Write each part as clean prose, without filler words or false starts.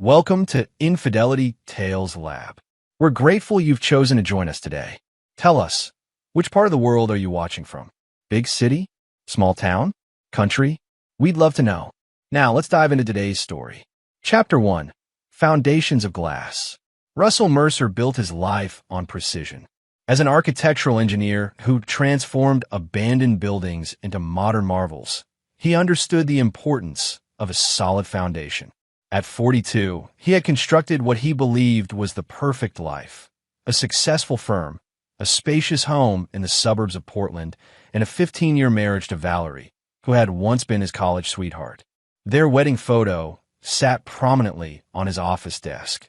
Welcome to Infidelity Tales Lab. We're grateful you've chosen to join us today. Tell us, which part of the world are you watching from? Big city? Small town? Country? We'd love to know. Now, let's dive into today's story. Chapter 1. Foundations of Glass. Russell Mercer built his life on precision. As an architectural engineer who transformed abandoned buildings into modern marvels, he understood the importance of a solid foundation. At 42, he had constructed what he believed was the perfect life: a successful firm, a spacious home in the suburbs of Portland, and a 15-year marriage to Valerie, who had once been his college sweetheart. Their wedding photo sat prominently on his office desk.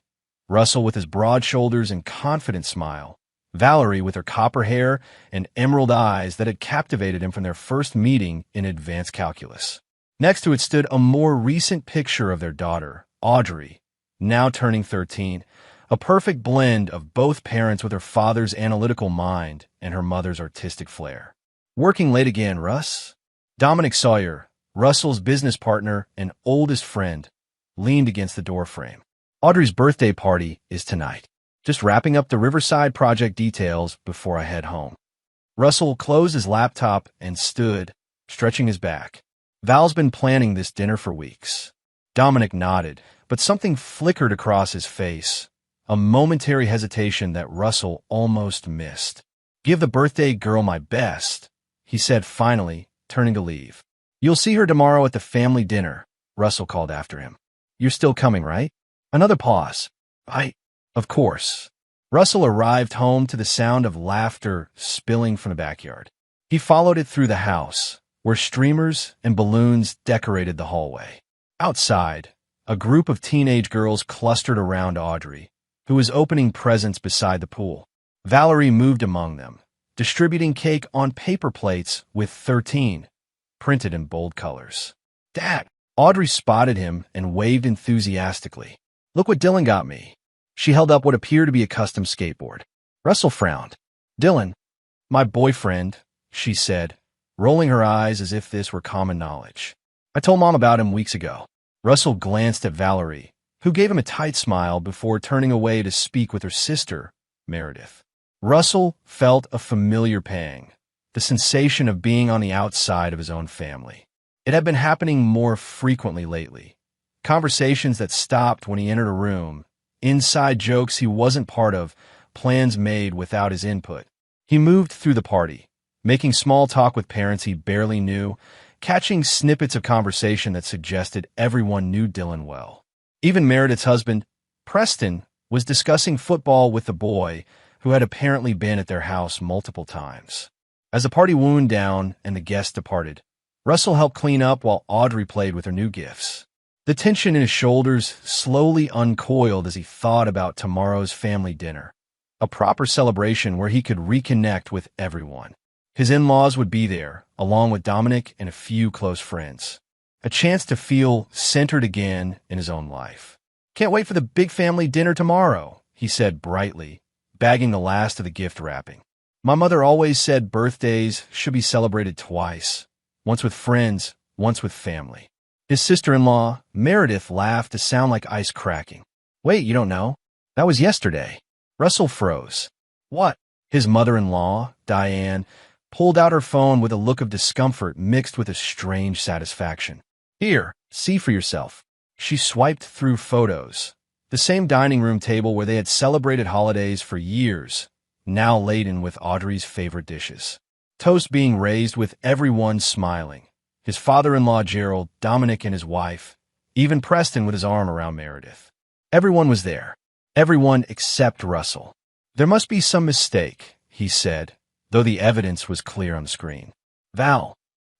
Russell with his broad shoulders and confident smile, Valerie with her copper hair and emerald eyes that had captivated him from their first meeting in advanced calculus. Next to it stood a more recent picture of their daughter, Audrey, now turning 13, a perfect blend of both parents with her father's analytical mind and her mother's artistic flair. Working late again, Russ? Dominic Sawyer, Russell's business partner and oldest friend, leaned against the doorframe. Audrey's birthday party is tonight. Just wrapping up the Riverside project details before I head home. Russell closed his laptop and stood, stretching his back. Val's been planning this dinner for weeks. Dominic nodded, but something flickered across his face, a momentary hesitation that Russell almost missed. "Give the birthday girl my best," he said finally, turning to leave. "You'll see her tomorrow at the family dinner," Russell called after him. "You're still coming, right?" Another pause. Of course." Russell arrived home to the sound of laughter spilling from the backyard. He followed it through the house, where streamers and balloons decorated the hallway. Outside, a group of teenage girls clustered around Audrey, who was opening presents beside the pool. Valerie moved among them, distributing cake on paper plates with 13 printed in bold colors. "Dad!" Audrey spotted him and waved enthusiastically. "Look what Dylan got me." She held up what appeared to be a custom skateboard. Russell frowned. "Dylan, my boyfriend," she said, rolling her eyes as if this were common knowledge. "I told Mom about him weeks ago." Russell glanced at Valerie, who gave him a tight smile before turning away to speak with her sister, Meredith. Russell felt a familiar pang, the sensation of being on the outside of his own family. It had been happening more frequently lately. Conversations that stopped when he entered a room, inside jokes he wasn't part of, plans made without his input. He moved through the party, making small talk with parents he barely knew, catching snippets of conversation that suggested everyone knew Dylan well. Even Meredith's husband, Preston, was discussing football with the boy who had apparently been at their house multiple times. As the party wound down and the guests departed, Russell helped clean up while Audrey played with her new gifts. The tension in his shoulders slowly uncoiled as he thought about tomorrow's family dinner, a proper celebration where he could reconnect with everyone. His in-laws would be there, along with Dominic and a few close friends. A chance to feel centered again in his own life. "Can't wait for the big family dinner tomorrow," he said brightly, bagging the last of the gift wrapping. "My mother always said birthdays should be celebrated twice, once with friends, once with family." His sister-in-law, Meredith, laughed to sound like ice cracking. "Wait, you don't know? That was yesterday." Russell froze. "What?" His mother-in-law, Diane, pulled out her phone with a look of discomfort mixed with a strange satisfaction. "Here, see for yourself." She swiped through photos. The same dining room table where they had celebrated holidays for years, now laden with Audrey's favorite dishes. Toast being raised with everyone smiling. His father-in-law Gerald, Dominic and his wife, even Preston with his arm around Meredith. Everyone was there. Everyone except Russell. "There must be some mistake," he said, though the evidence was clear on the screen.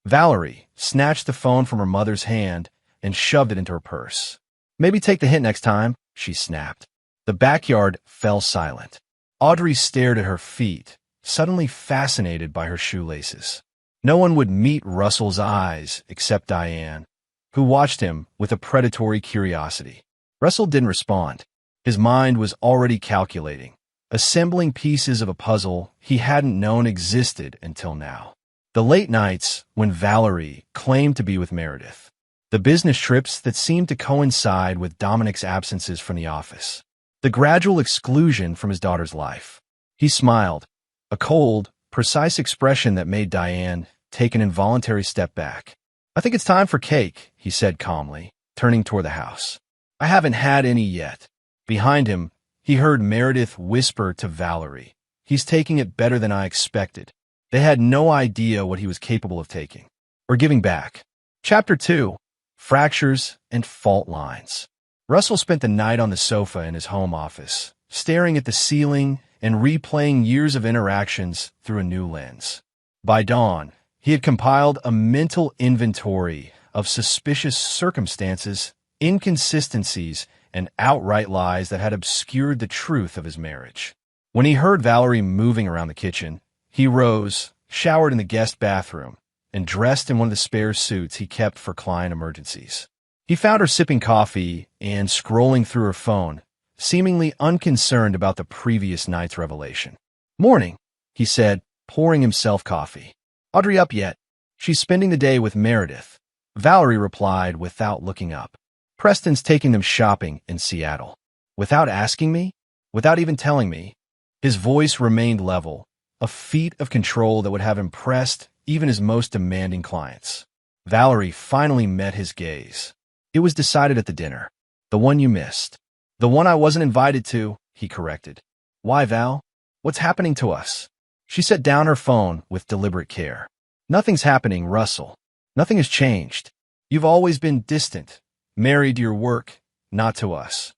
Valerie snatched the phone from her mother's hand and shoved it into her purse. "Maybe take the hint next time," she snapped. The backyard fell silent. Audrey stared at her feet, suddenly fascinated by her shoelaces. No one would meet Russell's eyes except Diane, who watched him with a predatory curiosity. Russell didn't respond. His mind was already calculating, assembling pieces of a puzzle he hadn't known existed until now. The late nights when Valerie claimed to be with Meredith. The business trips that seemed to coincide with Dominic's absences from the office. The gradual exclusion from his daughter's life. He smiled, a cold, precise expression that made Diane take an involuntary step back. "I think it's time for cake," he said calmly, turning toward the house. "I haven't had any yet." Behind him, he heard Meredith whisper to Valerie, "He's taking it better than I expected." They had no idea what he was capable of taking, or giving back. Chapter 2. Fractures and Fault Lines. Russell spent the night on the sofa in his home office, staring at the ceiling and replaying years of interactions through a new lens. By dawn, he had compiled a mental inventory of suspicious circumstances, inconsistencies, and outright lies that had obscured the truth of his marriage. When he heard Valerie moving around the kitchen, he rose, showered in the guest bathroom, and dressed in one of the spare suits he kept for client emergencies. He found her sipping coffee and scrolling through her phone, seemingly unconcerned about the previous night's revelation. "Morning," he said, pouring himself coffee. "Audrey up yet?" "She's spending the day with Meredith," Valerie replied without looking up. "Preston's taking them shopping in Seattle." "Without asking me? Without even telling me?" His voice remained level, a feat of control that would have impressed even his most demanding clients. Valerie finally met his gaze. "It was decided at the dinner. The one you missed." "The one I wasn't invited to," he corrected. "Why, Val? What's happening to us?" She set down her phone with deliberate care. "Nothing's happening, Russell. Nothing has changed. You've always been distant, married to your work, not to us.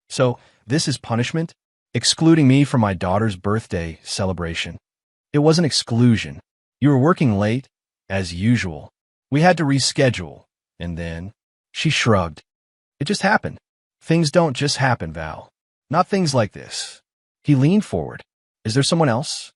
So, this is punishment? Excluding me from my daughter's birthday celebration?" "It wasn't exclusion. You were working late, as usual. We had to reschedule, and then—" She shrugged. "It just happened. Things don't just happen, Val. Not things like this." He leaned forward. "Is there someone else?"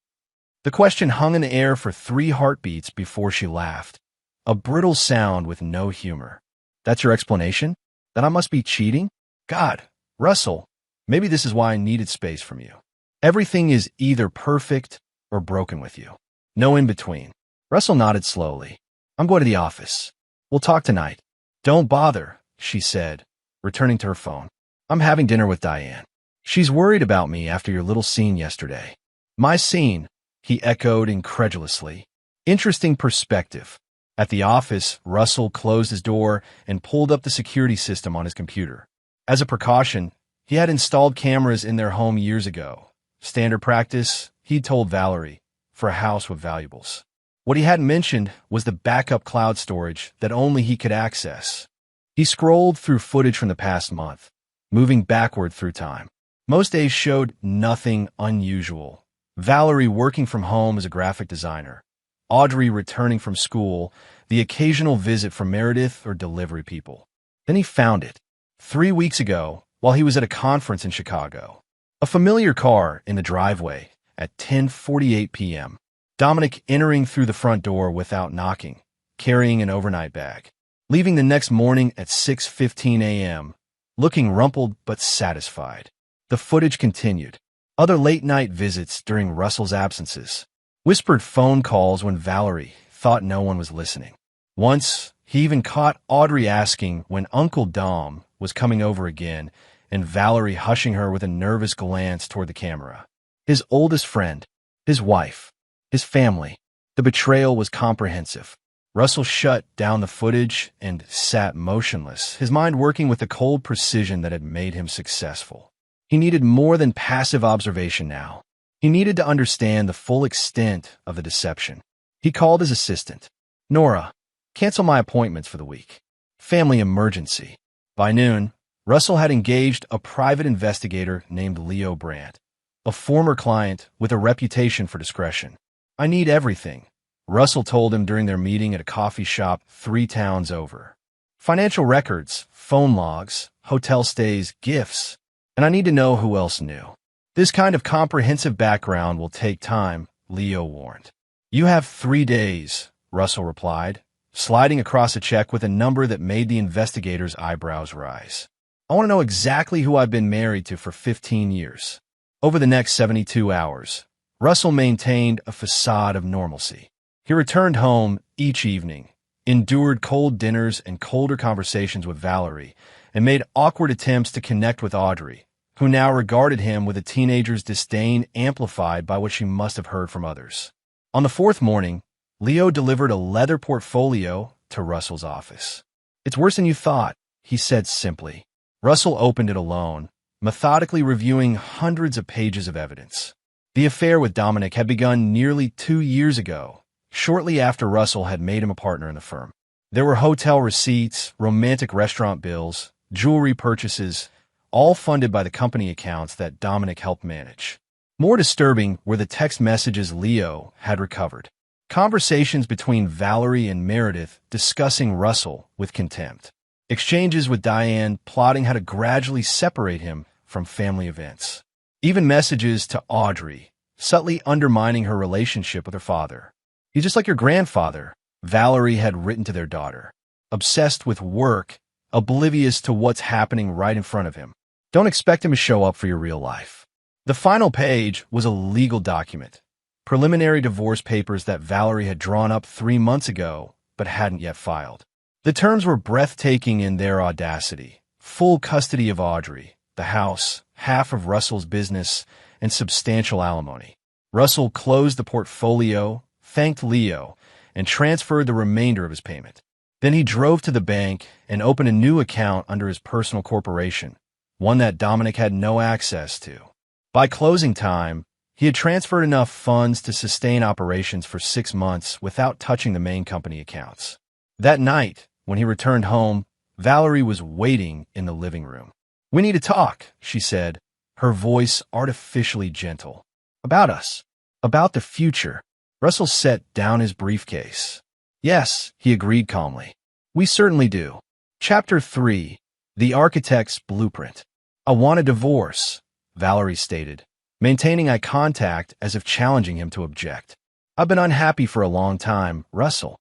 The question hung in the air for 3 heartbeats before she laughed. A brittle sound with no humor. "That's your explanation? That I must be cheating? God, Russell, maybe this is why I needed space from you. Everything is either perfect or broken with you. No in between." Russell nodded slowly. "I'm going to the office. We'll talk tonight." "Don't bother," she said, returning to her phone. "I'm having dinner with Diane. She's worried about me after your little scene yesterday." "My scene?" he echoed incredulously. Interesting perspective. At the office, Russell closed his door and pulled up the security system on his computer. As a precaution, he had installed cameras in their home years ago. Standard practice, he'd told Valerie, for a house with valuables. What he hadn't mentioned was the backup cloud storage that only he could access. He scrolled through footage from the past month, moving backward through time. Most days showed nothing unusual. Valerie working from home as a graphic designer, Audrey returning from school, the occasional visit from Meredith or delivery people. Then he found it. 3 weeks ago, while he was at a conference in Chicago. A familiar car in the driveway at 10:48 p.m. Dominic entering through the front door without knocking, carrying an overnight bag. Leaving the next morning at 6:15 a.m., looking rumpled but satisfied. The footage continued. Other late-night visits during Russell's absences. Whispered phone calls when Valerie thought no one was listening. Once, he even caught Audrey asking when Uncle Dom was coming over again, and Valerie hushing her with a nervous glance toward the camera. His oldest friend, his wife, his family. The betrayal was comprehensive. Russell shut down the footage and sat motionless, his mind working with the cold precision that had made him successful. He needed more than passive observation now. He needed to understand the full extent of the deception. He called his assistant. "Nora, cancel my appointments for the week. Family emergency." By noon, Russell had engaged a private investigator named Leo Brandt, a former client with a reputation for discretion. "I need everything," Russell told him during their meeting at a coffee shop 3 towns over. "Financial records, phone logs, hotel stays, gifts, and I need to know who else knew." "This kind of comprehensive background will take time," Leo warned. "You have 3 days," Russell replied, sliding across a check with a number that made the investigator's eyebrows rise. "I want to know exactly who I've been married to for 15 years. Over the next 72 hours, Russell maintained a facade of normalcy. He returned home each evening, endured cold dinners and colder conversations with Valerie, and made awkward attempts to connect with Audrey, who now regarded him with a teenager's disdain amplified by what she must have heard from others. On the fourth morning, Leo delivered a leather portfolio to Russell's office. "It's worse than you thought," he said simply. Russell opened it alone, methodically reviewing hundreds of pages of evidence. The affair with Dominic had begun nearly 2 years ago, shortly after Russell had made him a partner in the firm. There were hotel receipts, romantic restaurant bills, jewelry purchases, all funded by the company accounts that Dominic helped manage. More disturbing were the text messages Leo had recovered. Conversations between Valerie and Meredith discussing Russell with contempt. Exchanges with Diane plotting how to gradually separate him from family events. Even messages to Audrey, subtly undermining her relationship with her father. "He's just like your grandfather," Valerie had written to their daughter. "Obsessed with work, oblivious to what's happening right in front of him. Don't expect him to show up for your real life." The final page was a legal document. Preliminary divorce papers that Valerie had drawn up 3 months ago, but hadn't yet filed. The terms were breathtaking in their audacity. Full custody of Audrey, the house, half of Russell's business, and substantial alimony. Russell closed the portfolio, thanked Leo, and transferred the remainder of his payment. Then he drove to the bank and opened a new account under his personal corporation, one that Dominic had no access to. By closing time, he had transferred enough funds to sustain operations for 6 months without touching the main company accounts. That night, when he returned home, Valerie was waiting in the living room. "We need to talk," she said, her voice artificially gentle. "About us. About the future." Russell set down his briefcase. "Yes," he agreed calmly. "We certainly do." Chapter 3. The Architect's Blueprint. "I want a divorce," Valerie stated, maintaining eye contact as if challenging him to object. "I've been unhappy for a long time, Russell."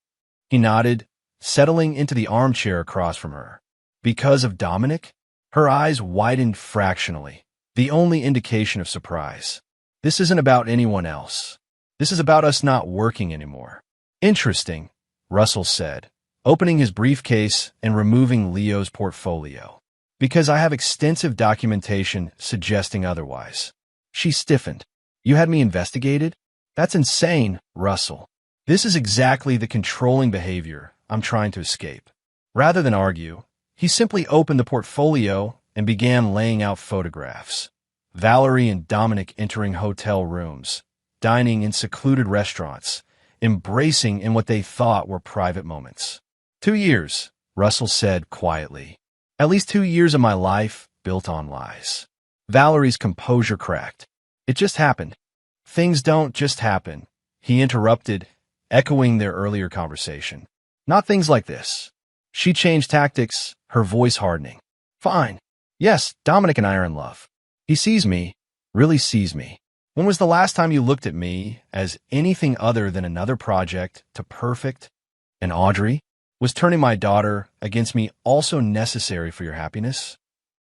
He nodded, settling into the armchair across from her. "Because of Dominic?" Her eyes widened fractionally, the only indication of surprise. "This isn't about anyone else. This is about us not working anymore." "Interesting," Russell said, opening his briefcase and removing Leo's portfolio. "Because I have extensive documentation suggesting otherwise." She stiffened. "You had me investigated? That's insane, Russell. This is exactly the controlling behavior I'm trying to escape." Rather than argue, he simply opened the portfolio and began laying out photographs. Valerie and Dominic entering hotel rooms, dining in secluded restaurants, embracing in what they thought were private moments. 2 years, Russell said quietly. "At least 2 years of my life built on lies." Valerie's composure cracked. "It just happened." "Things don't just happen," he interrupted, echoing their earlier conversation. "Not things like this." She changed tactics, her voice hardening. "Fine. Yes, Dominic and I are in love. He sees me, really sees me. When was the last time you looked at me as anything other than another project to perfect? And Audrey? Was turning my daughter against me also necessary for your happiness?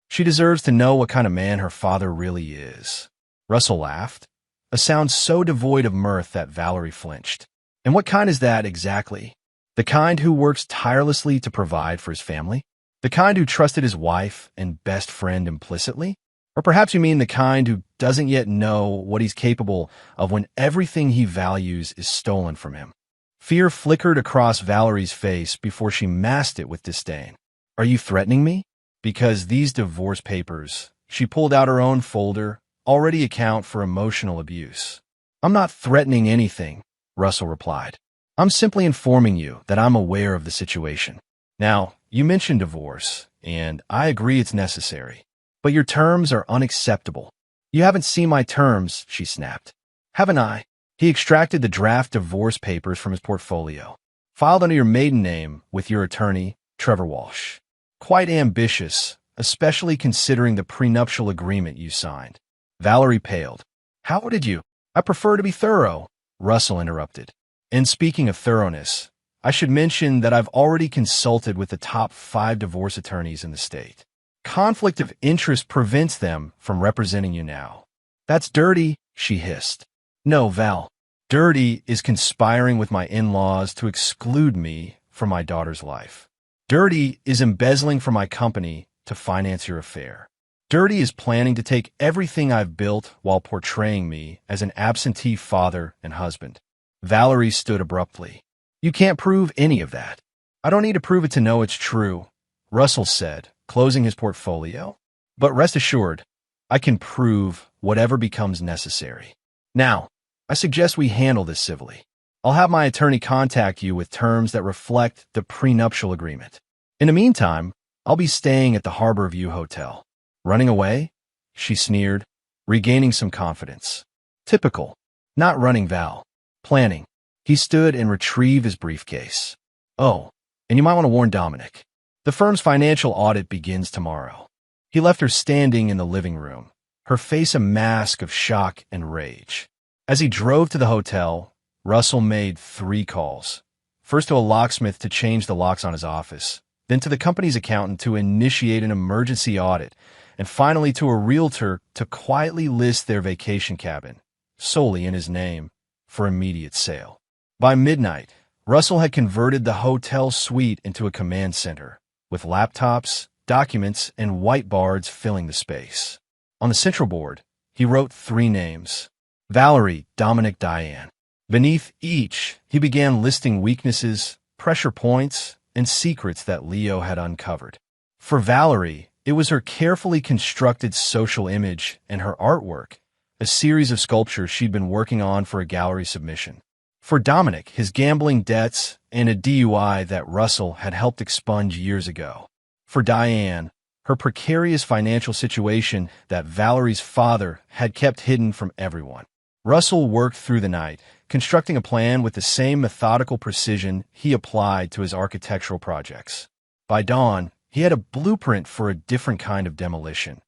She deserves to know what kind of man her father really is." Russell laughed, a sound so devoid of mirth that Valerie flinched. "And what kind is that exactly? The kind who works tirelessly to provide for his family? The kind who trusted his wife and best friend implicitly? Or perhaps you mean the kind who doesn't yet know what he's capable of when everything he values is stolen from him?" Fear flickered across Valerie's face before she masked it with disdain. "Are you threatening me? Because these divorce papers," she pulled out her own folder, "already account for emotional abuse." "I'm not threatening anything," Russell replied. "I'm simply informing you that I'm aware of the situation. Now, you mentioned divorce, and I agree it's necessary. But your terms are unacceptable." "You haven't seen my terms," she snapped. "Haven't I?" He extracted the draft divorce papers from his portfolio. "Filed under your maiden name with your attorney, Trevor Walsh. Quite ambitious, especially considering the prenuptial agreement you signed." Valerie paled. "How did you?" "I prefer to be thorough," Russell interrupted. "And speaking of thoroughness, I should mention that I've already consulted with the top 5 divorce attorneys in the state. Conflict of interest prevents them from representing you now." "That's dirty," she hissed. "No, Val. Dirty is conspiring with my in-laws to exclude me for my daughter's life. Dirty is embezzling from my company to finance your affair. Dirty is planning to take everything I've built while portraying me as an absentee father and husband. Valerie stood abruptly. You can't prove any of that. I don't need to prove it to know it's true, Russell said, closing his portfolio. But rest assured, I can prove whatever becomes necessary. Now, I suggest we handle this civilly. I'll have my attorney contact you with terms that reflect the prenuptial agreement. In the meantime, I'll be staying at the Harbor View Hotel. Running away? She sneered, regaining some confidence. Typical. Not running, Val. Planning. He stood and retrieved his briefcase. Oh, and you might want to warn Dominic. The firm's financial audit begins tomorrow. He left her standing in the living room, her face a mask of shock and rage. As he drove to the hotel, Russell made 3 calls. First to a locksmith to change the locks on his office, then to the company's accountant to initiate an emergency audit, and finally to a realtor to quietly list their vacation cabin, solely in his name, for immediate sale. By midnight, Russell had converted the hotel suite into a command center, with laptops, documents, and whiteboards filling the space. On the central board, he wrote 3 names: Valerie, Dominic, Diane. Beneath each, he began listing weaknesses, pressure points, and secrets that Leo had uncovered. For Valerie, it was her carefully constructed social image and her artwork, a series of sculptures she'd been working on for a gallery submission. For Dominic, his gambling debts and a DUI that Russell had helped expunge years ago. For Diane, her precarious financial situation that Valerie's father had kept hidden from everyone. Russell worked through the night, constructing a plan with the same methodical precision he applied to his architectural projects. By dawn, he had a blueprint for a different kind of demolition,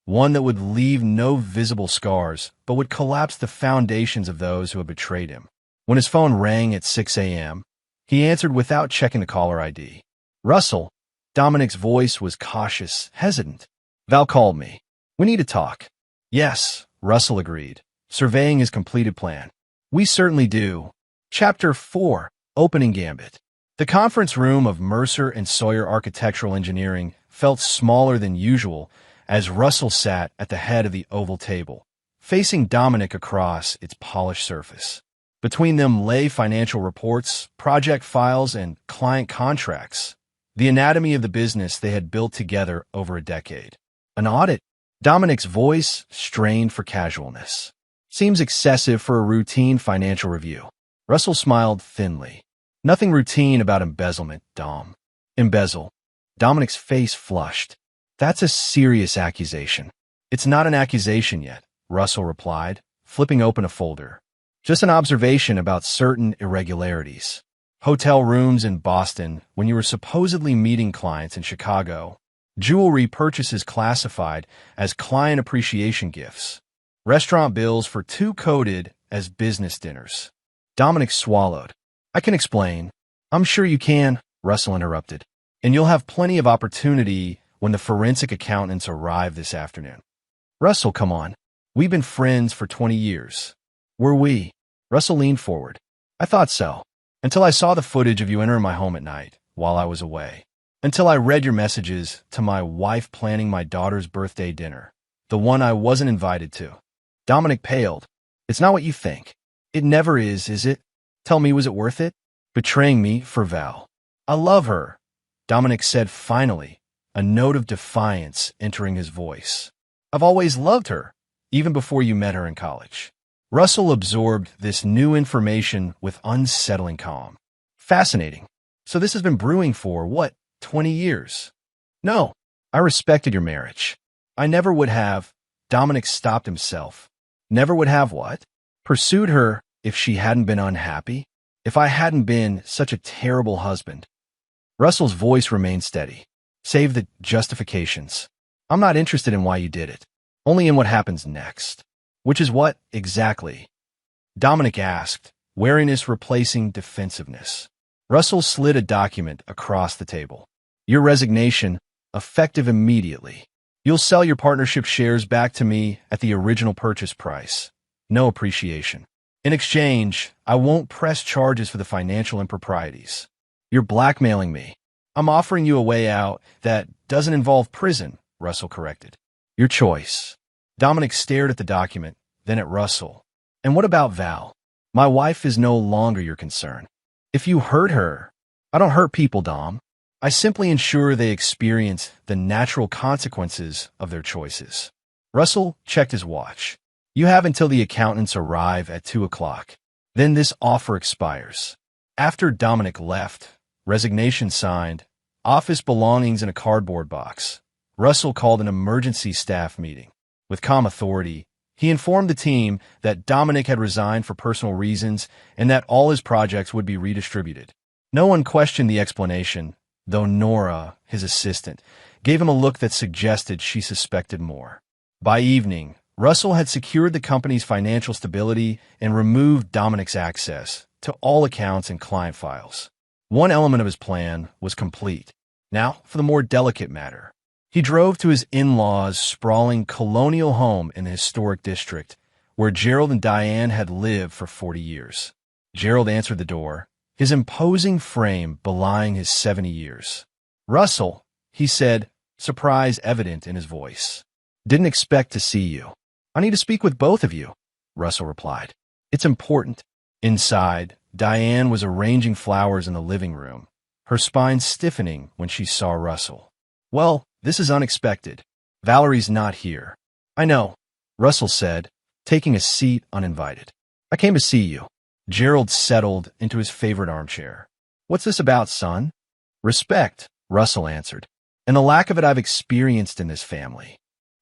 one that would leave no visible scars, but would collapse the foundations of those who had betrayed him. When his phone rang at 6 a.m., he answered without checking the caller ID. Russell, Dominic's voice was cautious, hesitant. Val called me. We need to talk. Yes, Russell agreed, surveying his completed plan. We certainly do. Chapter 4, Opening Gambit. The conference room of Mercer and Sawyer Architectural Engineering felt smaller than usual as Russell sat at the head of the oval table, facing Dominic across its polished surface. Between them lay financial reports, project files, and client contracts, the anatomy of the business they had built together over a decade. An audit? Dominic's voice strained for casualness. Seems excessive for a routine financial review. Russell smiled thinly. Nothing routine about embezzlement, Dom. Embezzle. Dominic's face flushed. That's a serious accusation. It's not an accusation yet, Russell replied, flipping open a folder. Just an observation about certain irregularities. Hotel rooms in Boston when you were supposedly meeting clients in Chicago. Jewelry purchases classified as client appreciation gifts. Restaurant bills for 2 coded as business dinners. Dominic swallowed. I can explain. I'm sure you can, Russell interrupted. And you'll have plenty of opportunity when the forensic accountants arrive this afternoon. Russell, come on. We've been friends for 20 years. Were we? Russell leaned forward. I thought so. Until I saw the footage of you entering my home at night while I was away. Until I read your messages to my wife planning my daughter's birthday dinner. The one I wasn't invited to. Dominic paled. It's not what you think. It never is it? Tell me, was it worth it? Betraying me for Val. I love her, Dominic said finally, a note of defiance entering his voice. I've always loved her, even before you met her in college. Russell absorbed this new information with unsettling calm. Fascinating. So this has been brewing for, what, 20 years? No, I respected your marriage. I never would have. Dominic stopped himself. Never would have what? Pursued her if she hadn't been unhappy? If I hadn't been such a terrible husband? Russell's voice remained steady. Save the justifications. I'm not interested in why you did it. Only in what happens next. Which is what, exactly? Dominic asked, wariness replacing defensiveness. Russell slid a document across the table. Your resignation, effective immediately. You'll sell your partnership shares back to me at the original purchase price. No appreciation. In exchange, I won't press charges for the financial improprieties. You're blackmailing me. I'm offering you a way out that doesn't involve prison, Russell corrected. Your choice. Dominic stared at the document, then at Russell. And what about Val? My wife is no longer your concern. If you hurt her, I don't hurt people, Dom. I simply ensure they experience the natural consequences of their choices. Russell checked his watch. You have until the accountants arrive at 2 o'clock. Then this offer expires. After Dominic left, resignation signed, office belongings in a cardboard box, Russell called an emergency staff meeting. With calm authority, he informed the team that Dominic had resigned for personal reasons and that all his projects would be redistributed. No one questioned the explanation, though Nora, his assistant, gave him a look that suggested she suspected more. By evening, Russell had secured the company's financial stability and removed Dominic's access to all accounts and client files. One element of his plan was complete. Now, for the more delicate matter. He drove to his in-laws' sprawling colonial home in the historic district, where Gerald and Diane had lived for 40 years. Gerald answered the door, his imposing frame belying his 70 years. Russell, he said, surprise evident in his voice. Didn't expect to see you. I need to speak with both of you, Russell replied. It's important. Inside, Diane was arranging flowers in the living room, her spine stiffening when she saw Russell. Well, this is unexpected. Valerie's not here. I know, Russell said, taking a seat uninvited. I came to see you. Gerald settled into his favorite armchair. What's this about, son? Respect, Russell answered, and the lack of it I've experienced in this family.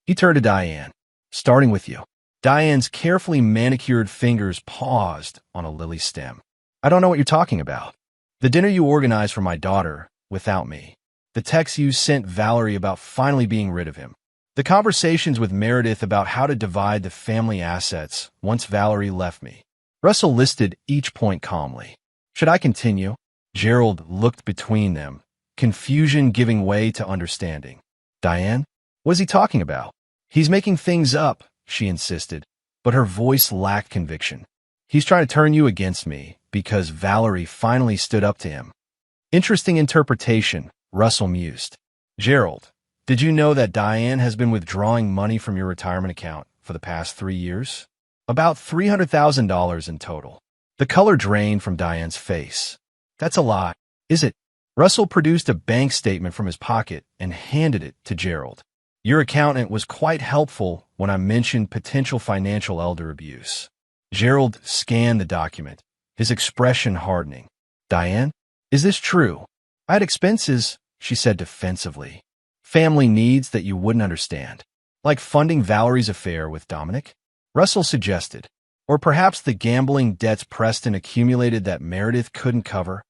He turned to Diane. Starting with you. Diane's carefully manicured fingers paused on a lily stem. I don't know what you're talking about. The dinner you organized for my daughter, without me. The text you sent Valerie about finally being rid of him. The conversations with Meredith about how to divide the family assets once Valerie left me. Russell listed each point calmly. Should I continue? Gerald looked between them, confusion giving way to understanding. Diane? What is he talking about? He's making things up, she insisted, but her voice lacked conviction. He's trying to turn you against me because Valerie finally stood up to him. Interesting interpretation, Russell mused. Gerald, did you know that Diane has been withdrawing money from your retirement account for the past 3 years? About $300,000 in total. The color drained from Diane's face. That's a lot, is it? Russell produced a bank statement from his pocket and handed it to Gerald. Your accountant was quite helpful when I mentioned potential financial elder abuse. Gerald scanned the document, his expression hardening. Diane, is this true? I had expenses, she said defensively. Family needs that you wouldn't understand. Like funding Valerie's affair with Dominic? Russell suggested. Or perhaps the gambling debts Preston accumulated that Meredith couldn't cover?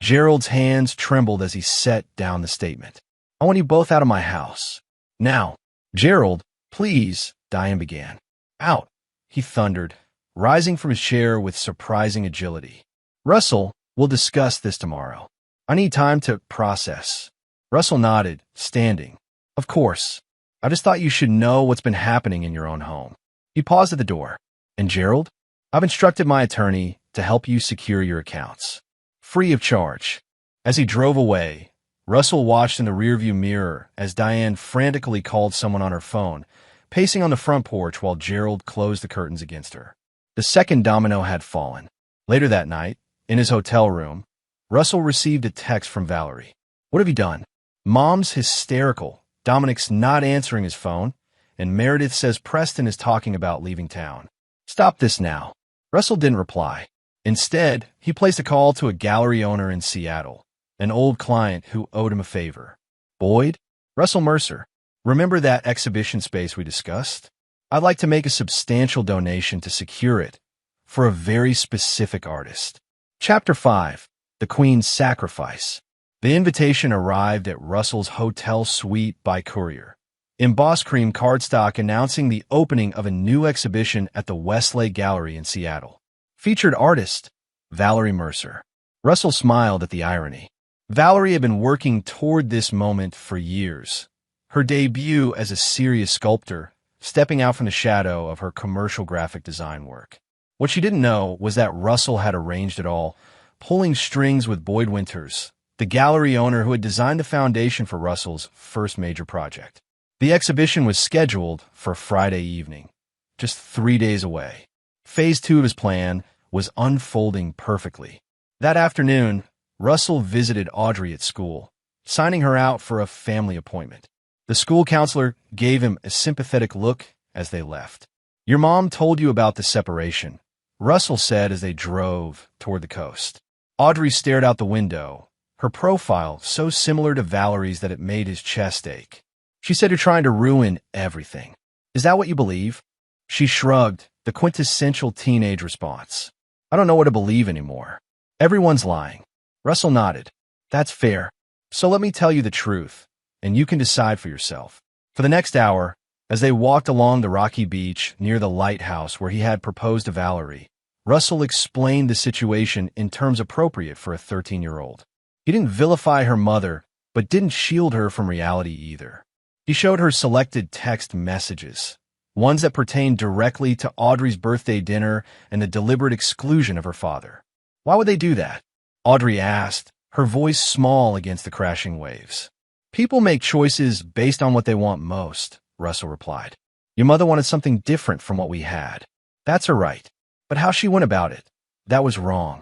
Gerald's hands trembled as he set down the statement. I want you both out of my house. Now, Gerald, please, Diane began. Out, he thundered, rising from his chair with surprising agility. Russell, we'll discuss this tomorrow. I need time to process. Russell nodded, standing. Of course. I just thought you should know what's been happening in your own home. He paused at the door. And Gerald, I've instructed my attorney to help you secure your accounts. Free of charge. As he drove away, Russell watched in the rearview mirror as Diane frantically called someone on her phone, pacing on the front porch while Gerald closed the curtains against her. The second domino had fallen. Later that night, in his hotel room, Russell received a text from Valerie. What have you done? Mom's hysterical. Dominic's not answering his phone, and Meredith says Preston is talking about leaving town. Stop this now. Russell didn't reply. Instead, he placed a call to a gallery owner in Seattle, an old client who owed him a favor. Boyd? Russell Mercer. Remember that exhibition space we discussed? I'd like to make a substantial donation to secure it for a very specific artist. Chapter 5. The Queen's Sacrifice. The invitation arrived at Russell's hotel suite by courier. Embossed cream cardstock announcing the opening of a new exhibition at the Westlake Gallery in Seattle. Featured artist, Valerie Mercer. Russell smiled at the irony. Valerie had been working toward this moment for years. Her debut as a serious sculptor, stepping out from the shadow of her commercial graphic design work. What she didn't know was that Russell had arranged it all, pulling strings with Boyd Winters, the gallery owner who had designed the foundation for Russell's first major project. The exhibition was scheduled for Friday evening, just 3 days away. Phase 2 of his plan was unfolding perfectly. That afternoon, Russell visited Audrey at school, signing her out for a family appointment. The school counselor gave him a sympathetic look as they left. "Your mom told you about the separation," Russell said as they drove toward the coast. Audrey stared out the window, her profile so similar to Valerie's that it made his chest ache. "She said you're trying to ruin everything. Is that what you believe?" She shrugged, the quintessential teenage response. "I don't know what to believe anymore. Everyone's lying." Russell nodded. "That's fair. So let me tell you the truth, and you can decide for yourself." For the next hour, as they walked along the rocky beach near the lighthouse where he had proposed to Valerie, Russell explained the situation in terms appropriate for a 13-year-old. He didn't vilify her mother, but didn't shield her from reality either. He showed her selected text messages, ones that pertained directly to Audrey's birthday dinner and the deliberate exclusion of her father. "Why would they do that?" Audrey asked, her voice small against the crashing waves. "People make choices based on what they want most," Russell replied. "Your mother wanted something different from what we had. That's her right. But how she went about it, that was wrong."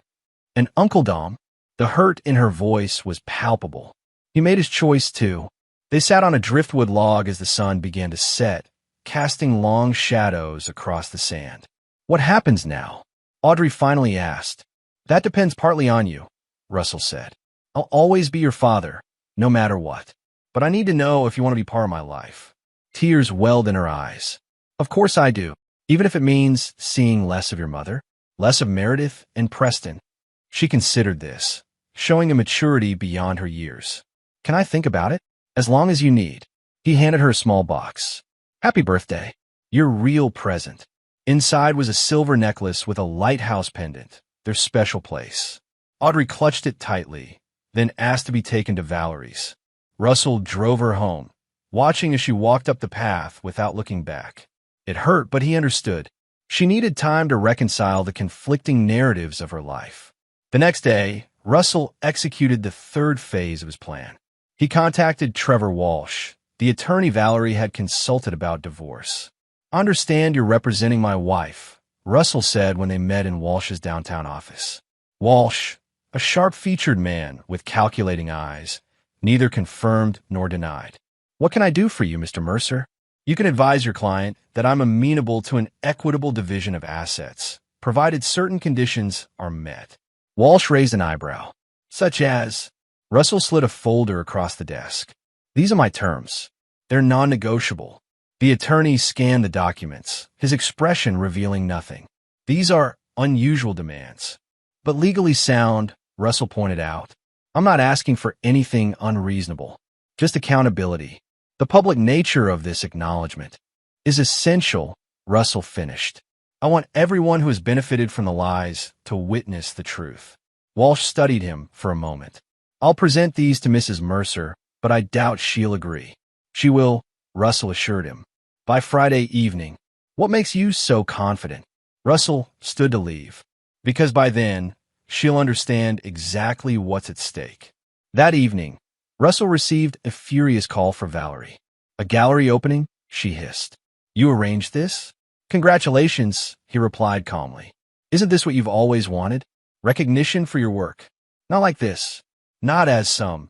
And Uncle Dom, the hurt in her voice was palpable. He made his choice too. They sat on a driftwood log as the sun began to set, casting long shadows across the sand. "What happens now?" Audrey finally asked. "That depends partly on you," Russell said. "I'll always be your father, no matter what. But I need to know if you want to be part of my life." Tears welled in her eyes. "Of course I do, even if it means seeing less of your mother, less of Meredith and Preston." She considered this, showing a maturity beyond her years. "Can I think about it?" "As long as you need." He handed her a small box. "Happy birthday. Your real present." Inside was a silver necklace with a lighthouse pendant, their special place. Audrey clutched it tightly, then asked to be taken to Valerie's. Russell drove her home, watching as she walked up the path without looking back. It hurt, but he understood. She needed time to reconcile the conflicting narratives of her life. The next day, Russell executed the third phase of his plan. He contacted Trevor Walsh, the attorney Valerie had consulted about divorce. "I understand you're representing my wife," Russell said when they met in Walsh's downtown office. Walsh, a sharp-featured man with calculating eyes, neither confirmed nor denied. "What can I do for you, Mr. Mercer?" "You can advise your client that I'm amenable to an equitable division of assets, provided certain conditions are met." Walsh raised an eyebrow. "Such as?" Russell slid a folder across the desk. "These are my terms. They're non-negotiable." The attorney scanned the documents, his expression revealing nothing. "These are unusual demands, but legally sound," Russell pointed out. "I'm not asking for anything unreasonable, just accountability. The public nature of this acknowledgement is essential," Russell finished. "I want everyone who has benefited from the lies to witness the truth." Walsh studied him for a moment. "I'll present these to Mrs. Mercer, but I doubt she'll agree." "She will," Russell assured him. "By Friday evening." "What makes you so confident?" Russell stood to leave. "Because by then, she'll understand exactly what's at stake." That evening, Russell received a furious call for Valerie. "A gallery opening?" she hissed. "You arranged this?" "Congratulations," he replied calmly. "Isn't this what you've always wanted? Recognition for your work. Not like this. Not as some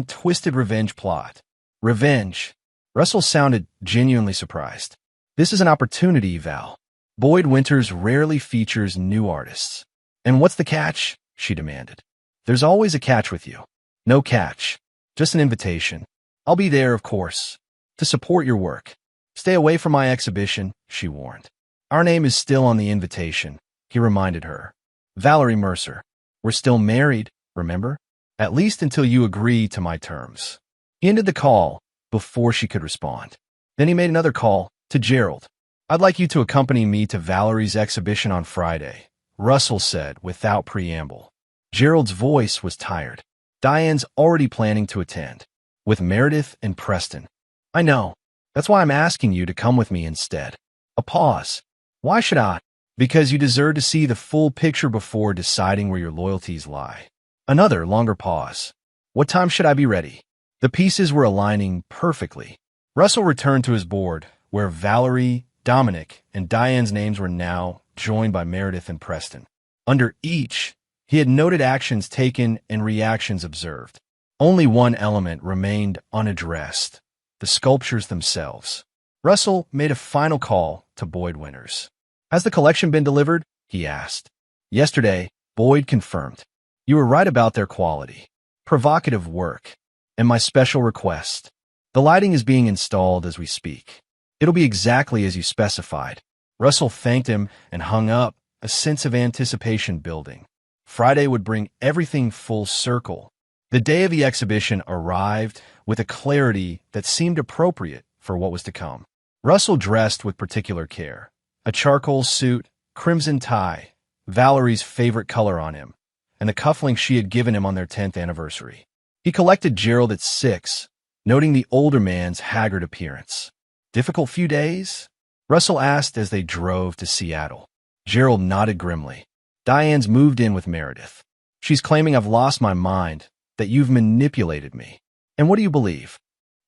twisted revenge plot." "Revenge?" Russell sounded genuinely surprised. "This is an opportunity, Val. Boyd Winters rarely features new artists." "And what's the catch?" she demanded. "There's always a catch with you." "No catch. Just an invitation. I'll be there, of course, to support your work." "Stay away from my exhibition," she warned. "Our name is still on the invitation," he reminded her. "Valerie Mercer. We're still married, remember? At least until you agree to my terms." He ended the call before she could respond. Then he made another call to Gerald. "I'd like you to accompany me to Valerie's exhibition on Friday," Russell said without preamble. Gerald's voice was tired. "Diane's already planning to attend, with Meredith and Preston." "I know. That's why I'm asking you to come with me instead." A pause. "Why should I?" Because you deserve to see the full picture before deciding where your loyalties lie. Another longer pause. What time should I be ready? The pieces were aligning perfectly. Russell returned to his board, where Valerie, Dominic, and Diane's names were now joined by Meredith and Preston. Under each, he had noted actions taken and reactions observed. Only one element remained unaddressed: the sculptures themselves. Russell made a final call to Boyd Winters. Has the collection been delivered? He asked. Yesterday, Boyd confirmed. You were right about their quality. Provocative work. And my special request. The lighting is being installed as we speak. It'll be exactly as you specified. Russell thanked him and hung up, a sense of anticipation building. Friday would bring everything full circle. The day of the exhibition arrived with a clarity that seemed appropriate for what was to come. Russell dressed with particular care. A charcoal suit, crimson tie, Valerie's favorite color on him, and the cufflinks she had given him on their 10th anniversary. He collected Gerald at 6, noting the older man's haggard appearance. Difficult few days? Russell asked as they drove to Seattle. Gerald nodded grimly. Diane's moved in with Meredith. She's claiming I've lost my mind, that you've manipulated me. And what do you believe?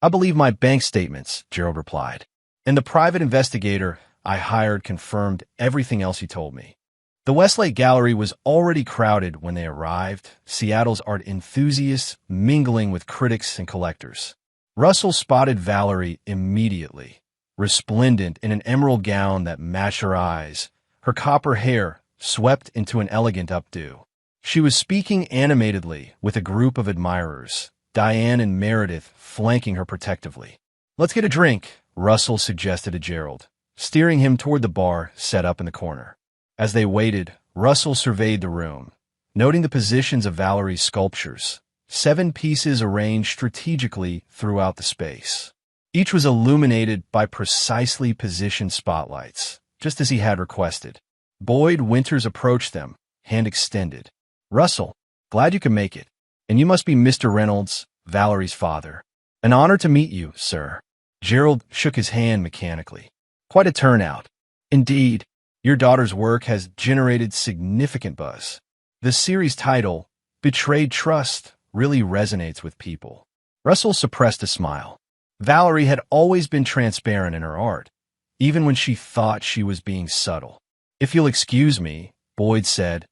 I believe my bank statements, Gerald replied. And the private investigator I hired confirmed everything else he told me. The Westlake Gallery was already crowded when they arrived, Seattle's art enthusiasts mingling with critics and collectors. Russell spotted Valerie immediately, resplendent in an emerald gown that matched her eyes, her copper hair swept into an elegant updo. She was speaking animatedly with a group of admirers, Diane and Meredith flanking her protectively. Let's get a drink, Russell suggested to Gerald, steering him toward the bar set up in the corner. As they waited, Russell surveyed the room, noting the positions of Valerie's sculptures, 7 pieces arranged strategically throughout the space. Each was illuminated by precisely positioned spotlights, just as he had requested. Boyd Winters approached them, hand extended. Russell, glad you could make it. And you must be Mr. Reynolds, Valerie's father. An honor to meet you, sir. Gerald shook his hand mechanically. Quite a turnout. Indeed, your daughter's work has generated significant buzz. The series title, Betrayed Trust, really resonates with people. Russell suppressed a smile. Valerie had always been transparent in her art, even when she thought she was being subtle. If you'll excuse me, Boyd said,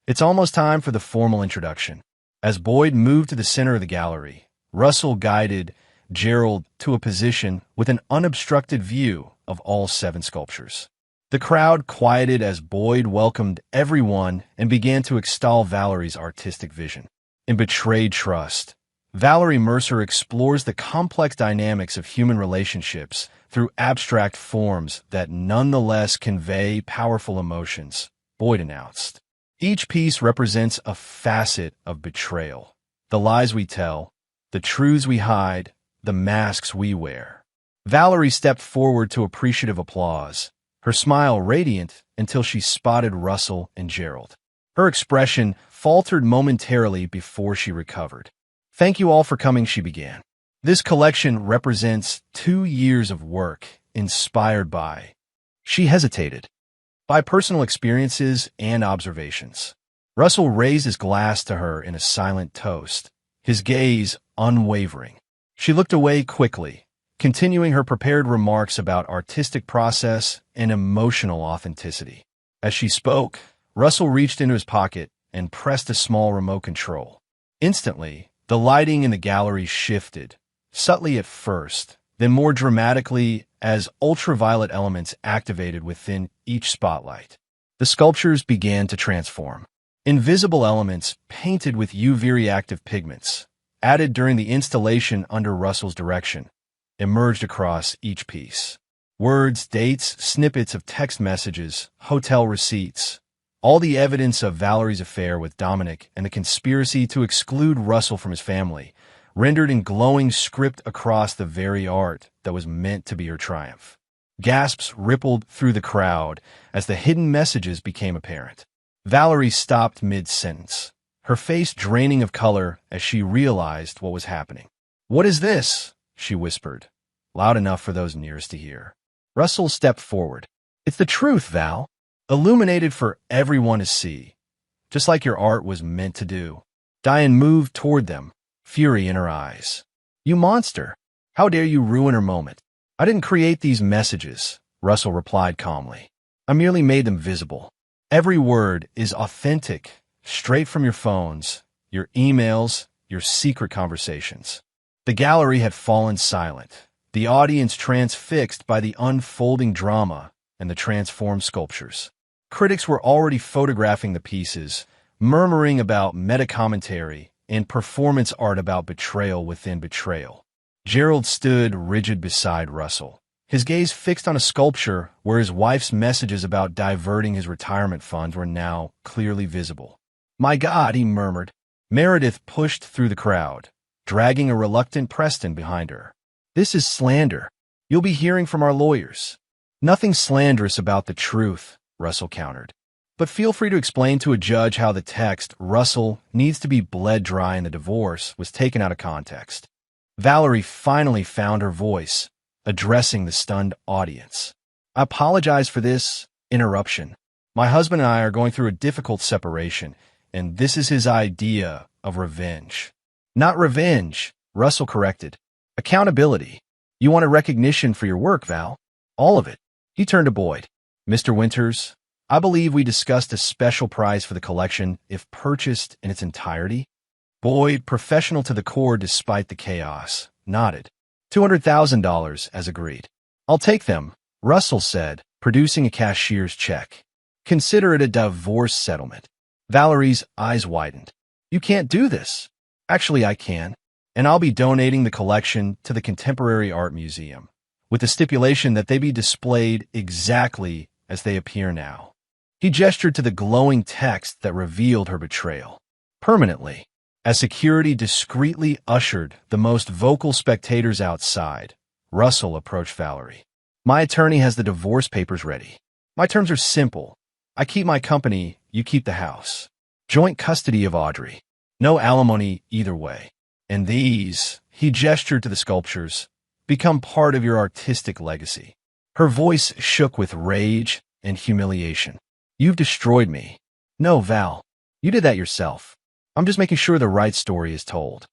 it's almost time for the formal introduction. As Boyd moved to the center of the gallery, Russell guided Gerald to a position with an unobstructed view of all 7 sculptures. The crowd quieted as Boyd welcomed everyone and began to extol Valerie's artistic vision. In Betrayed Trust, Valerie Mercer explores the complex dynamics of human relationships through abstract forms that nonetheless convey powerful emotions, Boyd announced. Each piece represents a facet of betrayal. The lies we tell, the truths we hide, the masks we wear. Valerie stepped forward to appreciative applause, her smile radiant until she spotted Russell and Gerald. Her expression faltered momentarily before she recovered. Thank you all for coming, she began. This collection represents 2 years of work inspired by, she hesitated, by personal experiences and observations. Russell raised his glass to her in a silent toast, his gaze unwavering. She looked away quickly, continuing her prepared remarks about artistic process and emotional authenticity. As she spoke, Russell reached into his pocket and pressed a small remote control. Instantly, the lighting in the gallery shifted, subtly at first, then more dramatically as ultraviolet elements activated within each spotlight. The sculptures began to transform. Invisible elements painted with UV-reactive pigments, added during the installation under Russell's direction, emerged across each piece. Words, dates, snippets of text messages, hotel receipts, all the evidence of Valerie's affair with Dominic and the conspiracy to exclude Russell from his family, rendered in glowing script across the very art that was meant to be her triumph. Gasps rippled through the crowd as the hidden messages became apparent. Valerie stopped mid-sentence, her face draining of color as she realized what was happening. "What is this?" she whispered, loud enough for those nearest to hear. Russell stepped forward. "It's the truth, Val. illuminated for everyone to see, just like your art was meant to do. Diane moved toward them, fury in her eyes. You monster! How dare you ruin her moment? I didn't create these messages, Russell replied calmly. I merely made them visible. Every word is authentic, straight from your phones, your emails, your secret conversations. The gallery had fallen silent, the audience transfixed by the unfolding drama and the transformed sculptures. Critics were already photographing the pieces, murmuring about meta-commentary and performance art about betrayal within betrayal. Gerald stood rigid beside Russell, his gaze fixed on a sculpture where his wife's messages about diverting his retirement funds were now clearly visible. My God, he murmured. Meredith pushed through the crowd, dragging a reluctant Preston behind her. This is slander. You'll be hearing from our lawyers. Nothing slanderous about the truth, Russell countered. But feel free to explain to a judge how the text, Russell needs to be bled dry in the divorce, was taken out of context. Valerie finally found her voice, addressing the stunned audience. I apologize for this interruption. My husband and I are going through a difficult separation, and this is his idea of revenge. Not revenge, Russell corrected. Accountability. You wanted recognition for your work, Val. All of it. He turned to Boyd. Mr. Winters, I believe we discussed a special prize for the collection if purchased in its entirety. Boyd, professional to the core despite the chaos, nodded. $200,000 as agreed. I'll take them, Russell said, producing a cashier's check. Consider it a divorce settlement. Valerie's eyes widened. You can't do this. Actually, I can. And I'll be donating the collection to the Contemporary Art Museum, with the stipulation that they be displayed exactly as they appear now. He gestured to the glowing text that revealed her betrayal. Permanently. As security discreetly ushered the most vocal spectators outside, Russell approached Valerie. My attorney has the divorce papers ready. My terms are simple. I keep my company, you keep the house. Joint custody of Audrey. No alimony either way. And these, he gestured to the sculptures, become part of your artistic legacy. Her voice shook with rage and humiliation. You've destroyed me. No, Val. You did that yourself. I'm just making sure the right story is told.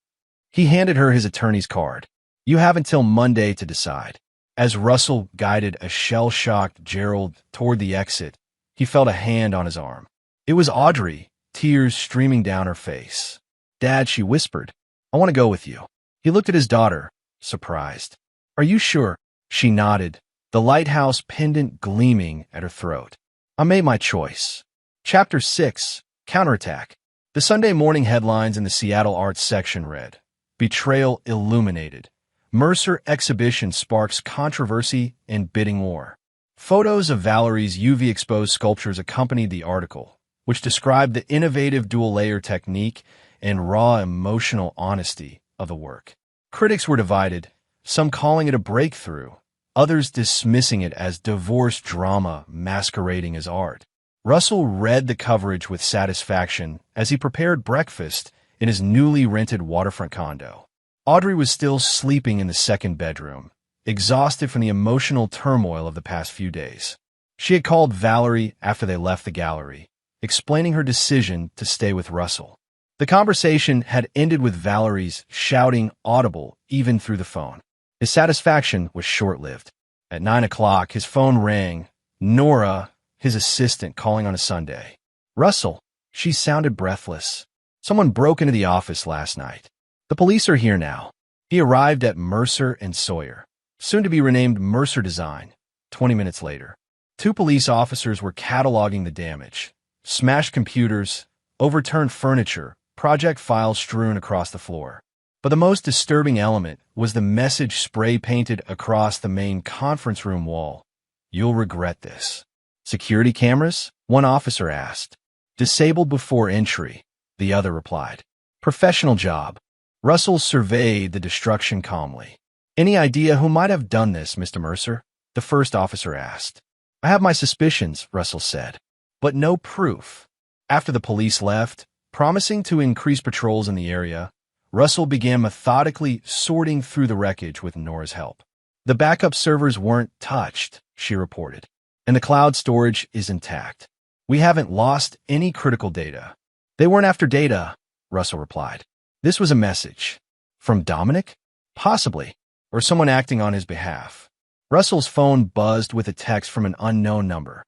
He handed her his attorney's card. You have until Monday to decide. As Russell guided a shell-shocked Gerald toward the exit, he felt a hand on his arm. It was Audrey, tears streaming down her face. Dad, she whispered, I want to go with you. He looked at his daughter, surprised. Are you sure? She nodded, the lighthouse pendant gleaming at her throat. I made my choice. Chapter 6, Counterattack. The Sunday morning headlines in the Seattle Arts section read, Betrayal Illuminated. Mercer exhibition sparks controversy and bidding war. Photos of Valerie's UV-exposed sculptures accompanied the article, which described the innovative dual-layer technique and raw emotional honesty of the work. Critics were divided, some calling it a breakthrough, others dismissing it as divorce drama masquerading as art. Russell read the coverage with satisfaction as he prepared breakfast in his newly rented waterfront condo. Audrey was still sleeping in the second bedroom, exhausted from the emotional turmoil of the past few days. She had called Valerie after they left the gallery, explaining her decision to stay with Russell. The conversation had ended with Valerie's shouting audible even through the phone. His satisfaction was short-lived. At 9 o'clock, his phone rang. Nora, his assistant, calling on a Sunday. Russell, she sounded breathless. Someone broke into the office last night. The police are here now. He arrived at Mercer and Sawyer, soon to be renamed Mercer Design. 20 minutes later, 2 police officers were cataloging the damage. Smashed computers, overturned furniture, project files strewn across the floor. But the most disturbing element was the message spray-painted across the main conference room wall. You'll regret this. Security cameras? One officer asked. Disabled before entry, the other replied. Professional job. Russell surveyed the destruction calmly. Any idea who might have done this, Mr. Mercer? The first officer asked. I have my suspicions, Russell said, but no proof. After the police left, promising to increase patrols in the area, Russell began methodically sorting through the wreckage with Nora's help. The backup servers weren't touched, she reported. and the cloud storage is intact. We haven't lost any critical data. They weren't after data, Russell replied. This was a message. From Dominic? Possibly. Or someone acting on his behalf. Russell's phone buzzed with a text from an unknown number.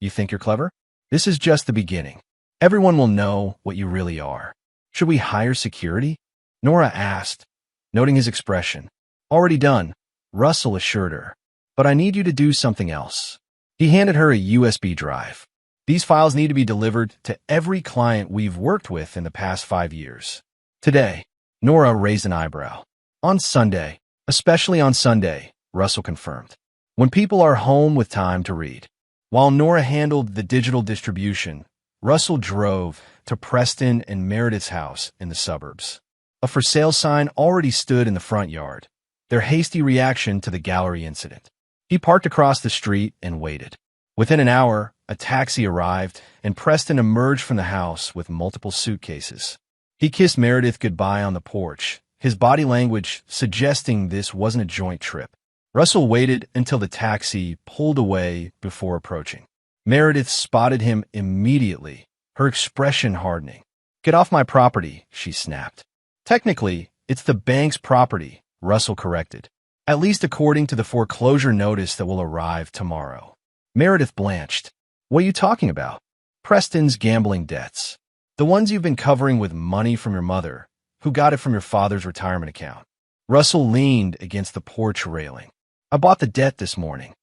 You think you're clever? This is just the beginning. Everyone will know what you really are. Should we hire security? Nora asked, noting his expression. Already done, Russell assured her. But I need you to do something else. He handed her a USB drive. These files need to be delivered to every client we've worked with in the past 5 years. Today, Nora raised an eyebrow. On Sunday, especially on Sunday, Russell confirmed. When people are home with time to read. While Nora handled the digital distribution, Russell drove to Preston and Meredith's house in the suburbs. A for sale sign already stood in the front yard, their hasty reaction to the gallery incident. He parked across the street and waited. Within an hour, a taxi arrived, and Preston emerged from the house with multiple suitcases. He kissed Meredith goodbye on the porch, his body language suggesting this wasn't a joint trip. Russell waited until the taxi pulled away before approaching. Meredith spotted him immediately, her expression hardening. Get off my property, she snapped. Technically, it's the bank's property, Russell corrected. At least according to the foreclosure notice that will arrive tomorrow. Meredith blanched. What are you talking about? Preston's gambling debts. The ones you've been covering with money from your mother, who got it from your father's retirement account. Russell leaned against the porch railing. I bought the debt this morning.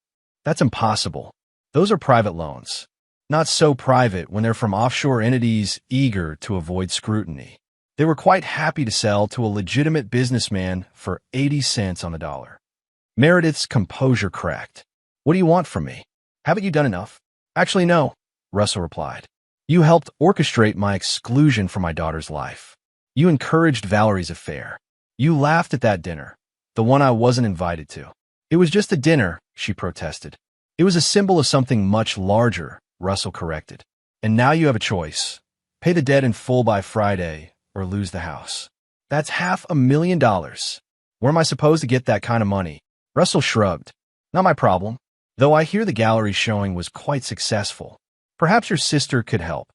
That's impossible. Those are private loans. Not so private when they're from offshore entities eager to avoid scrutiny. They were quite happy to sell to a legitimate businessman for 80 cents on the dollar. Meredith's composure cracked. What do you want from me? Haven't you done enough? Actually, no, Russell replied. You helped orchestrate my exclusion from my daughter's life. You encouraged Valerie's affair. You laughed at that dinner, the one I wasn't invited to. It was just a dinner, she protested. It was a symbol of something much larger, Russell corrected. And now you have a choice. Pay the debt in full by Friday or lose the house. That's $500,000. Where am I supposed to get that kind of money? Russell shrugged. Not my problem. Though I hear the gallery showing was quite successful. Perhaps your sister could help,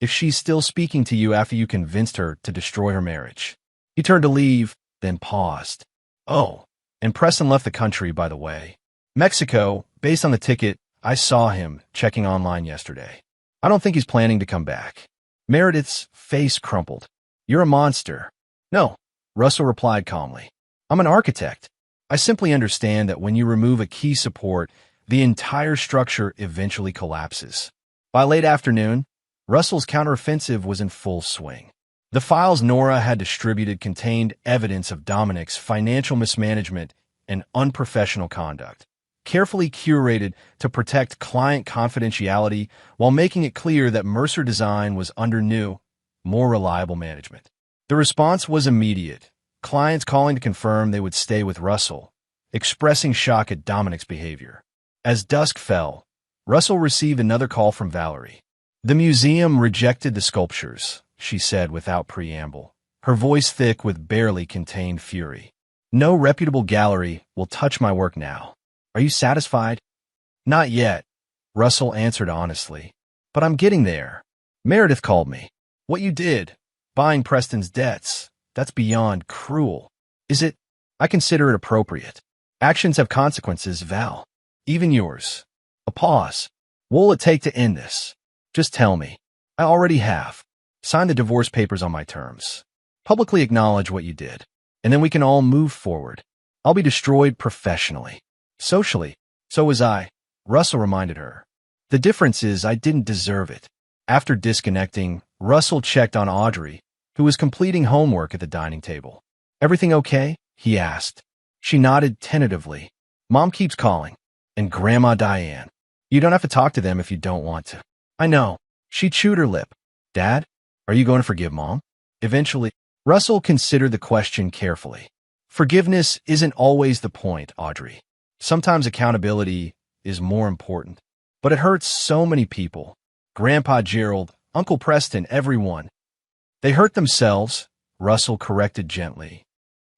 if she's still speaking to you after you convinced her to destroy her marriage. He turned to leave, then paused. Oh, and Preston left the country, by the way. Mexico, based on the ticket, I saw him checking online yesterday. I don't think he's planning to come back. Meredith's face crumpled. You're a monster. No, Russell replied calmly. I'm an architect. I simply understand that when you remove a key support, the entire structure eventually collapses. By late afternoon, Russell's counteroffensive was in full swing. The files Nora had distributed contained evidence of Dominic's financial mismanagement and unprofessional conduct, carefully curated to protect client confidentiality while making it clear that Mercer Design was under new, more reliable management. The response was immediate, clients calling to confirm they would stay with Russell, expressing shock at Dominic's behavior. As dusk fell, Russell received another call from Valerie. The museum rejected the sculptures, she said without preamble, her voice thick with barely contained fury. No reputable gallery will touch my work now. Are you satisfied? Not yet, Russell answered honestly. But I'm getting there. Meredith called me. What you did, buying Preston's debts, that's beyond cruel. Is it? I consider it appropriate. Actions have consequences, Val. Even yours. A pause. What will it take to end this? Just tell me. I already have. Sign the divorce papers on my terms. Publicly acknowledge what you did. And then we can all move forward. I'll be destroyed professionally. Socially. So was I. Russell reminded her. The difference is I didn't deserve it. After disconnecting, Russell checked on Audrey, who was completing homework at the dining table. Everything okay? He asked. She nodded tentatively. Mom keeps calling. And Grandma Diane. You don't have to talk to them if you don't want to. I know. She chewed her lip. Dad, are you going to forgive Mom? Eventually, Russell considered the question carefully. Forgiveness isn't always the point, Audrey. Sometimes accountability is more important. But it hurts so many people. Grandpa Gerald, Uncle Preston, everyone. They hurt themselves, Russell corrected gently.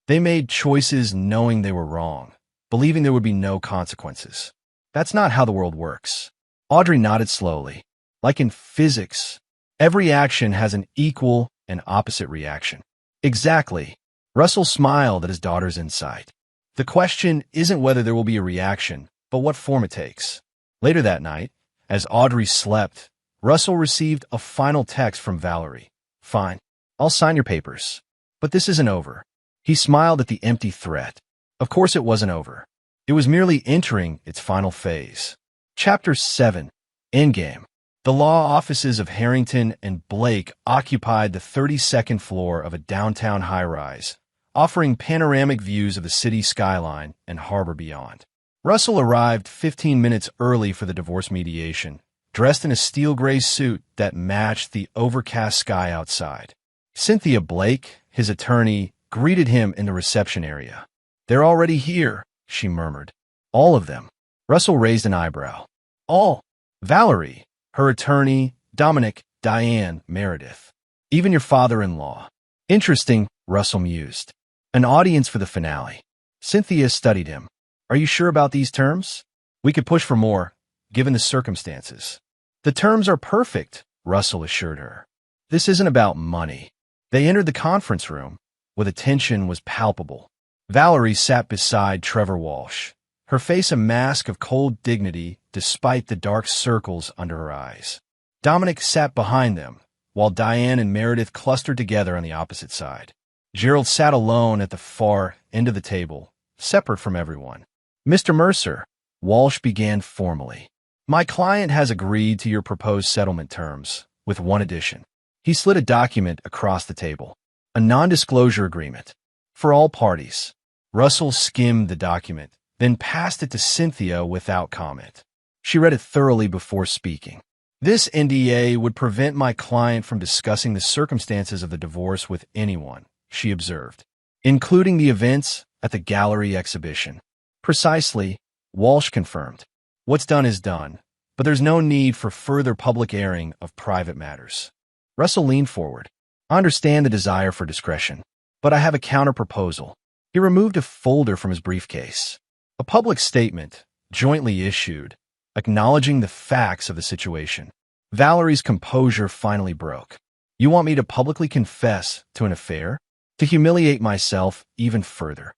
They made choices knowing they were wrong, believing there would be no consequences. That's not how the world works. Audrey nodded slowly. Like in physics, every action has an equal and opposite reaction. Exactly. Russell smiled at his daughter's insight. The question isn't whether there will be a reaction, but what form it takes. Later that night, as Audrey slept, Russell received a final text from Valerie. Fine, I'll sign your papers. But this isn't over. He smiled at the empty threat. Of course it wasn't over. It was merely entering its final phase. Chapter 7. Endgame. The law offices of Harrington and Blake occupied the 32nd floor of a downtown high-rise, offering panoramic views of the city skyline and harbor beyond. Russell arrived 15 minutes early for the divorce mediation, dressed in a steel gray suit that matched the overcast sky outside. Cynthia Blake, his attorney, greeted him in the reception area. "They're already here," she murmured. "All of them." Russell raised an eyebrow. "All?" "Valerie, her attorney, Dominic, Diane, Meredith. Even your father-in-law." "Interesting," Russell mused. "An audience for the finale." Cynthia studied him. "Are you sure about these terms? We could push for more, given the circumstances." "The terms are perfect," Russell assured her. "This isn't about money." They entered the conference room, where the tension was palpable. Valerie sat beside Trevor Walsh, her face a mask of cold dignity despite the dark circles under her eyes. Dominic sat behind them, while Diane and Meredith clustered together on the opposite side. Gerald sat alone at the far end of the table, separate from everyone. "Mr. Mercer," Walsh began formally, "my client has agreed to your proposed settlement terms, with one addition." He slid a document across the table. "A non-disclosure agreement. For all parties." Russell skimmed the document, then passed it to Cynthia without comment. She read it thoroughly before speaking. "This NDA would prevent my client from discussing the circumstances of the divorce with anyone," she observed, "including the events at the gallery exhibition." "Precisely," Walsh confirmed. "What's done is done, but there's no need for further public airing of private matters." Russell leaned forward. "I understand the desire for discretion, but I have a counter-proposal." He removed a folder from his briefcase. A public statement, jointly issued, acknowledging the facts of the situation. Valerie's composure finally broke. "You want me to publicly confess to an affair? To humiliate myself even further?"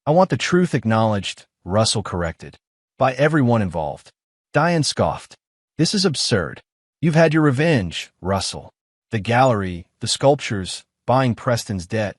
"I want the truth acknowledged," Russell corrected, "by everyone involved." Diane scoffed. "This is absurd. You've had your revenge, Russell. The gallery, the sculptures, buying Preston's debt.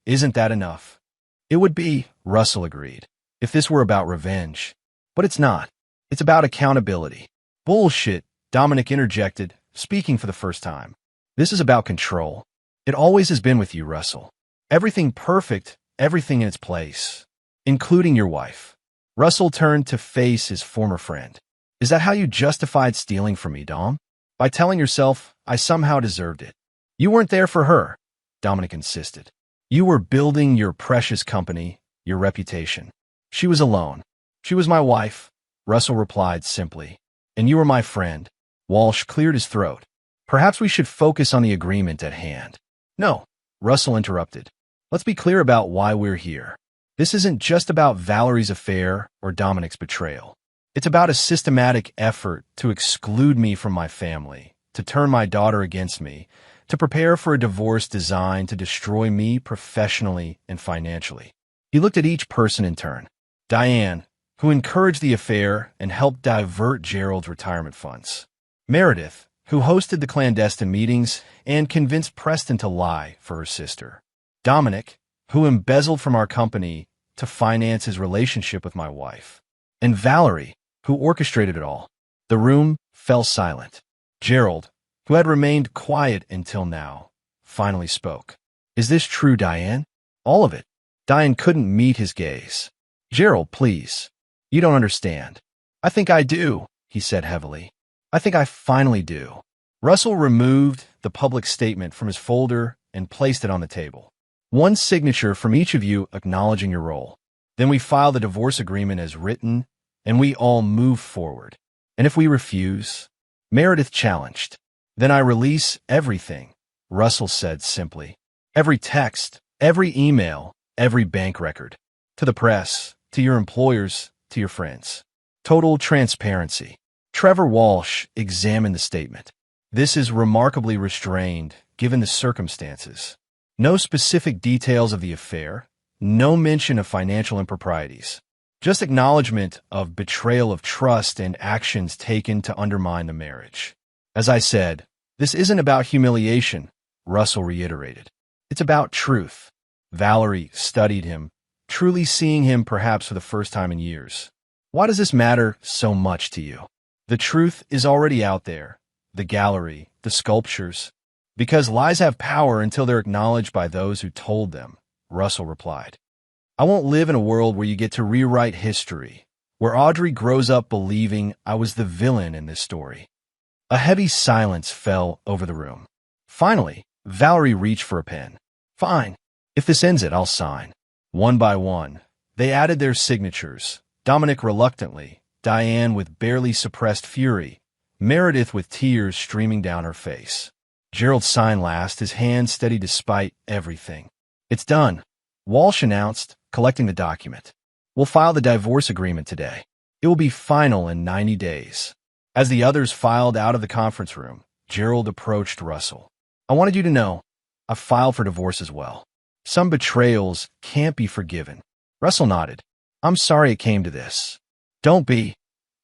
Isn't that enough?" "It would be," Russell agreed, "if this were about revenge. But it's not. It's about accountability." "Bullshit," Dominic interjected, speaking for the first time. "This is about control. It always has been with you, Russell. Everything perfect, everything in its place, including your wife." Russell turned to face his former friend. "Is that how you justified stealing from me, Dom? By telling yourself I somehow deserved it?" "You weren't there for her," Dominic insisted. "You were building your precious company, your reputation. She was alone. She was my wife," Russell replied simply. "And you were my friend." Walsh cleared his throat. "Perhaps we should focus on the agreement at hand." "No," Russell interrupted. "Let's be clear about why we're here. This isn't just about Valerie's affair or Dominic's betrayal. It's about a systematic effort to exclude me from my family, to turn my daughter against me, to prepare for a divorce designed to destroy me professionally and financially." He looked at each person in turn. Diane, who encouraged the affair and helped divert Gerald's retirement funds. Meredith, who hosted the clandestine meetings and convinced Preston to lie for her sister. Dominic, who embezzled from our company to finance his relationship with my wife. And Valerie, who orchestrated it all. The room fell silent. Gerald, who had remained quiet until now, finally spoke. "Is this true, Diane? All of it?" Diane couldn't meet his gaze. "Gerald, please. You don't understand." "I think I do," he said heavily. "I think I finally do." Russell removed the public statement from his folder and placed it on the table. "One signature from each of you acknowledging your role. Then we file the divorce agreement as written, and we all move forward. And if we refuse?" Meredith challenged. "Then I release everything," Russell said simply. "Every text, every email, every bank record. To the press, to your employers, to your friends." Total transparency. Trevor Walsh examined the statement. This is remarkably restrained, given the circumstances. No specific details of the affair, no mention of financial improprieties. Just acknowledgement of betrayal of trust and actions taken to undermine the marriage. As I said, this isn't about humiliation, Russell reiterated. It's about truth. Valerie studied him, truly seeing him perhaps for the first time in years. Why does this matter so much to you? The truth is already out there. The gallery, the sculptures. Because lies have power until they're acknowledged by those who told them, Russell replied. I won't live in a world where you get to rewrite history, where Audrey grows up believing I was the villain in this story. A heavy silence fell over the room. Finally, Valerie reached for a pen. Fine. If this ends it, I'll sign. One by one, they added their signatures. Dominic reluctantly, Diane with barely suppressed fury, Meredith with tears streaming down her face. Gerald signed last, his hand steady despite everything. It's done, Walsh announced, collecting the document. We'll file the divorce agreement today. It will be final in 90 days. As the others filed out of the conference room, Gerald approached Russell. I wanted you to know, I filed for divorce as well. Some betrayals can't be forgiven. Russell nodded. I'm sorry it came to this. Don't be,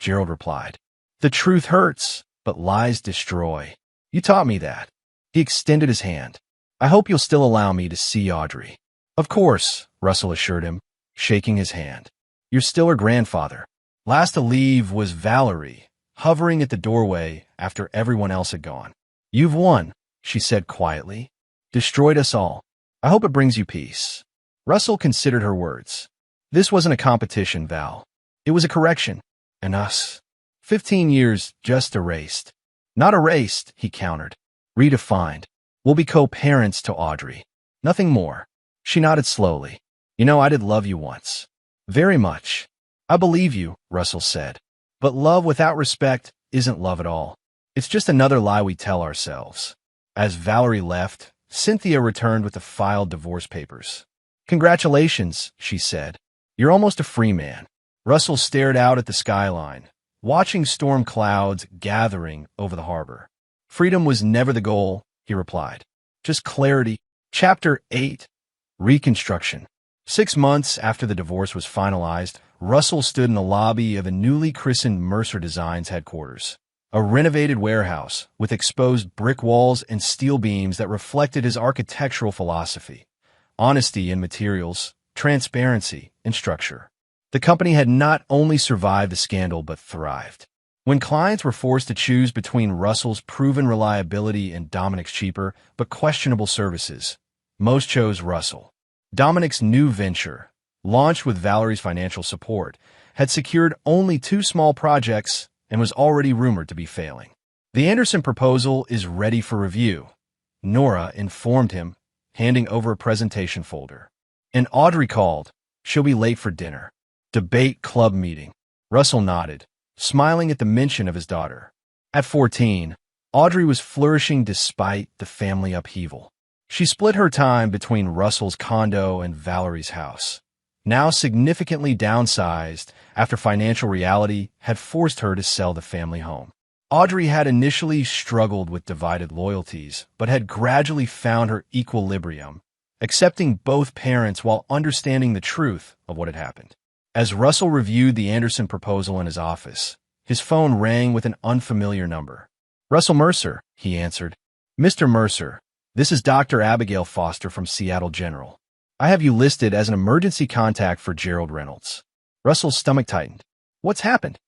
Gerald replied. The truth hurts, but lies destroy. You taught me that. He extended his hand. I hope you'll still allow me to see Audrey. Of course, Russell assured him, shaking his hand. You're still her grandfather. Last to leave was Valerie, hovering at the doorway after everyone else had gone. You've won, she said quietly. Destroyed us all. I hope it brings you peace. Russell considered her words. This wasn't a competition, Val. It was a correction. And us. 15 years just erased. Not erased, he countered. Redefined. We'll be co-parents to Audrey. Nothing more. She nodded slowly. You know, I did love you once. Very much. I believe you, Russell said. But love without respect isn't love at all. It's just another lie we tell ourselves. As Valerie left, Cynthia returned with the filed divorce papers. Congratulations, she said. You're almost a free man. Russell stared out at the skyline, watching storm clouds gathering over the harbor. Freedom was never the goal, he replied. Just clarity. Chapter 8. Reconstruction. 6 months after the divorce was finalized, Russell stood in the lobby of a newly christened Mercer Designs headquarters. A renovated warehouse with exposed brick walls and steel beams that reflected his architectural philosophy. Honesty in materials, transparency in structure. The company had not only survived the scandal but thrived. When clients were forced to choose between Russell's proven reliability and Dominic's cheaper but questionable services, most chose Russell. Dominic's new venture, launched with Valerie's financial support, had secured only 2 small projects and was already rumored to be failing. The Anderson proposal is ready for review, Nora informed him, handing over a presentation folder. And Audrey called. She'll be late for dinner. Debate club meeting. Russell nodded, smiling at the mention of his daughter. At 14, Audrey was flourishing despite the family upheaval. She split her time between Russell's condo and Valerie's house, now significantly downsized after financial reality had forced her to sell the family home. Audrey had initially struggled with divided loyalties, but had gradually found her equilibrium, accepting both parents while understanding the truth of what had happened. As Russell reviewed the Anderson proposal in his office, his phone rang with an unfamiliar number. Russell Mercer, he answered. Mr. Mercer, this is Dr. Abigail Foster from Seattle General. I have you listed as an emergency contact for Gerald Reynolds. Russell's stomach tightened. What's happened?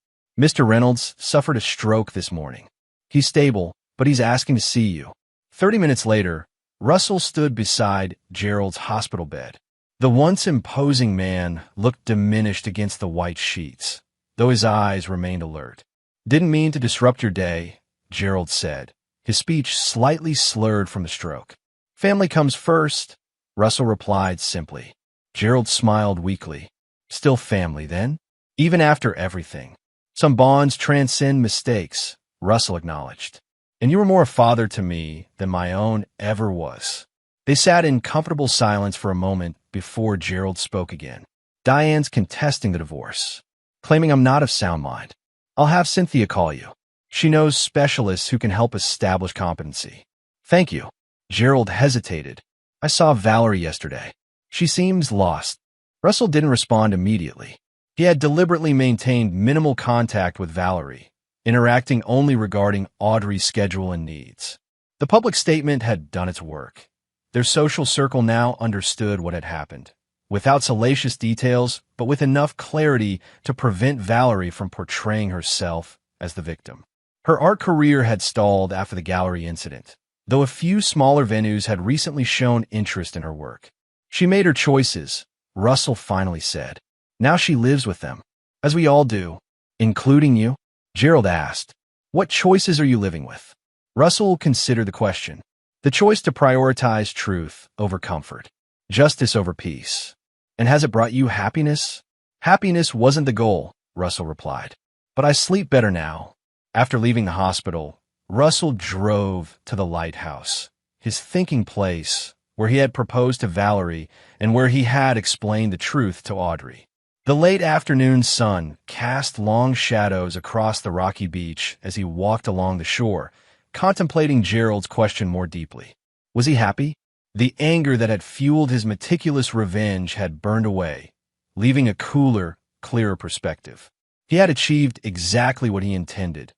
Mr. Reynolds suffered a stroke this morning. He's stable, but he's asking to see you. 30 minutes later, Russell stood beside Gerald's hospital bed. The once imposing man looked diminished against the white sheets, though his eyes remained alert. Didn't mean to disrupt your day, Gerald said, his speech slightly slurred from the stroke. Family comes first, Russell replied simply. Gerald smiled weakly. Still family, then? Even after everything. Some bonds transcend mistakes, Russell acknowledged. And you were more a father to me than my own ever was. They sat in comfortable silence for a moment before Gerald spoke again. Diane's contesting the divorce. claiming I'm not of sound mind. I'll have Cynthia call you. She knows specialists who can help establish competency. Thank you. Gerald hesitated. I saw Valerie yesterday. She seems lost. Russell didn't respond immediately. He had deliberately maintained minimal contact with Valerie, interacting only regarding Audrey's schedule and needs. The public statement had done its work. Their social circle now understood what had happened, without salacious details, but with enough clarity to prevent Valerie from portraying herself as the victim. Her art career had stalled after the gallery incident, though a few smaller venues had recently shown interest in her work. She made her choices, Russell finally said. Now she lives with them, as we all do. Including you? Gerald asked. What choices are you living with? Russell considered the question. The choice to prioritize truth over comfort, justice over peace. And has it brought you happiness? Happiness wasn't the goal, Russell replied. But I sleep better now. After leaving the hospital, Russell drove to the lighthouse, his thinking place, where he had proposed to Valerie and where he had explained the truth to Audrey. The late afternoon sun cast long shadows across the rocky beach as he walked along the shore, contemplating Gerald's question more deeply. Was he happy? The anger that had fueled his meticulous revenge had burned away, leaving a cooler, clearer perspective. He had achieved exactly what he intended.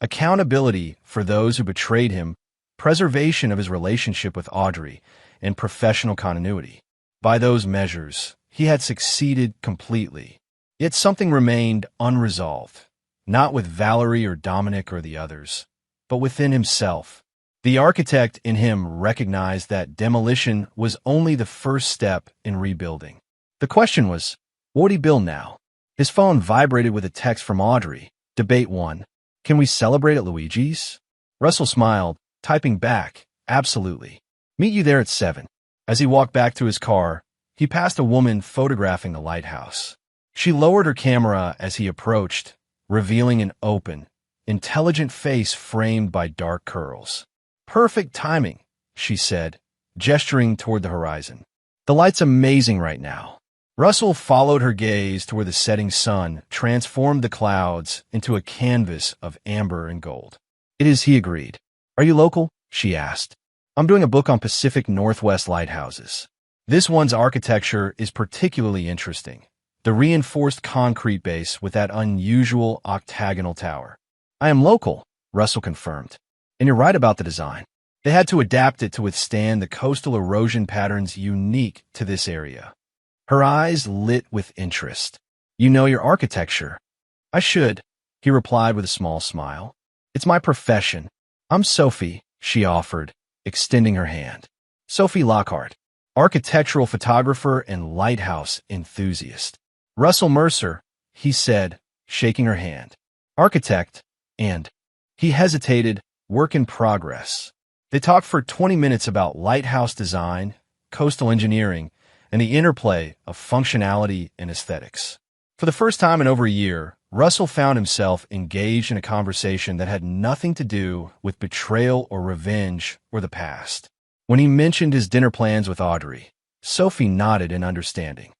Accountability for those who betrayed him, preservation of his relationship with Audrey, and professional continuity. By those measures, he had succeeded completely. Yet something remained unresolved, not with Valerie or Dominic or the others, but within himself. The architect in him recognized that demolition was only the first step in rebuilding. The question was, what would he build now? His phone vibrated with a text from Audrey. Debate 1. Can we celebrate at Luigi's? Russell smiled, typing back, absolutely. Meet you there at 7. As he walked back to his car, he passed a woman photographing the lighthouse. She lowered her camera as he approached, revealing an open, intelligent face framed by dark curls. Perfect timing, she said, gesturing toward the horizon. The light's amazing right now. Russell followed her gaze to where the setting sun transformed the clouds into a canvas of amber and gold. It is, he agreed. Are you local? She asked. I'm doing a book on Pacific Northwest lighthouses. This one's architecture is particularly interesting. The reinforced concrete base with that unusual octagonal tower. I am local, Russell confirmed. And you're right about the design. They had to adapt it to withstand the coastal erosion patterns unique to this area. Her eyes lit with interest. You know your architecture. I should, he replied with a small smile. It's my profession. I'm Sophie, she offered, extending her hand. Sophie Lockhart, architectural photographer and lighthouse enthusiast. Russell Mercer, he said, shaking her hand. Architect, and he hesitated, work in progress. They talked for 20 minutes about lighthouse design, coastal engineering, and the interplay of functionality and aesthetics. For the first time in over a year, Russell found himself engaged in a conversation that had nothing to do with betrayal or revenge or the past. When he mentioned his dinner plans with Audrey, Sophie nodded in understanding.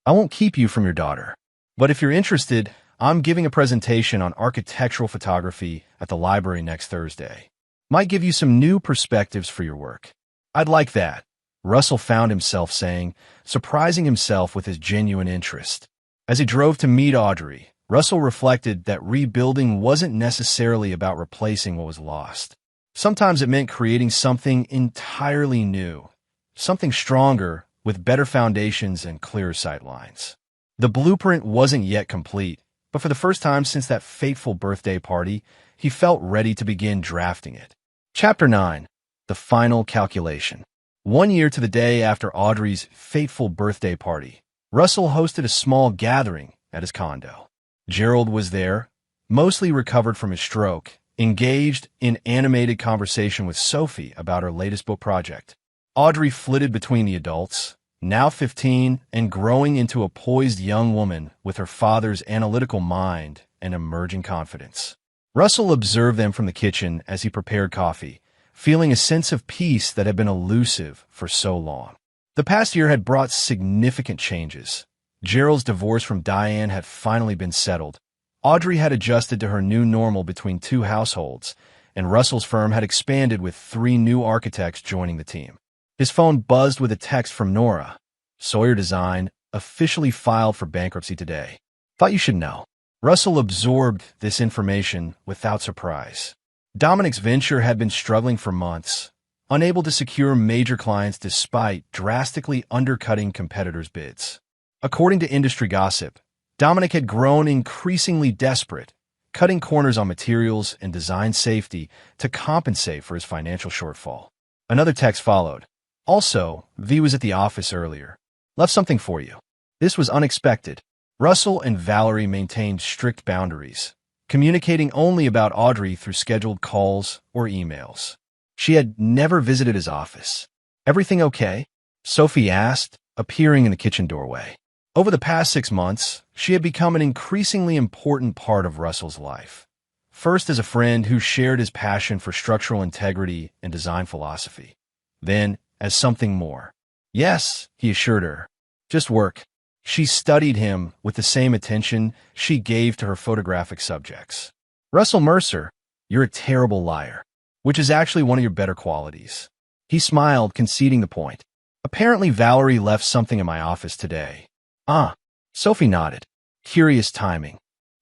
I won't keep you from your daughter, but if you're interested, I'm giving a presentation on architectural photography at the library next Thursday. Might give you some new perspectives for your work. I'd like that, Russell found himself saying, surprising himself with his genuine interest. As he drove to meet Audrey, Russell reflected that rebuilding wasn't necessarily about replacing what was lost. Sometimes it meant creating something entirely new, something stronger, with better foundations and clearer sightlines. The blueprint wasn't yet complete, but for the first time since that fateful birthday party, he felt ready to begin drafting it. Chapter 9. The Final Calculation. 1 year to the day after Audrey's fateful birthday party, Russell hosted a small gathering at his condo. Gerald was there, mostly recovered from his stroke, engaged in animated conversation with Sophie about her latest book project. Audrey flitted between the adults, now 15 and growing into a poised young woman with her father's analytical mind and emerging confidence. Russell observed them from the kitchen as he prepared coffee, feeling a sense of peace that had been elusive for so long. The past year had brought significant changes. Gerald's divorce from Diane had finally been settled. Audrey had adjusted to her new normal between two households, and Russell's firm had expanded with 3 new architects joining the team. His phone buzzed with a text from Nora. Sawyer Design officially filed for bankruptcy today. Thought you should know. Russell absorbed this information without surprise. Dominic's venture had been struggling for months, unable to secure major clients despite drastically undercutting competitors' bids. According to industry gossip, Dominic had grown increasingly desperate, cutting corners on materials and design safety to compensate for his financial shortfall. Another text followed. Also, V was at the office earlier. Left something for you. This was unexpected. Russell and Valerie maintained strict boundaries, communicating only about Audrey through scheduled calls or emails. She had never visited his office. Everything okay? Sophie asked, appearing in the kitchen doorway. Over the past 6 months, she had become an increasingly important part of Russell's life. First as a friend who shared his passion for structural integrity and design philosophy. Then as something more. Yes, he assured her. Just work. She studied him with the same attention she gave to her photographic subjects. Russell Mercer, you're a terrible liar, which is actually one of your better qualities. He smiled, conceding the point. Apparently Valerie left something in my office today. Ah, Sophie nodded. Curious timing.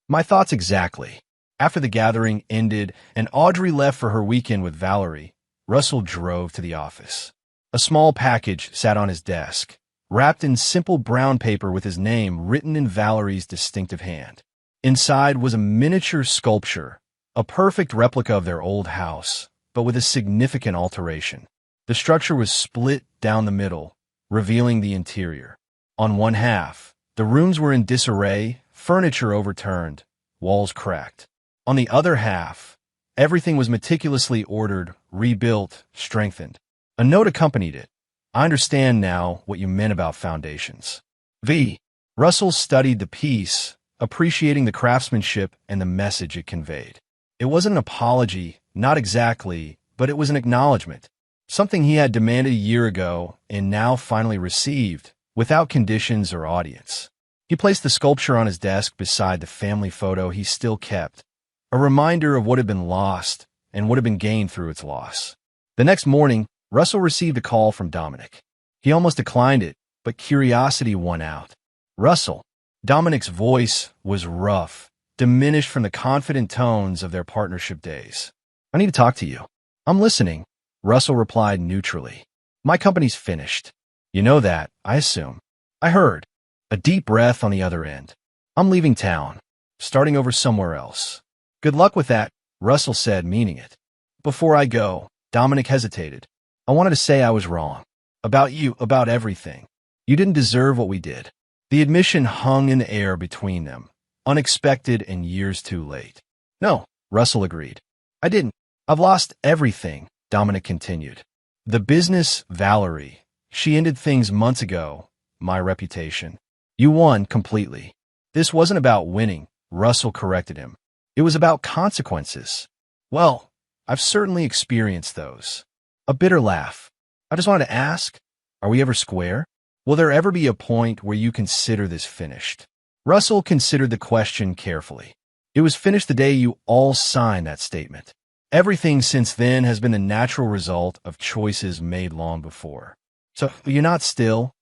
My thoughts exactly. After the gathering ended and Audrey left for her weekend with Valerie, Russell drove to the office. A small package sat on his desk, wrapped in simple brown paper with his name written in Valerie's distinctive hand. Inside was a miniature sculpture, a perfect replica of their old house, but with a significant alteration. The structure was split down the middle, revealing the interior. On one half, the rooms were in disarray, furniture overturned, walls cracked. On the other half, everything was meticulously ordered, rebuilt, strengthened. A note accompanied it. I understand now what you meant about foundations. V. Russell studied the piece, appreciating the craftsmanship and the message it conveyed. It wasn't an apology, not exactly, but it was an acknowledgement. Something he had demanded a year ago and now finally received, without conditions or audience. He placed the sculpture on his desk beside the family photo he still kept, a reminder of what had been lost and what had been gained through its loss. The next morning, Russell received a call from Dominic. He almost declined it, but curiosity won out. Russell. Dominic's voice was rough, diminished from the confident tones of their partnership days. I need to talk to you. I'm listening, Russell replied neutrally. My company's finished. You know that, I assume. I heard. A deep breath on the other end. I'm leaving town, starting over somewhere else. Good luck with that, Russell said, meaning it. Before I go, Dominic hesitated. I wanted to say I was wrong. About you, about everything. You didn't deserve what we did. The admission hung in the air between them, unexpected and years too late. No, Russell agreed. I didn't. I've lost everything, Dominic continued. The business, Valerie. She ended things months ago. My reputation. You won completely. This wasn't about winning, Russell corrected him. It was about consequences. Well, I've certainly experienced those. A bitter laugh. I just wanted to ask, are we ever square? Will there ever be a point where you consider this finished? Russell considered the question carefully. It was finished the day you all signed that statement. Everything since then has been the natural result of choices made long before. So you're not still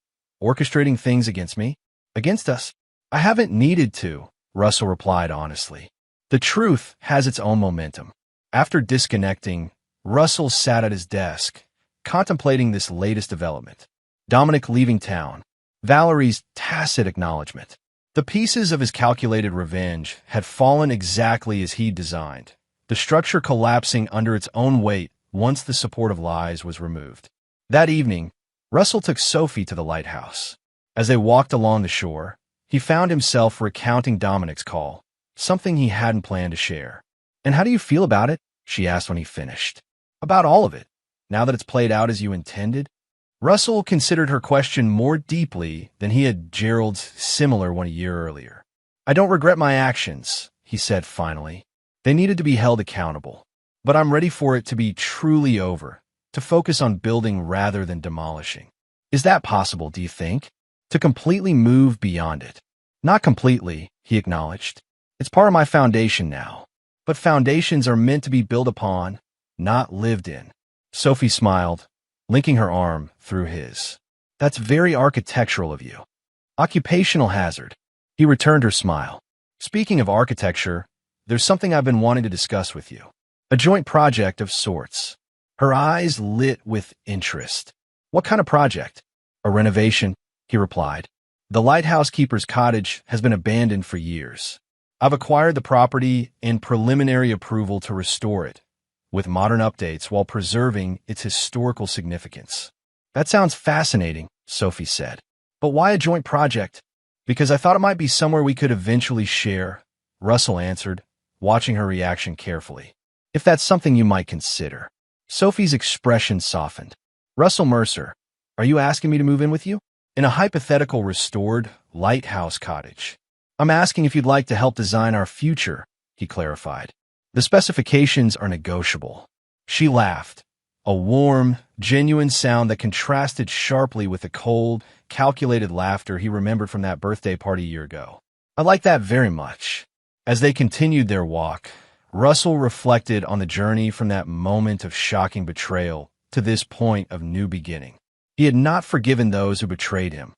orchestrating things against me? Against us? I haven't needed to, Russell replied honestly. The truth has its own momentum. After disconnecting, Russell sat at his desk, contemplating this latest development. Dominic leaving town. Valerie's tacit acknowledgement. The pieces of his calculated revenge had fallen exactly as he'd designed, the structure collapsing under its own weight once the support of lies was removed. That evening, Russell took Sophie to the lighthouse. As they walked along the shore, he found himself recounting Dominic's call, something he hadn't planned to share. And how do you feel about it? She asked when he finished. About all of it, now that it's played out as you intended? Russell considered her question more deeply than he had Gerald's similar one a year earlier. I don't regret my actions, he said finally. They needed to be held accountable. But I'm ready for it to be truly over, to focus on building rather than demolishing. Is that possible, do you think? To completely move beyond it. Not completely, he acknowledged. It's part of my foundation now. But foundations are meant to be built upon, not lived in. Sophie smiled, linking her arm through his. That's very architectural of you. Occupational hazard. He returned her smile. Speaking of architecture, there's something I've been wanting to discuss with you. A joint project of sorts. Her eyes lit with interest. What kind of project? A renovation, he replied. The lighthouse keeper's cottage has been abandoned for years. I've acquired the property and preliminary approval to restore it, with modern updates while preserving its historical significance. That sounds fascinating, Sophie said. But why a joint project? Because I thought it might be somewhere we could eventually share, Russell answered, watching her reaction carefully. If that's something you might consider. Sophie's expression softened. Russell Mercer, are you asking me to move in with you? In a hypothetical restored lighthouse cottage. I'm asking if you'd like to help design our future, he clarified. The specifications are negotiable. She laughed, a warm, genuine sound that contrasted sharply with the cold, calculated laughter he remembered from that birthday party a year ago. I like that very much. As they continued their walk, Russell reflected on the journey from that moment of shocking betrayal to this point of new beginning. He had not forgiven those who betrayed him.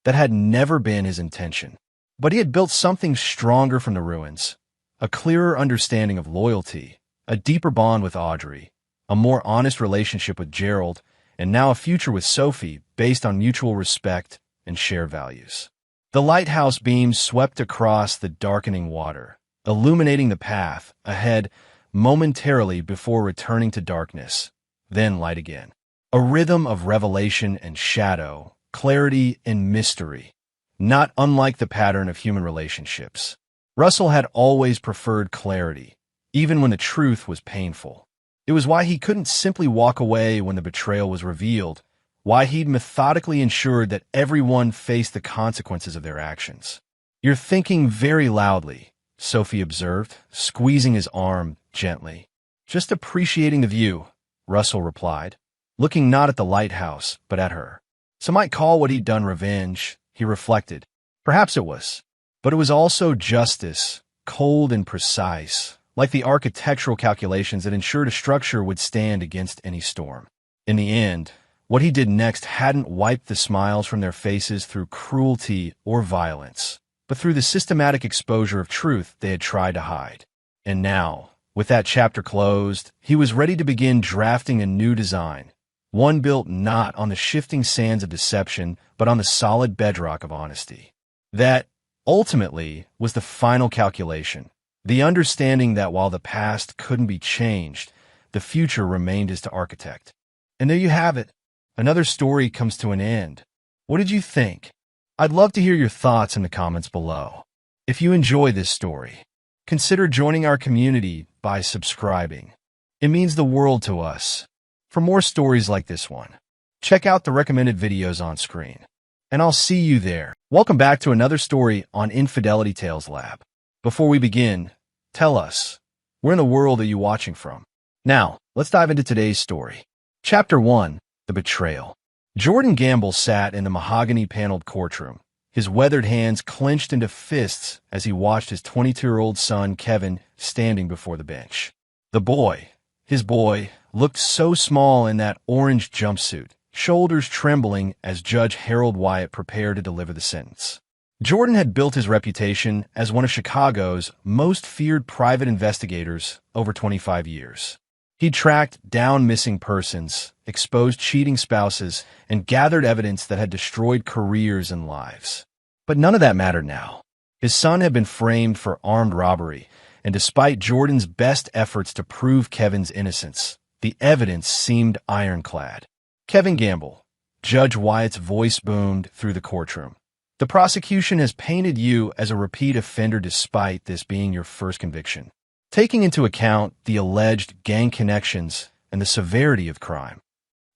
That had never been his intention. But he had built something stronger from the ruins, a clearer understanding of loyalty, a deeper bond with Audrey, a more honest relationship with Gerald, and now a future with Sophie based on mutual respect and shared values. The lighthouse beams swept across the darkening water, illuminating the path ahead momentarily before returning to darkness, then light again. A rhythm of revelation and shadow, clarity and mystery, not unlike the pattern of human relationships. Russell had always preferred clarity, even when the truth was painful. It was why he couldn't simply walk away when the betrayal was revealed, why he'd methodically ensured that everyone faced the consequences of their actions. You're thinking very loudly, Sophie observed, squeezing his arm gently. Just appreciating the view, Russell replied, looking not at the lighthouse, but at her. Some might call what he'd done revenge, he reflected. Perhaps it was. But it was also justice, cold and precise, like the architectural calculations that ensured a structure would stand against any storm. In the end, what he did next hadn't wiped the smiles from their faces through cruelty or violence, but through the systematic exposure of truth they had tried to hide. And now, with that chapter closed, he was ready to begin drafting a new design, one built not on the shifting sands of deception, but on the solid bedrock of honesty. That, ultimately, was the final calculation, the understanding that while the past couldn't be changed, the future remained his to architect. And there you have it. Another story comes to an end. What did you think? I'd love to hear your thoughts in the comments below. If you enjoy this story, consider joining our community by subscribing. It means the world to us. For more stories like this one, check out the recommended videos on screen. And I'll see you there. Welcome back to another story on Infidelity Tales Lab. Before we begin, tell us, where in the world are you watching from? Now, let's dive into today's story. Chapter 1, The Betrayal. Jordan Gamble sat in the mahogany-paneled courtroom, his weathered hands clenched into fists as he watched his 22-year-old son, Kevin, standing before the bench. His boy, looked so small in that orange jumpsuit, shoulders trembling as Judge Harold Wyatt prepared to deliver the sentence. Jordan had built his reputation as one of Chicago's most feared private investigators over 25 years. He tracked down missing persons, exposed cheating spouses, and gathered evidence that had destroyed careers and lives. But none of that mattered now. His son had been framed for armed robbery, and despite Jordan's best efforts to prove Kevin's innocence, the evidence seemed ironclad. Kevin Gamble, Judge Wyatt's voice boomed through the courtroom. The prosecution has painted you as a repeat offender despite this being your first conviction. Taking into account the alleged gang connections and the severity of crime.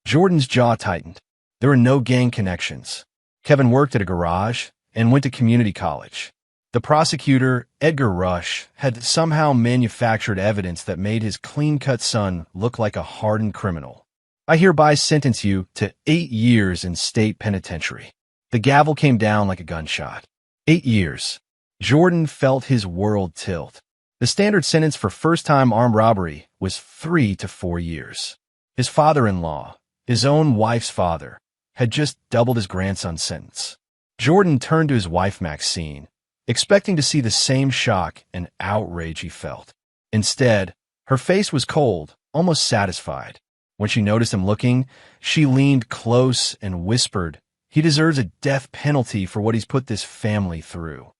Jordan's jaw tightened. There were no gang connections. Kevin worked at a garage and went to community college. The prosecutor, Edgar Rush, had somehow manufactured evidence that made his clean-cut son look like a hardened criminal. I hereby sentence you to 8 years in state penitentiary. The gavel came down like a gunshot. 8 years. Jordan felt his world tilt. The standard sentence for first-time armed robbery was 3 to 4 years. His father-in-law, his own wife's father, had just doubled his grandson's sentence. Jordan turned to his wife Maxine, expecting to see the same shock and outrage he felt. Instead, her face was cold, almost satisfied. When she noticed him looking, she leaned close and whispered, "He deserves a death penalty for what he's put this family through."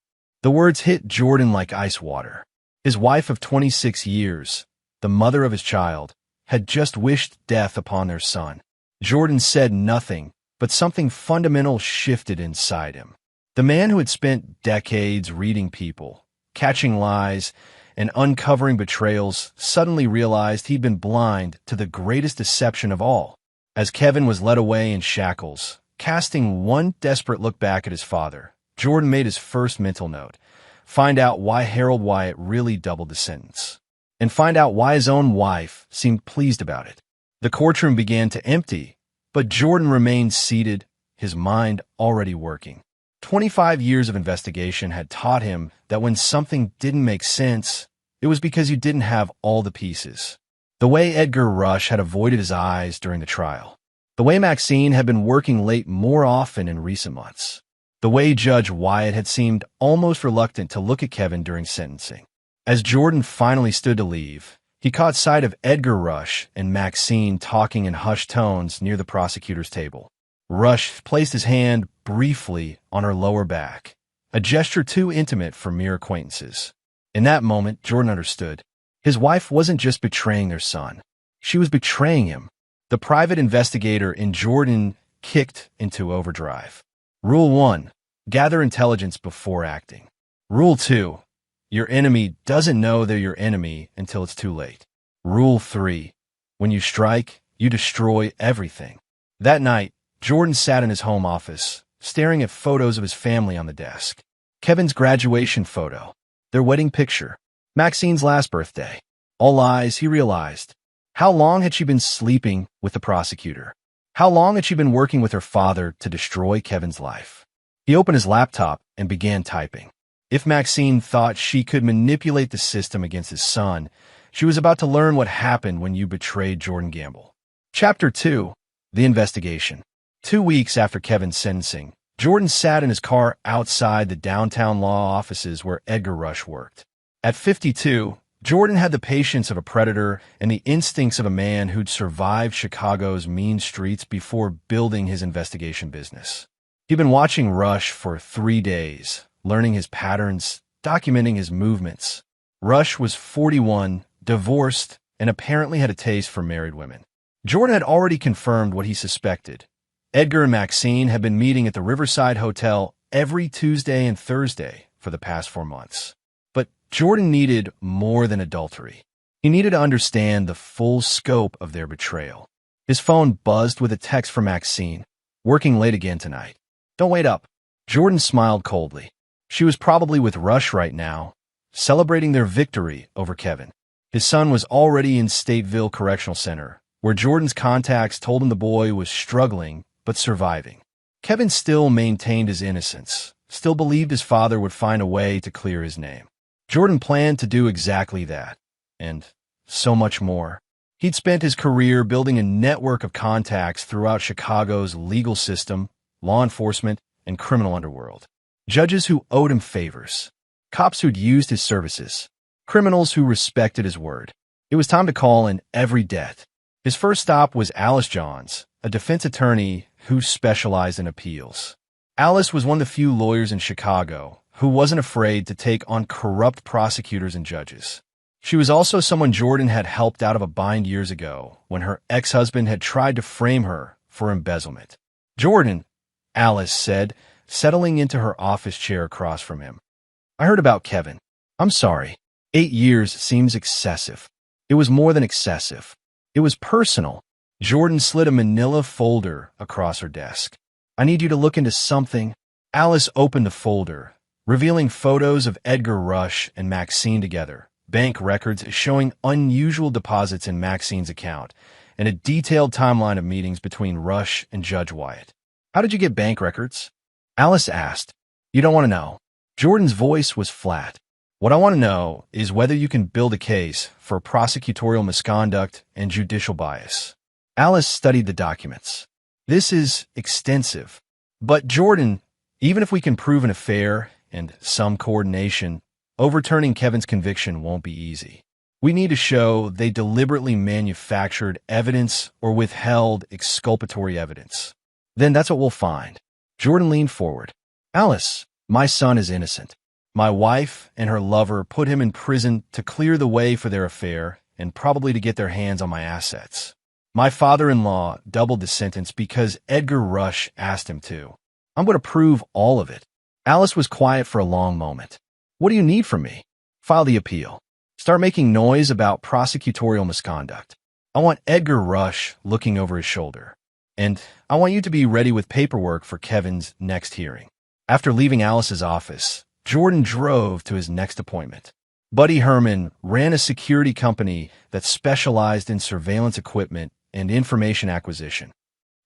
The words hit Jordan like ice water. His wife of 26 years, the mother of his child, had just wished death upon their son. Jordan said nothing, but something fundamental shifted inside him. The man who had spent decades reading people, catching lies, and uncovering betrayals suddenly realized he'd been blind to the greatest deception of all. As Kevin was led away in shackles, casting one desperate look back at his father, Jordan made his first mental note: find out why Harold Wyatt really doubled the sentence, and find out why his own wife seemed pleased about it. The courtroom began to empty, but Jordan remained seated, his mind already working. 25 years of investigation had taught him that when something didn't make sense, it was because you didn't have all the pieces. The way Edgar Rush had avoided his eyes during the trial. The way Maxine had been working late more often in recent months. The way Judge Wyatt had seemed almost reluctant to look at Kevin during sentencing. As Jordan finally stood to leave, he caught sight of Edgar Rush and Maxine talking in hushed tones near the prosecutor's table. Rush placed his hand briefly on her lower back, a gesture too intimate for mere acquaintances. In that moment, Jordan understood. His wife wasn't just betraying their son. She was betraying him. The private investigator in Jordan kicked into overdrive. Rule 1. Gather intelligence before acting. Rule 2. Your enemy doesn't know they're your enemy until it's too late. Rule 3. When you strike, you destroy everything. That night, Jordan sat in his home office, staring at photos of his family on the desk. Kevin's graduation photo, their wedding picture, Maxine's last birthday. All eyes, he realized. How long had she been sleeping with the prosecutor? How long had she been working with her father to destroy Kevin's life? He opened his laptop and began typing. If Maxine thought she could manipulate the system against his son, she was about to learn what happened when you betrayed Jordan Gamble. Chapter 2. The Investigation. 2 weeks after Kevin's sentencing, Jordan sat in his car outside the downtown law offices where Edgar Rush worked. At 52, Jordan had the patience of a predator and the instincts of a man who'd survived Chicago's mean streets before building his investigation business. He'd been watching Rush for 3 days, learning his patterns, documenting his movements. Rush was 41, divorced, and apparently had a taste for married women. Jordan had already confirmed what he suspected. Edgar and Maxine had been meeting at the Riverside Hotel every Tuesday and Thursday for the past 4 months. But Jordan needed more than adultery. He needed to understand the full scope of their betrayal. His phone buzzed with a text from Maxine. "Working late again tonight. Don't wait up." Jordan smiled coldly. She was probably with Rush right now, celebrating their victory over Kevin. His son was already in Stateville Correctional Center, where Jordan's contacts told him the boy was struggling but surviving. Kevin still maintained his innocence, still believed his father would find a way to clear his name. Jordan planned to do exactly that, and so much more. He'd spent his career building a network of contacts throughout Chicago's legal system, law enforcement, and criminal underworld. Judges who owed him favors, cops who'd used his services, criminals who respected his word. It was time to call in every debt. His first stop was Alice Johns, a defense attorney who specialized in appeals. Alice was one of the few lawyers in Chicago who wasn't afraid to take on corrupt prosecutors and judges. She was also someone Jordan had helped out of a bind years ago when her ex-husband had tried to frame her for embezzlement. "Jordan," Alice said, settling into her office chair across from him. "I heard about Kevin. I'm sorry. 8 years seems excessive." It was more than excessive. It was personal. Jordan slid a manila folder across her desk. "I need you to look into something." Alice opened the folder, revealing photos of Edgar Rush and Maxine together, bank records showing unusual deposits in Maxine's account, and a detailed timeline of meetings between Rush and Judge Wyatt. "How did you get bank records?" Alice asked. You don't want to know. Jordan's voice was flat. What I want to know is whether you can build a case for prosecutorial misconduct and judicial bias. Alice studied the documents. This is extensive. But Jordan, even if we can prove an affair and some coordination, overturning Kevin's conviction won't be easy. We need to show they deliberately manufactured evidence or withheld exculpatory evidence. Then that's what we'll find. Jordan leaned forward. Alice, my son is innocent. My wife and her lover put him in prison to clear the way for their affair and probably to get their hands on my assets. My father-in-law doubled the sentence because Edgar Rush asked him to. I'm going to prove all of it. Alice was quiet for a long moment. What do you need from me? File the appeal. Start making noise about prosecutorial misconduct. I want Edgar Rush looking over his shoulder. And I want you to be ready with paperwork for Kevin's next hearing. After leaving Alice's office, Jordan drove to his next appointment. Buddy Herman ran a security company that specialized in surveillance equipment and information acquisition.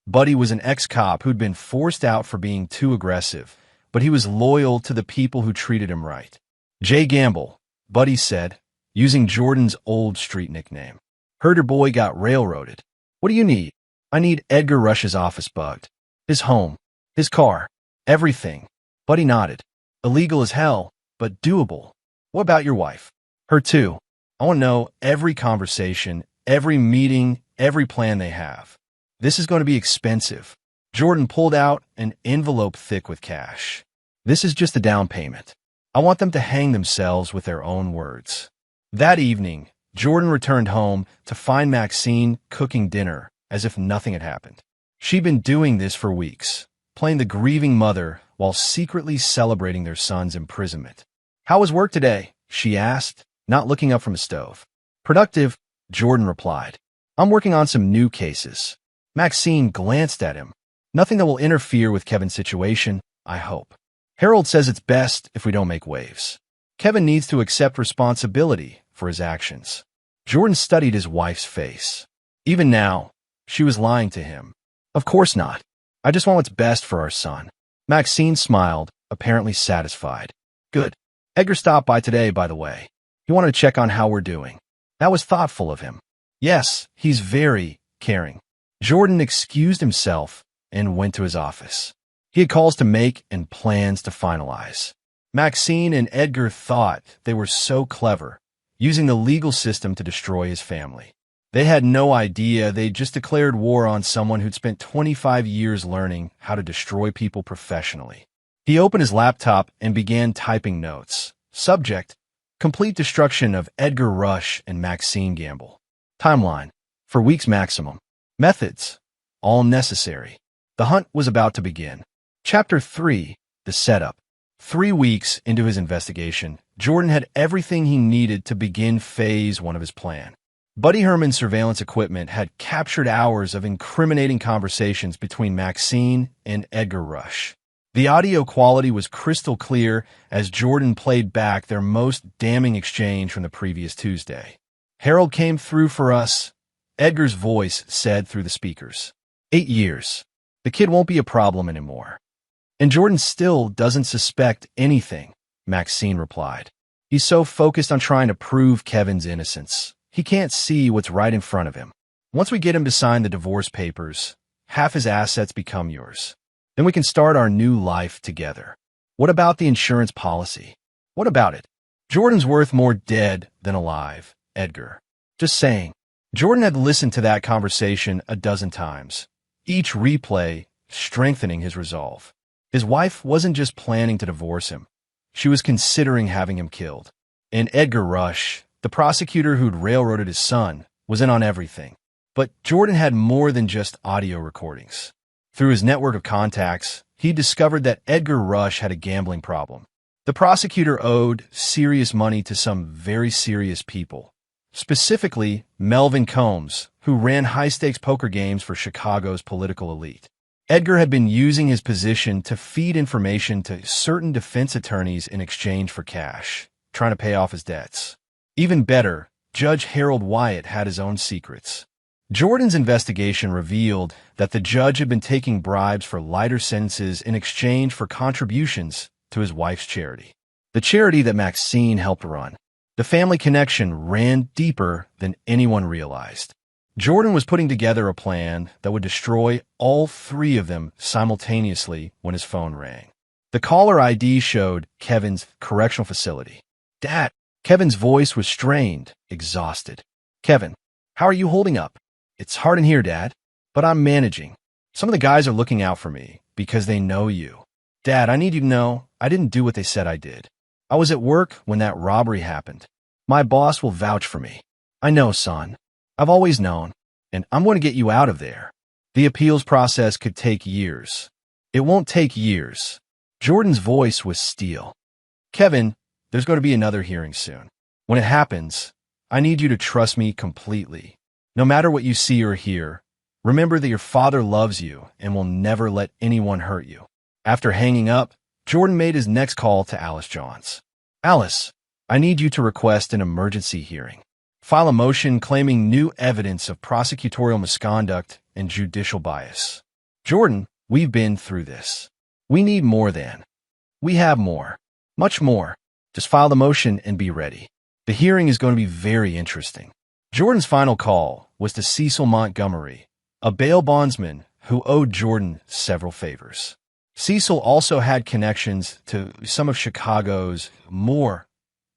Buddy was an ex-cop who'd been forced out for being too aggressive, but he was loyal to the people who treated him right. Jay Gamble, Buddy said, using Jordan's old street nickname. Heard your boy got railroaded. What do you need? I need Edgar Rush's office bugged. His home, his car, everything. Buddy nodded. Illegal as hell, but doable. What about your wife? Her too. I want to know every conversation, every meeting, every plan they have. This is going to be expensive. Jordan pulled out an envelope thick with cash. This is just a down payment. I want them to hang themselves with their own words. That evening, Jordan returned home to find Maxine cooking dinner as if nothing had happened. She'd been doing this for weeks, playing the grieving mother while secretly celebrating their son's imprisonment. How was work today? She asked, not looking up from the stove. Productive, Jordan replied. I'm working on some new cases. Maxine glanced at him. Nothing that will interfere with Kevin's situation, I hope. Harold says it's best if we don't make waves. Kevin needs to accept responsibility for his actions. Jordan studied his wife's face. Even now, she was lying to him. Of course not. I just want what's best for our son. Maxine smiled, apparently satisfied. Good. Edgar stopped by today, by the way. He wanted to check on how we're doing. That was thoughtful of him. Yes, he's very caring. Jordan excused himself and went to his office. He had calls to make and plans to finalize. Maxine and Edgar thought they were so clever, using the legal system to destroy his family. They had no idea they'd just declared war on someone who'd spent 25 years learning how to destroy people professionally. He opened his laptop and began typing notes. Subject: complete destruction of Edgar Rush and Maxine Gamble. Timeline: for weeks maximum. Methods: all necessary. The hunt was about to begin. Chapter 3: the setup. 3 weeks into his investigation, Jordan had everything he needed to begin phase 1 of his plan. Buddy Herman's surveillance equipment had captured hours of incriminating conversations between Maxine and Edgar Rush. The audio quality was crystal clear as Jordan played back their most damning exchange from the previous Tuesday. Harold came through for us, Edgar's voice said through the speakers. 8 years. The kid won't be a problem anymore. And Jordan still doesn't suspect anything, Maxine replied. He's so focused on trying to prove Kevin's innocence. He can't see what's right in front of him. Once we get him to sign the divorce papers, half his assets become yours. Then we can start our new life together. What about the insurance policy? What about it? Jordan's worth more dead than alive, Edgar. Just saying. Jordan had listened to that conversation a dozen times, each replay strengthening his resolve. His wife wasn't just planning to divorce him. She was considering having him killed. And Edgar Rush, the prosecutor who'd railroaded his son, was in on everything. But Jordan had more than just audio recordings. Through his network of contacts, he discovered that Edgar Rush had a gambling problem. The prosecutor owed serious money to some very serious people, specifically Melvin Combs, who ran high-stakes poker games for Chicago's political elite. Edgar had been using his position to feed information to certain defense attorneys in exchange for cash, trying to pay off his debts. Even better, Judge Harold Wyatt had his own secrets. Jordan's investigation revealed that the judge had been taking bribes for lighter sentences in exchange for contributions to his wife's charity, the charity that Maxine helped run. The family connection ran deeper than anyone realized. Jordan was putting together a plan that would destroy all three of them simultaneously when his phone rang. The caller ID showed Kevin's correctional facility. "Dad." Kevin's voice was strained, exhausted. "Kevin, how are you holding up?" "It's hard in here, Dad, but I'm managing. Some of the guys are looking out for me because they know you." "Dad, I need you to know I didn't do what they said I did. I was at work when that robbery happened. My boss will vouch for me." "I know, son. I've always known, and I'm going to get you out of there." The appeals process could take years. "It won't take years." Jordan's voice was steel. "Kevin, there's going to be another hearing soon. When it happens, I need you to trust me completely. No matter what you see or hear, remember that your father loves you and will never let anyone hurt you." After hanging up, Jordan made his next call to Alice Johns. "Alice, I need you to request an emergency hearing. File a motion claiming new evidence of prosecutorial misconduct and judicial bias." "Jordan, we've been through this. We need more than. We have more. Much more. Just file the motion and be ready. The hearing is going to be very interesting." Jordan's final call was to Cecil Montgomery, a bail bondsman who owed Jordan several favors. Cecil also had connections to some of Chicago's more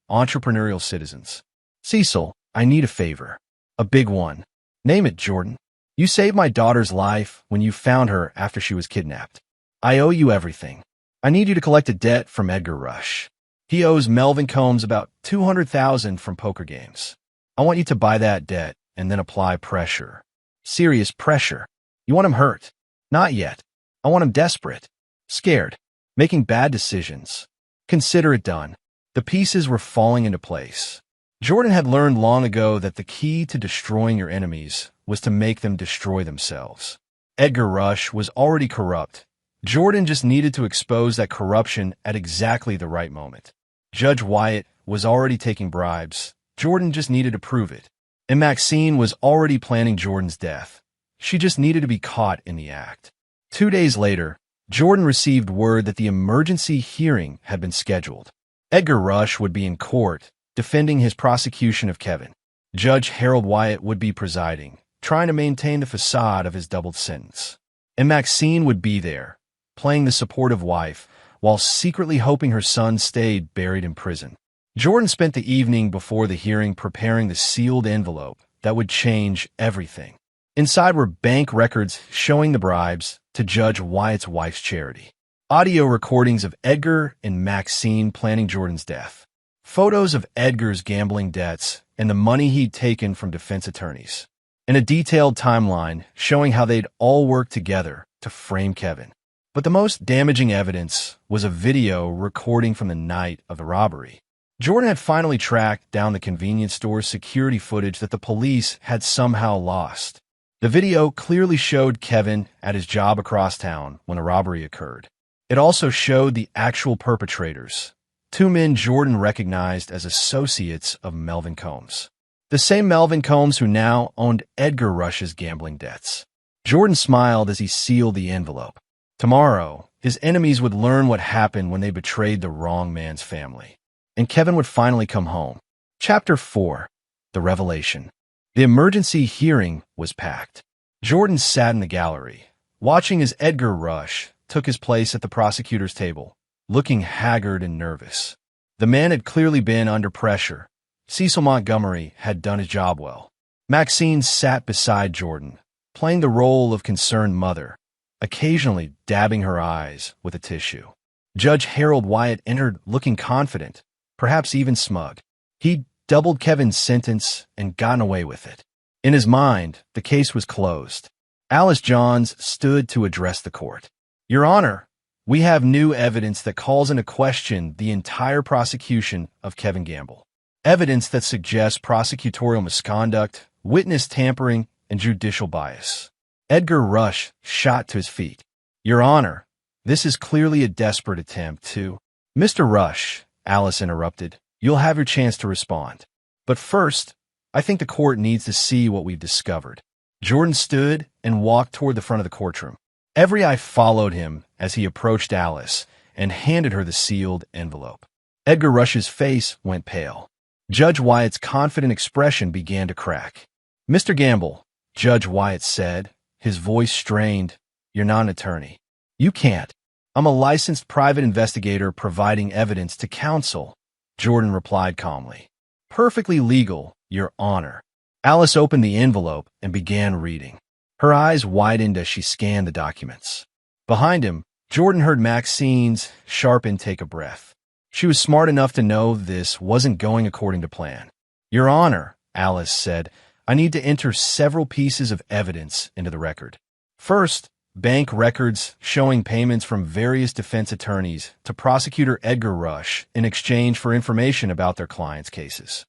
entrepreneurial citizens. "Cecil, I need a favor. A big one." "Name it, Jordan." "You saved my daughter's life when you found her after she was kidnapped. I owe you everything. I need you to collect a debt from Edgar Rush. He owes Melvin Combs about $200,000 from poker games. I want you to buy that debt and then apply pressure. Serious pressure. You want him hurt? Not yet. I want him desperate. Scared. Making bad decisions. Consider it done." The pieces were falling into place. Jordan had learned long ago that the key to destroying your enemies was to make them destroy themselves. Edgar Rush was already corrupt. Jordan just needed to expose that corruption at exactly the right moment. Judge Wyatt was already taking bribes. Jordan just needed to prove it. And Maxine was already planning Jordan's death. She just needed to be caught in the act. 2 days later, Jordan received word that the emergency hearing had been scheduled. Edgar Rush would be in court, defending his prosecution of Kevin. Judge Harold Wyatt would be presiding, trying to maintain the facade of his doubled sentence. And Maxine would be there, playing the supportive wife, while secretly hoping her son stayed buried in prison. Jordan spent the evening before the hearing preparing the sealed envelope that would change everything. Inside were bank records showing the bribes to Judge Wyatt's wife's charity. Audio recordings of Edgar and Maxine planning Jordan's death. Photos of Edgar's gambling debts and the money he'd taken from defense attorneys. And a detailed timeline showing how they'd all worked together to frame Kevin. But the most damaging evidence was a video recording from the night of the robbery. Jordan had finally tracked down the convenience store's security footage that the police had somehow lost. The video clearly showed Kevin at his job across town when the robbery occurred. It also showed the actual perpetrators, 2 men Jordan recognized as associates of Melvin Combs. The same Melvin Combs who now owned Edgar Rush's gambling debts. Jordan smiled as he sealed the envelope. Tomorrow, his enemies would learn what happened when they betrayed the wrong man's family. And Kevin would finally come home. Chapter 4. The Revelation. The emergency hearing was packed. Jordan sat in the gallery, watching as Edgar Rush took his place at the prosecutor's table, looking haggard and nervous. The man had clearly been under pressure. Cecil Montgomery had done his job well. Maxine sat beside Jordan, playing the role of concerned mother, occasionally dabbing her eyes with a tissue. Judge Harold Wyatt entered looking confident, perhaps even smug. He'd doubled Kevin's sentence and gotten away with it. In his mind, the case was closed. Alice Johns stood to address the court. "Your Honor, we have new evidence that calls into question the entire prosecution of Kevin Gamble. Evidence that suggests prosecutorial misconduct, witness tampering, and judicial bias." Edgar Rush shot to his feet. "Your Honor, this is clearly a desperate attempt to—" "Mr. Rush," Alice interrupted, "you'll have your chance to respond. But first, I think the court needs to see what we've discovered." Jordan stood and walked toward the front of the courtroom. Every eye followed him as he approached Alice and handed her the sealed envelope. Edgar Rush's face went pale. Judge Wyatt's confident expression began to crack. "Mr. Gamble," Judge Wyatt said, his voice strained, "you're not an attorney. You can't." "I'm a licensed private investigator providing evidence to counsel," Jordan replied calmly. "Perfectly legal, Your Honor." Alice opened the envelope and began reading. Her eyes widened as she scanned the documents. Behind him, Jordan heard Maxine's sharp intake of breath. She was smart enough to know this wasn't going according to plan. "Your Honor," Alice said, "I need to enter several pieces of evidence into the record. First, bank records showing payments from various defense attorneys to prosecutor Edgar Rush in exchange for information about their clients' cases."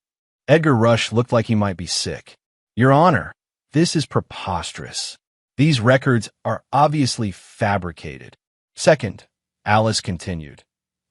Edgar Rush looked like he might be sick. "Your Honor, this is preposterous. These records are obviously fabricated." "Second," Alice continued,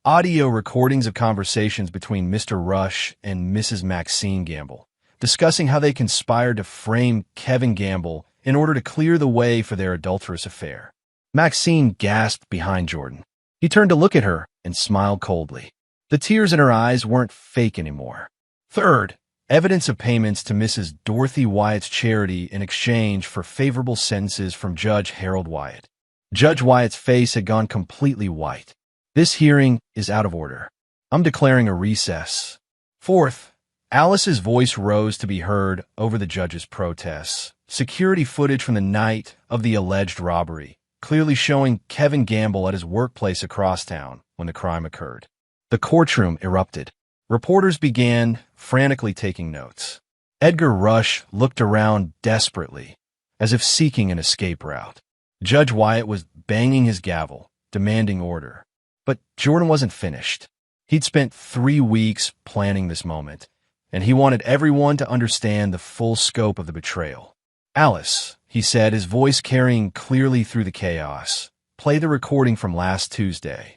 "audio recordings of conversations between Mr. Rush and Mrs. Maxine Gamble, discussing how they conspired to frame Kevin Gamble in order to clear the way for their adulterous affair." Maxine gasped behind Jordan. He turned to look at her and smiled coldly. The tears in her eyes weren't fake anymore. "Third, evidence of payments to Mrs. Dorothy Wyatt's charity in exchange for favorable sentences from Judge Harold Wyatt." Judge Wyatt's face had gone completely white. "This hearing is out of order. I'm declaring a recess." "Fourth," Alice's voice rose to be heard over the judge's protests. "Security footage from the night of the alleged robbery, clearly showing Kevin Gamble at his workplace across town when the crime occurred." The courtroom erupted. Reporters began frantically taking notes. Edgar Rush looked around desperately, as if seeking an escape route. Judge Wyatt was banging his gavel, demanding order. But Jordan wasn't finished. He'd spent 3 weeks planning this moment, and he wanted everyone to understand the full scope of the betrayal. "Alice," he said, his voice carrying clearly through the chaos, "play the recording from last Tuesday."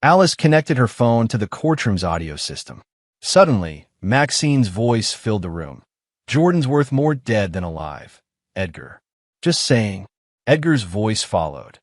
Alice connected her phone to the courtroom's audio system. Suddenly, Maxine's voice filled the room. "Jordan's worth more dead than alive, Edgar." "Just saying." Edgar's voice followed.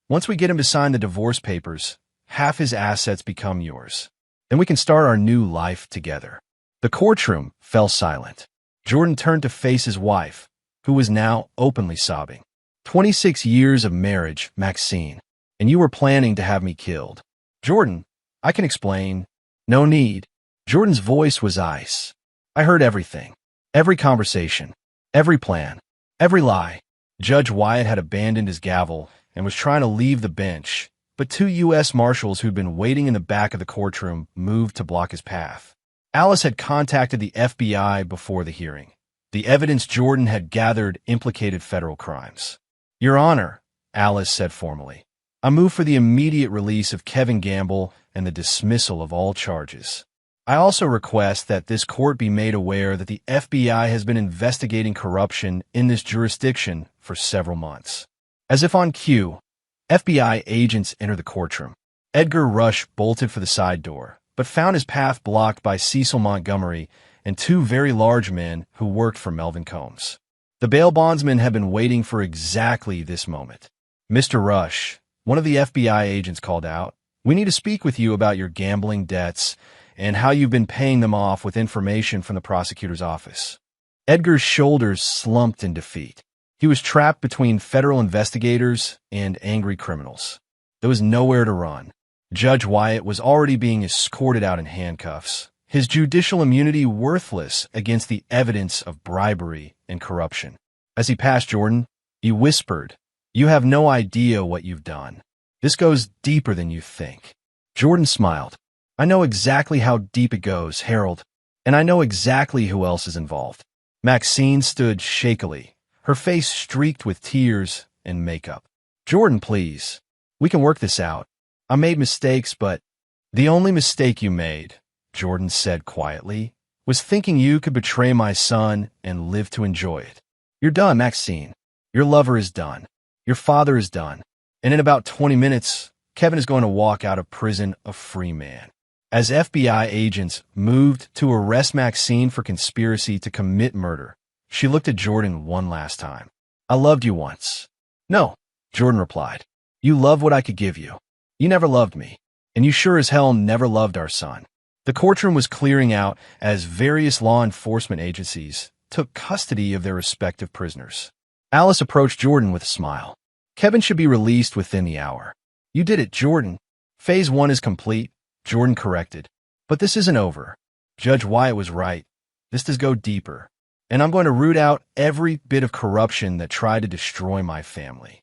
"Once we get him to sign the divorce papers, half his assets become yours. Then we can start our new life together." The courtroom fell silent. Jordan turned to face his wife, who was now openly sobbing. 26 years of marriage, Maxine, and you were planning to have me killed." "Jordan, I can explain." "No need." Jordan's voice was ice. "I heard everything. Every conversation. Every plan. Every lie." Judge Wyatt had abandoned his gavel and was trying to leave the bench, but 2 U.S. Marshals who'd been waiting in the back of the courtroom moved to block his path. Alice had contacted the FBI before the hearing. The evidence Jordan had gathered implicated federal crimes. "Your Honor," Alice said formally, "I move for the immediate release of Kevin Gamble and the dismissal of all charges. I also request that this court be made aware that the FBI has been investigating corruption in this jurisdiction for several months." As if on cue, FBI agents entered the courtroom. Edgar Rush bolted for the side door, but found his path blocked by Cecil Montgomery and 2 very large men who worked for Melvin Combs. The bail bondsman had been waiting for exactly this moment. "Mr. Rush," one of the FBI agents called out, "we need to speak with you about your gambling debts and how you've been paying them off with information from the prosecutor's office." Edgar's shoulders slumped in defeat. He was trapped between federal investigators and angry criminals. There was nowhere to run. Judge Wyatt was already being escorted out in handcuffs, his judicial immunity worthless against the evidence of bribery and corruption. As he passed Jordan, he whispered, "You have no idea what you've done. This goes deeper than you think." Jordan smiled. "I know exactly how deep it goes, Harold, and I know exactly who else is involved." Maxine stood shakily, her face streaked with tears and makeup. "Jordan, please. We can work this out. I made mistakes, but—" "The only mistake you made," Jordan said quietly, "was thinking you could betray my son and live to enjoy it. You're done, Maxine. Your lover is done. Your father is done. And in about 20 minutes, Kevin is going to walk out of prison a free man." As FBI agents moved to arrest Maxine for conspiracy to commit murder, she looked at Jordan one last time. I loved you once. No, Jordan replied. You loved what I could give you. You never loved me. And you sure as hell never loved our son. The courtroom was clearing out as various law enforcement agencies took custody of their respective prisoners. Alice approached Jordan with a smile. Kevin should be released within the hour. You did it, Jordan. Phase 1 is complete, Jordan corrected. But this isn't over. Judge Wyatt was right. This does go deeper. And I'm going to root out every bit of corruption that tried to destroy my family.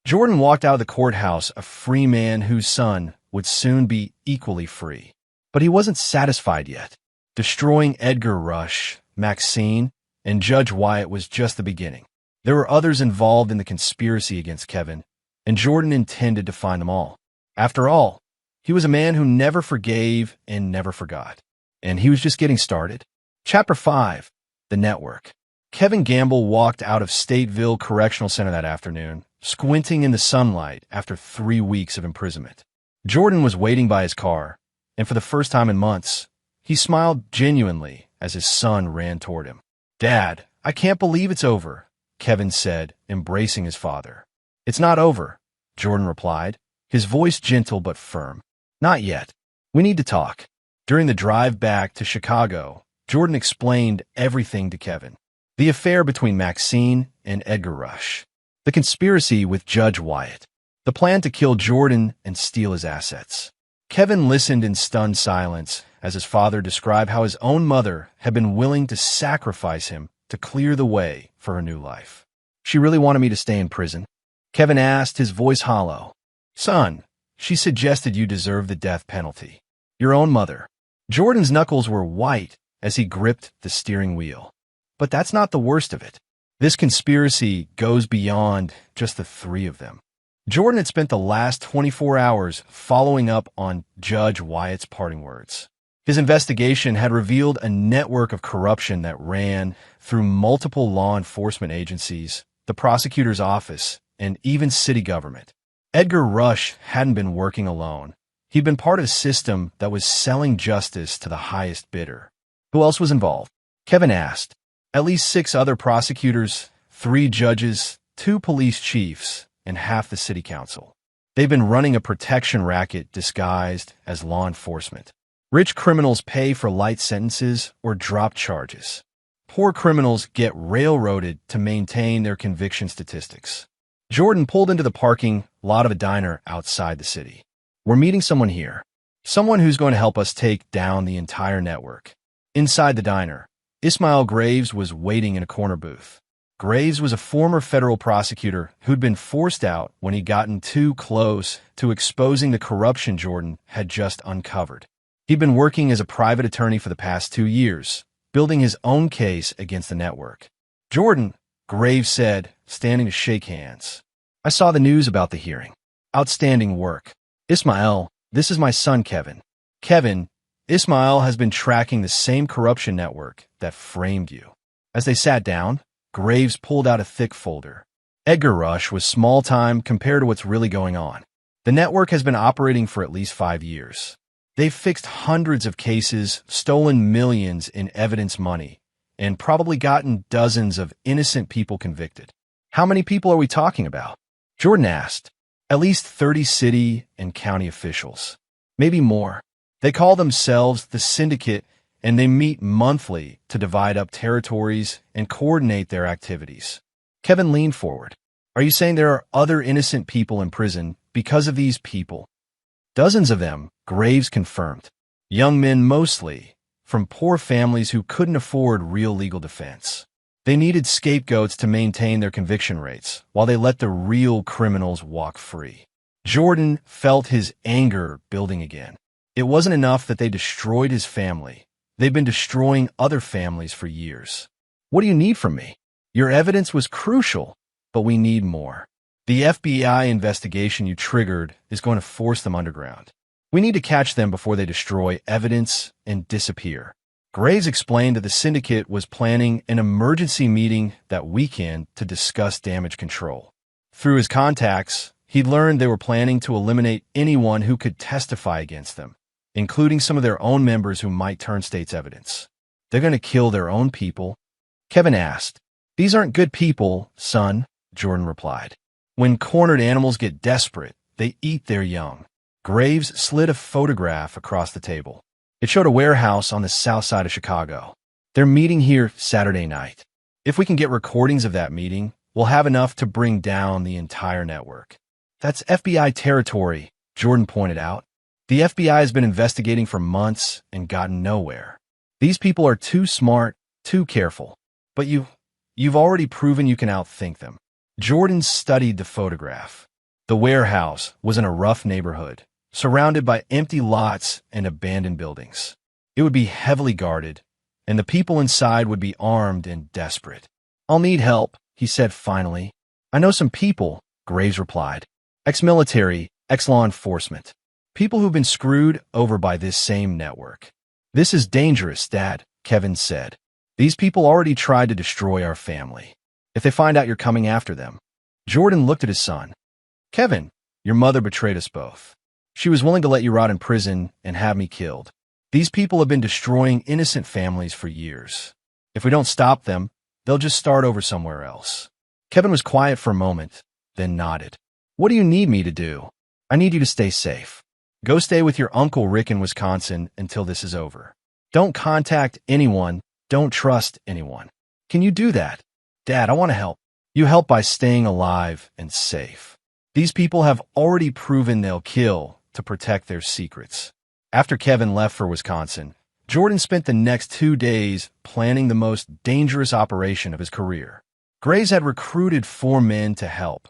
Jordan walked out of the courthouse a free man whose son would soon be equally free. But he wasn't satisfied yet. Destroying Edgar Rush, Maxine, and Judge Wyatt was just the beginning. There were others involved in the conspiracy against Kevin, and Jordan intended to find them all. After all, he was a man who never forgave and never forgot. And he was just getting started. Chapter 5. The Network. Kevin Gamble walked out of Stateville Correctional Center that afternoon, squinting in the sunlight after 3 weeks of imprisonment. Jordan was waiting by his car, and for the first time in months, he smiled genuinely as his son ran toward him. Dad, I can't believe it's over, Kevin said, embracing his father. It's not over, Jordan replied, his voice gentle but firm. Not yet. We need to talk. During the drive back to Chicago, Jordan explained everything to Kevin. The affair between Maxine and Edgar Rush. The conspiracy with Judge Wyatt. The plan to kill Jordan and steal his assets. Kevin listened in stunned silence as his father described how his own mother had been willing to sacrifice him to clear the way for a new life. She really wanted me to stay in prison? Kevin asked, his voice hollow. Son, she suggested you deserve the death penalty. Your own mother. Jordan's knuckles were white as he gripped the steering wheel. But that's not the worst of it. This conspiracy goes beyond just the three of them. Jordan had spent the last 24 hours following up on Judge Wyatt's parting words. His investigation had revealed a network of corruption that ran through multiple law enforcement agencies, the prosecutor's office, and even city government. Edgar Rush hadn't been working alone. He'd been part of a system that was selling justice to the highest bidder. Who else was involved? Kevin asked. At least 6 other prosecutors, 3 judges, 2 police chiefs, and half the city council. They've been running a protection racket disguised as law enforcement. Rich criminals pay for light sentences or drop charges. Poor criminals get railroaded to maintain their conviction statistics. Jordan pulled into the parking lot of a diner outside the city. We're meeting someone here. Someone who's going to help us take down the entire network. Inside the diner, Ismail Graves was waiting in a corner booth. Graves was a former federal prosecutor who'd been forced out when he'd gotten too close to exposing the corruption Jordan had just uncovered. He'd been working as a private attorney for the past 2 years, building his own case against the network. Jordan, Graves said, standing to shake hands. I saw the news about the hearing. Outstanding work. Ismail, this is my son Kevin. Kevin, Ismail has been tracking the same corruption network that framed you. As they sat down, Graves pulled out a thick folder. Edgar Rush was small time compared to what's really going on. The network has been operating for at least 5 years. They've fixed hundreds of cases, stolen millions in evidence money, and probably gotten dozens of innocent people convicted. How many people are we talking about? Jordan asked. At least 30 city and county officials. Maybe more. They call themselves the syndicate, and they meet monthly to divide up territories and coordinate their activities. Kevin leaned forward. Are you saying there are other innocent people in prison because of these people? Dozens of them, Graves confirmed. Young men mostly, from poor families who couldn't afford real legal defense. They needed scapegoats to maintain their conviction rates, while they let the real criminals walk free. Jordan felt his anger building again. It wasn't enough that they destroyed his family. They've been destroying other families for years. What do you need from me? Your evidence was crucial, but we need more. The FBI investigation you triggered is going to force them underground. We need to catch them before they destroy evidence and disappear. Graves explained that the syndicate was planning an emergency meeting that weekend to discuss damage control. Through his contacts, he learned they were planning to eliminate anyone who could testify against them, including some of their own members who might turn state's evidence. They're going to kill their own people? Kevin asked. These aren't good people, son, Jordan replied. When cornered animals get desperate, they eat their young. Graves slid a photograph across the table. It showed a warehouse on the south side of Chicago. They're meeting here Saturday night. If we can get recordings of that meeting, we'll have enough to bring down the entire network. That's FBI territory, Jordan pointed out. The FBI has been investigating for months and gotten nowhere. These people are too smart, too careful. But you've already proven you can outthink them. Jordan studied the photograph. The warehouse was in a rough neighborhood, surrounded by empty lots and abandoned buildings. It would be heavily guarded, and the people inside would be armed and desperate. I'll need help, he said finally. I know some people, Graves replied. Ex-military, ex-law enforcement. People who've been screwed over by this same network. This is dangerous, Dad, Kevin said. These people already tried to destroy our family. If they find out you're coming after them. Jordan looked at his son. Kevin, your mother betrayed us both. She was willing to let you rot in prison and have me killed. These people have been destroying innocent families for years. If we don't stop them, they'll just start over somewhere else. Kevin was quiet for a moment, then nodded. What do you need me to do? I need you to stay safe. Go stay with your Uncle Rick in Wisconsin until this is over. Don't contact anyone. Don't trust anyone. Can you do that? Dad, I want to help. You help by staying alive and safe. These people have already proven they'll kill to protect their secrets. After Kevin left for Wisconsin, Jordan spent the next 2 days planning the most dangerous operation of his career. Graves had recruited 4 men to help.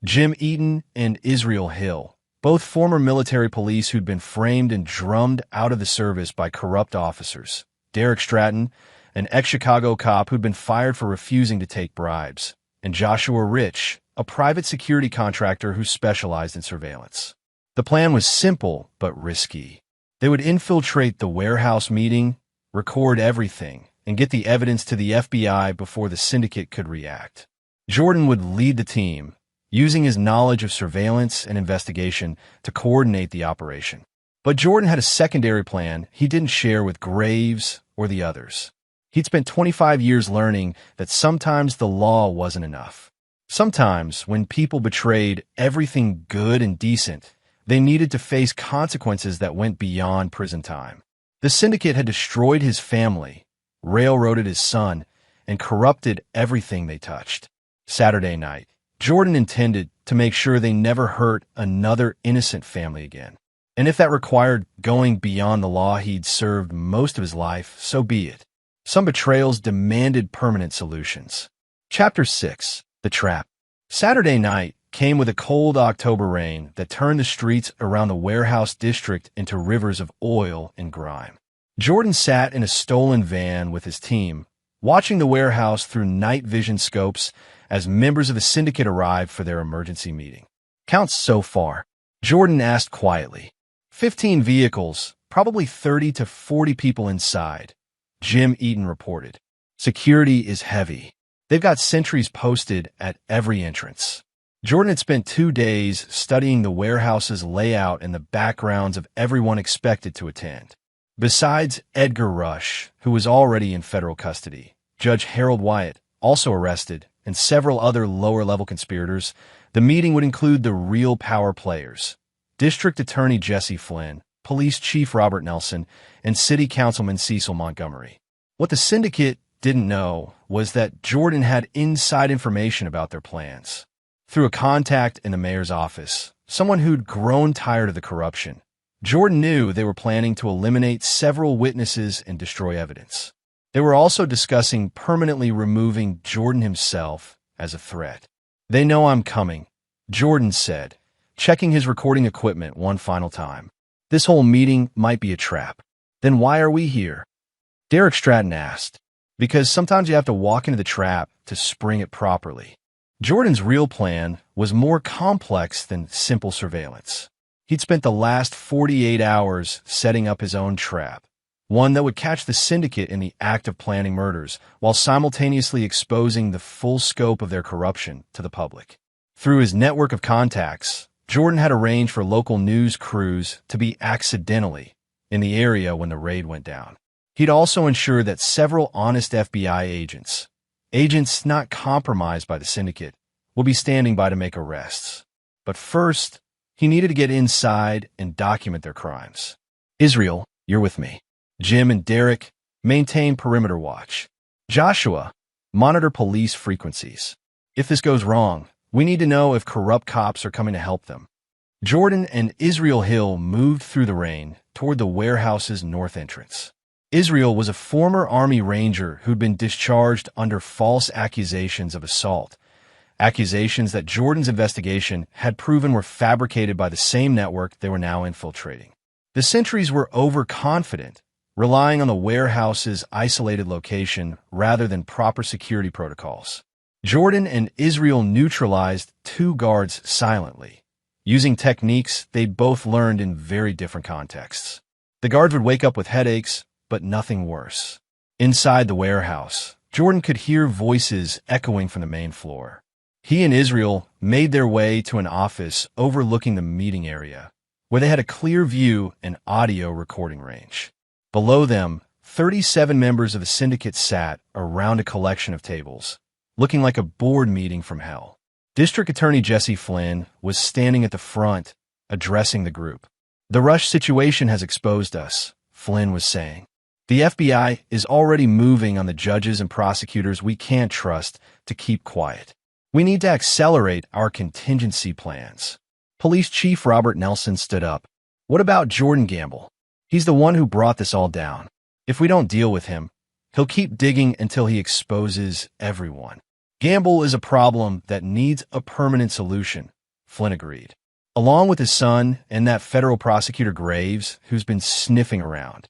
Jim Eaton and Israel Hill, both former military police who'd been framed and drummed out of the service by corrupt officers. Derek Stratton, an ex-Chicago cop who'd been fired for refusing to take bribes, and Joshua Rich, a private security contractor who specialized in surveillance. The plan was simple but risky. They would infiltrate the warehouse meeting, record everything, and get the evidence to the FBI before the syndicate could react. Jordan would lead the team, using his knowledge of surveillance and investigation to coordinate the operation. But Jordan had a secondary plan he didn't share with Graves or the others. He'd spent 25 years learning that sometimes the law wasn't enough. Sometimes, when people betrayed everything good and decent, they needed to face consequences that went beyond prison time. The syndicate had destroyed his family, railroaded his son, and corrupted everything they touched. Saturday night, Jordan intended to make sure they never hurt another innocent family again. And if that required going beyond the law he'd served most of his life, so be it. Some betrayals demanded permanent solutions. Chapter 6. The Trap. Saturday night came with a cold October rain that turned the streets around the warehouse district into rivers of oil and grime. Jordan sat in a stolen van with his team, watching the warehouse through night vision scopes as members of the syndicate arrived for their emergency meeting. Counts so far, Jordan asked quietly. 15 vehicles, probably 30 to 40 people inside. Jim Eaton reported. Security is heavy. They've got sentries posted at every entrance. Jordan had spent 2 days studying the warehouse's layout and the backgrounds of everyone expected to attend. Besides Edgar Rush, who was already in federal custody, Judge Harold Wyatt, also arrested, and several other lower-level conspirators, the meeting would include the real power players: District Attorney Jesse Flynn, Police Chief Robert Nelson, and City Councilman Cecil Montgomery. What the syndicate didn't know was that Jordan had inside information about their plans. Through a contact in the mayor's office, someone who'd grown tired of the corruption, Jordan knew they were planning to eliminate several witnesses and destroy evidence. They were also discussing permanently removing Jordan himself as a threat. They know I'm coming, Jordan said, checking his recording equipment one final time. This whole meeting might be a trap. Then why are we here? Derek Stratton asked. Because sometimes you have to walk into the trap to spring it properly. Jordan's real plan was more complex than simple surveillance. He'd spent the last 48 hours setting up his own trap, one that would catch the syndicate in the act of planning murders while simultaneously exposing the full scope of their corruption to the public. Through his network of contacts, Jordan had arranged for local news crews to be accidentally in the area when the raid went down. He'd also ensured that several honest FBI agents not compromised by the syndicate, will be standing by to make arrests. But first, he needed to get inside and document their crimes. Israel, you're with me. Jim and Derek, maintain perimeter watch. Joshua, monitor police frequencies. If this goes wrong, we need to know if corrupt cops are coming to help them. Jordan and Israel Hill moved through the rain toward the warehouse's north entrance. Israel was a former Army Ranger who'd been discharged under false accusations of assault, accusations that Jordan's investigation had proven were fabricated by the same network they were now infiltrating. The sentries were overconfident, relying on the warehouse's isolated location rather than proper security protocols. Jordan and Israel neutralized 2 guards silently, using techniques they both learned in very different contexts. The guards would wake up with headaches, but nothing worse. Inside the warehouse, Jordan could hear voices echoing from the main floor. He and Israel made their way to an office overlooking the meeting area, where they had a clear view and audio recording range. Below them, 37 members of the syndicate sat around a collection of tables, looking like a board meeting from hell. District Attorney Jesse Flynn was standing at the front, addressing the group. "The rush situation has exposed us," Flynn was saying. "The FBI is already moving on the judges and prosecutors we can't trust to keep quiet. We need to accelerate our contingency plans." Police Chief Robert Nelson stood up. "What about Jordan Gamble? He's the one who brought this all down. If we don't deal with him, he'll keep digging until he exposes everyone." "Gamble is a problem that needs a permanent solution," Flynn agreed, along with his son and that federal prosecutor Graves, who's been sniffing around.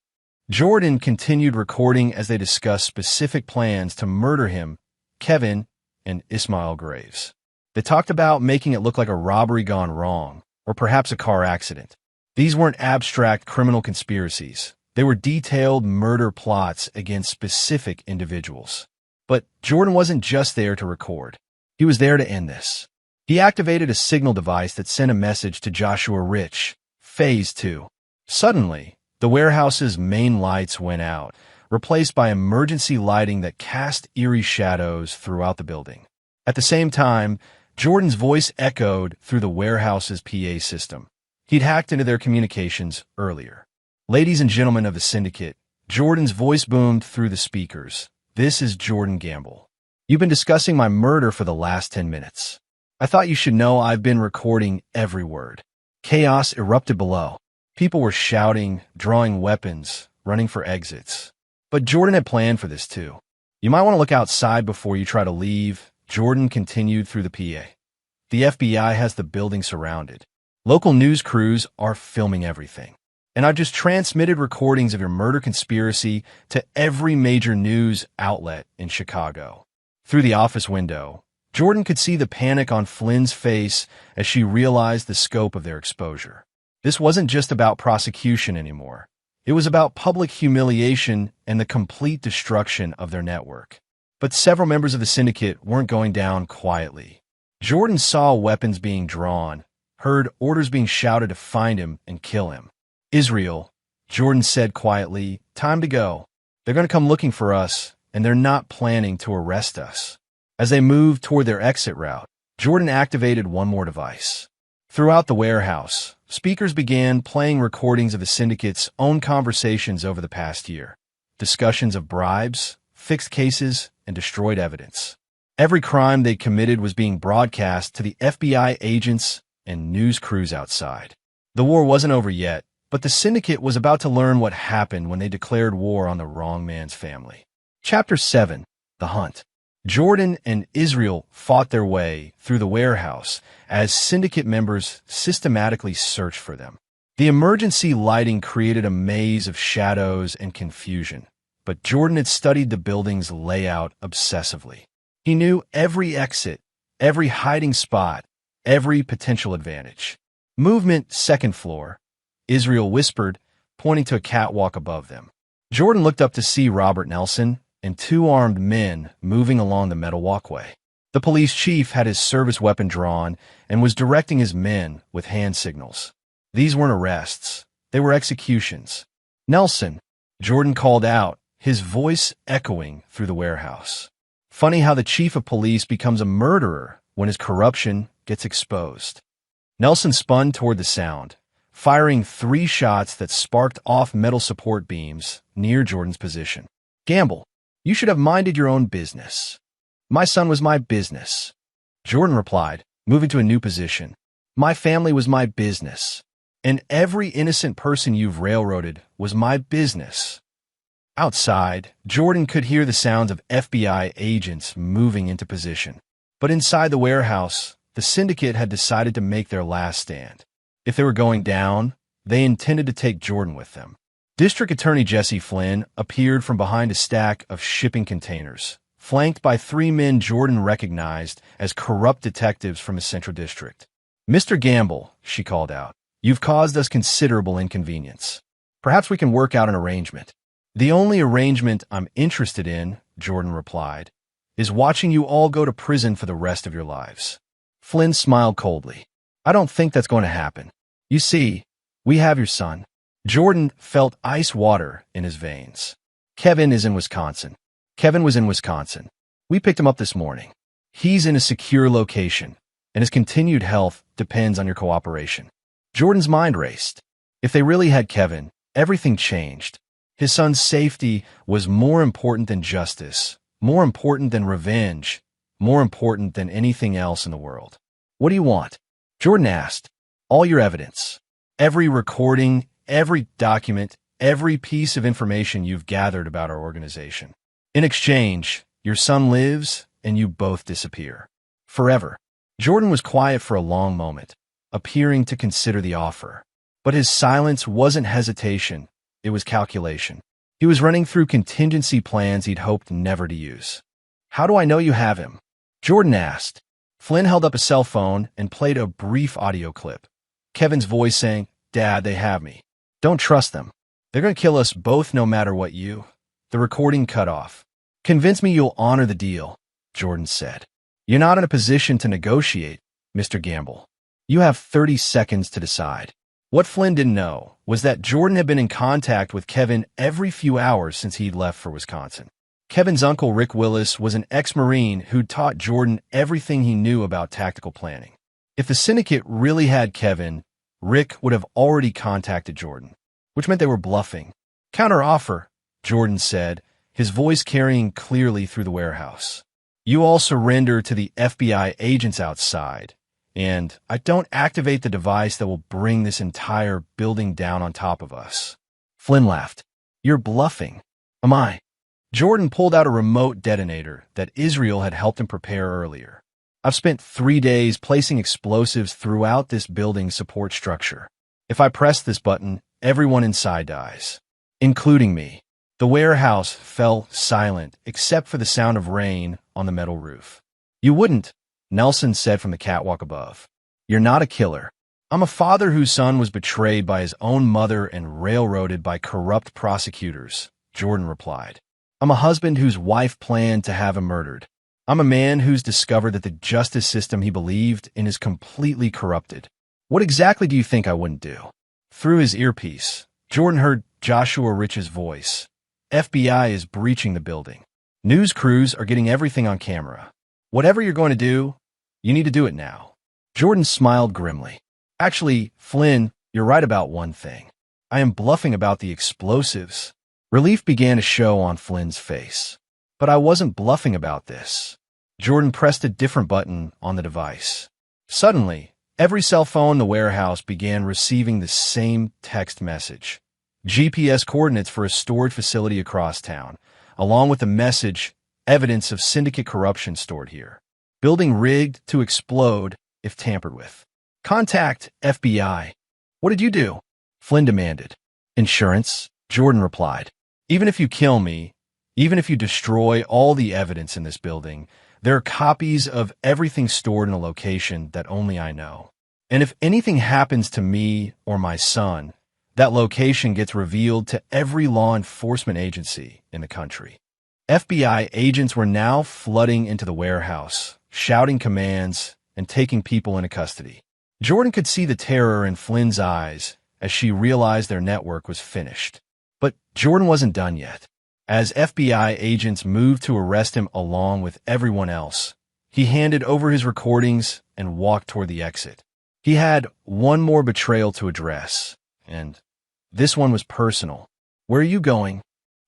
Jordan continued recording as they discussed specific plans to murder him, Kevin, and Ismail Graves. They talked about making it look like a robbery gone wrong, or perhaps a car accident. These weren't abstract criminal conspiracies. They were detailed murder plots against specific individuals. But Jordan wasn't just there to record. He was there to end this. He activated a signal device that sent a message to Joshua Rich, Phase 2. Suddenly, the warehouse's main lights went out, replaced by emergency lighting that cast eerie shadows throughout the building. At the same time, Jordan's voice echoed through the warehouse's PA system. He'd hacked into their communications earlier. "Ladies and gentlemen of the syndicate," Jordan's voice boomed through the speakers. "This is Jordan Gamble. You've been discussing my murder for the last 10 minutes. I thought you should know I've been recording every word." Chaos erupted below. People were shouting, drawing weapons, running for exits. But Jordan had planned for this too. "You might want to look outside before you try to leave," Jordan continued through the PA. "The FBI has the building surrounded. Local news crews are filming everything. And I've just transmitted recordings of your murder conspiracy to every major news outlet in Chicago." Through the office window, Jordan could see the panic on Flynn's face as she realized the scope of their exposure. This wasn't just about prosecution anymore. It was about public humiliation and the complete destruction of their network. But several members of the syndicate weren't going down quietly. Jordan saw weapons being drawn, heard orders being shouted to find him and kill him. "Israel," Jordan said quietly, "time to go. They're going to come looking for us, and they're not planning to arrest us." As they moved toward their exit route, Jordan activated one more device. Throughout the warehouse, speakers began playing recordings of the syndicate's own conversations over the past year. Discussions of bribes, fixed cases, and destroyed evidence. Every crime they committed was being broadcast to the FBI agents and news crews outside. The war wasn't over yet, but the syndicate was about to learn what happened when they declared war on the wrong man's family. Chapter 7. The Hunt. Jordan and Israel fought their way through the warehouse as syndicate members systematically searched for them. The emergency lighting created a maze of shadows and confusion, but Jordan had studied the building's layout obsessively. He knew every exit, every hiding spot, every potential advantage. "Movement, second floor," Israel whispered, pointing to a catwalk above them. Jordan looked up to see Robert Nelson and 2 armed men moving along the metal walkway. The police chief had his service weapon drawn and was directing his men with hand signals. These weren't arrests. They were executions. "Nelson," Jordan called out, his voice echoing through the warehouse. Funny how the chief of police becomes a murderer when his corruption gets exposed. Nelson spun toward the sound, firing 3 shots that sparked off metal support beams near Jordan's position. Gamble, you should have minded your own business. My son was my business. Jordan replied, moving to a new position. My family was my business. And every innocent person you've railroaded was my business. Outside, Jordan could hear the sounds of FBI agents moving into position. But inside the warehouse, the syndicate had decided to make their last stand. If they were going down, they intended to take Jordan with them. District Attorney Jesse Flynn appeared from behind a stack of shipping containers, flanked by 3 men Jordan recognized as corrupt detectives from his central district. Mr. Gamble, she called out, you've caused us considerable inconvenience. Perhaps we can work out an arrangement. The only arrangement I'm interested in, Jordan replied, is watching you all go to prison for the rest of your lives. Flynn smiled coldly. I don't think that's going to happen. You see, we have your son. Jordan felt ice water in his veins. Kevin is in Wisconsin. Kevin was in Wisconsin. We picked him up this morning. He's in a secure location, and his continued health depends on your cooperation. Jordan's mind raced. If they really had Kevin, everything changed. His son's safety was more important than justice, more important than revenge, more important than anything else in the world. What do you want? Jordan asked. All your evidence. Every recording, every document, every piece of information you've gathered about our organization. In exchange, your son lives and you both disappear. Forever. Jordan was quiet for a long moment, appearing to consider the offer. But his silence wasn't hesitation, it was calculation. He was running through contingency plans he'd hoped never to use. How do I know you have him? Jordan asked. Flynn held up a cell phone and played a brief audio clip. Kevin's voice saying, Dad, they have me. Don't trust them. They're going to kill us both no matter what you. The recording cut off. Convince me you'll honor the deal, Jordan said. You're not in a position to negotiate, Mr. Gamble. You have 30 seconds to decide. What Flynn didn't know was that Jordan had been in contact with Kevin every few hours since he'd left for Wisconsin. Kevin's uncle, Rick Willis, was an ex-Marine who'd taught Jordan everything he knew about tactical planning. If the syndicate really had Kevin, Rick would have already contacted Jordan, which meant they were bluffing. Counter-offer, Jordan said, his voice carrying clearly through the warehouse. You all surrender to the FBI agents outside, and I don't activate the device that will bring this entire building down on top of us. Flynn laughed. You're bluffing. Am I? Jordan pulled out a remote detonator that Israel had helped him prepare earlier. I've spent 3 days placing explosives throughout this building's support structure. If I press this button, everyone inside dies, including me. The warehouse fell silent except for the sound of rain on the metal roof. You wouldn't, Nelson said from the catwalk above. You're not a killer. I'm a father whose son was betrayed by his own mother and railroaded by corrupt prosecutors, Jordan replied. I'm a husband whose wife planned to have him murdered. I'm a man who's discovered that the justice system he believed in is completely corrupted. What exactly do you think I wouldn't do? Through his earpiece, Jordan heard Joshua Rich's voice. FBI is breaching the building. News crews are getting everything on camera. Whatever you're going to do, you need to do it now. Jordan smiled grimly. Actually, Flynn, you're right about one thing. I am bluffing about the explosives. Relief began to show on Flynn's face. But I wasn't bluffing about this. Jordan pressed a different button on the device. Suddenly, every cell phone in the warehouse began receiving the same text message. GPS coordinates for a storage facility across town, along with the message, evidence of syndicate corruption stored here. Building rigged to explode if tampered with. Contact FBI. What did you do? Flynn demanded. Insurance, Jordan replied. Even if you kill me, even if you destroy all the evidence in this building, there are copies of everything stored in a location that only I know. And if anything happens to me or my son, that location gets revealed to every law enforcement agency in the country. FBI agents were now flooding into the warehouse, shouting commands and taking people into custody. Jordan could see the terror in Flynn's eyes as she realized their network was finished. But Jordan wasn't done yet. As FBI agents moved to arrest him along with everyone else, He handed over his recordings and walked toward the exit. He had one more betrayal to address, and this one was personal. "Where are you going?"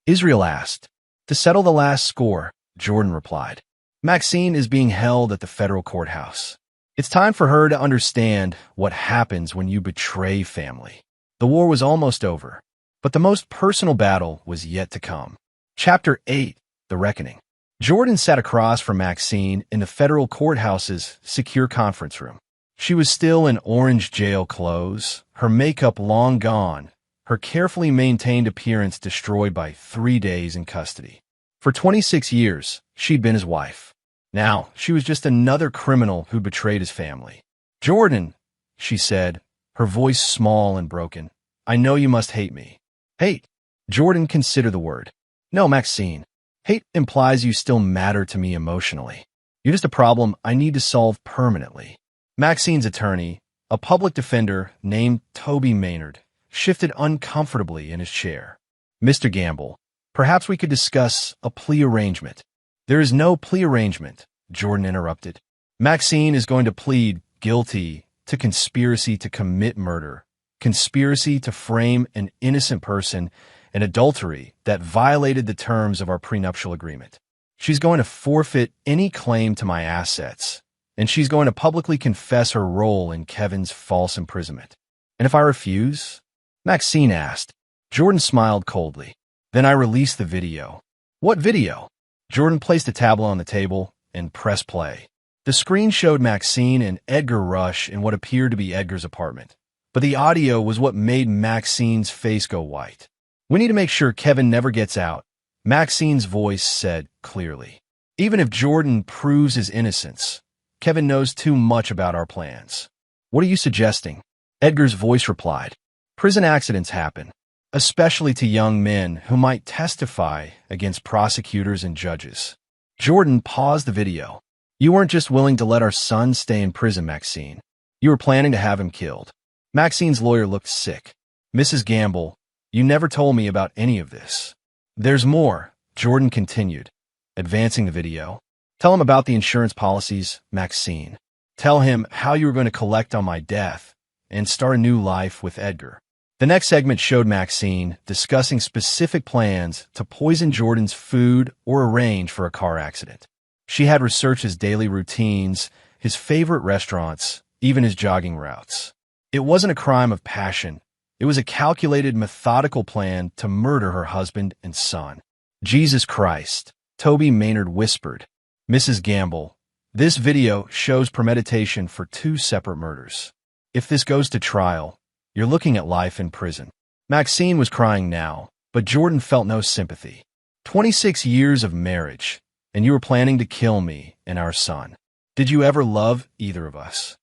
Israel asked. "To settle the last score," Jordan replied. "Maxine is being held at the federal courthouse. It's time for her to understand what happens when you betray family." The war was almost over, but the most personal battle was yet to come. Chapter 8, The Reckoning. Jordan sat across from Maxine in the federal courthouse's secure conference room. She was still in orange jail clothes, her makeup long gone, her carefully maintained appearance destroyed by 3 days in custody. For 26 years, she'd been his wife. Now, she was just another criminal who betrayed his family. "Jordan," she said, her voice small and broken, "I know you must hate me." "Hate?" Jordan considered the word. "No, Maxine. Hate implies you still matter to me emotionally. You're just a problem I need to solve permanently." Maxine's attorney, a public defender named Toby Maynard, shifted uncomfortably in his chair. "Mr. Gamble, perhaps we could discuss a plea arrangement." "There is no plea arrangement," Jordan interrupted. "Maxine is going to plead guilty to conspiracy to commit murder, conspiracy to frame an innocent person, and adultery that violated the terms of our prenuptial agreement. She's going to forfeit any claim to my assets, and she's going to publicly confess her role in Kevin's false imprisonment." "And if I refuse?" Maxine asked. Jordan smiled coldly. "Then I released the video." "What video?" Jordan placed a tablet on the table and pressed play. The screen showed Maxine and Edgar Rush in what appeared to be Edgar's apartment, but the audio was what made Maxine's face go white. "We need to make sure Kevin never gets out," Maxine's voice said clearly. "Even if Jordan proves his innocence, Kevin knows too much about our plans." "What are you suggesting?" Edgar's voice replied. "Prison accidents happen, especially to young men who might testify against prosecutors and judges." Jordan paused the video. "You weren't just willing to let our son stay in prison, Maxine. You were planning to have him killed." Maxine's lawyer looked sick. "Mrs. Gamble, you never told me about any of this." "There's more," Jordan continued, advancing the video. "Tell him about the insurance policies, Maxine. Tell him how you were going to collect on my death and start a new life with Edgar." The next segment showed Maxine discussing specific plans to poison Jordan's food or arrange for a car accident. She had researched his daily routines, his favorite restaurants, even his jogging routes. It wasn't a crime of passion. It was a calculated, methodical plan to murder her husband and son. "Jesus Christ," Toby Maynard whispered. "Mrs. Gamble, this video shows premeditation for 2 separate murders. If this goes to trial, you're looking at life in prison." Maxine was crying now, but Jordan felt no sympathy. 26 years of marriage, and you were planning to kill me and our son. Did you ever love either of us?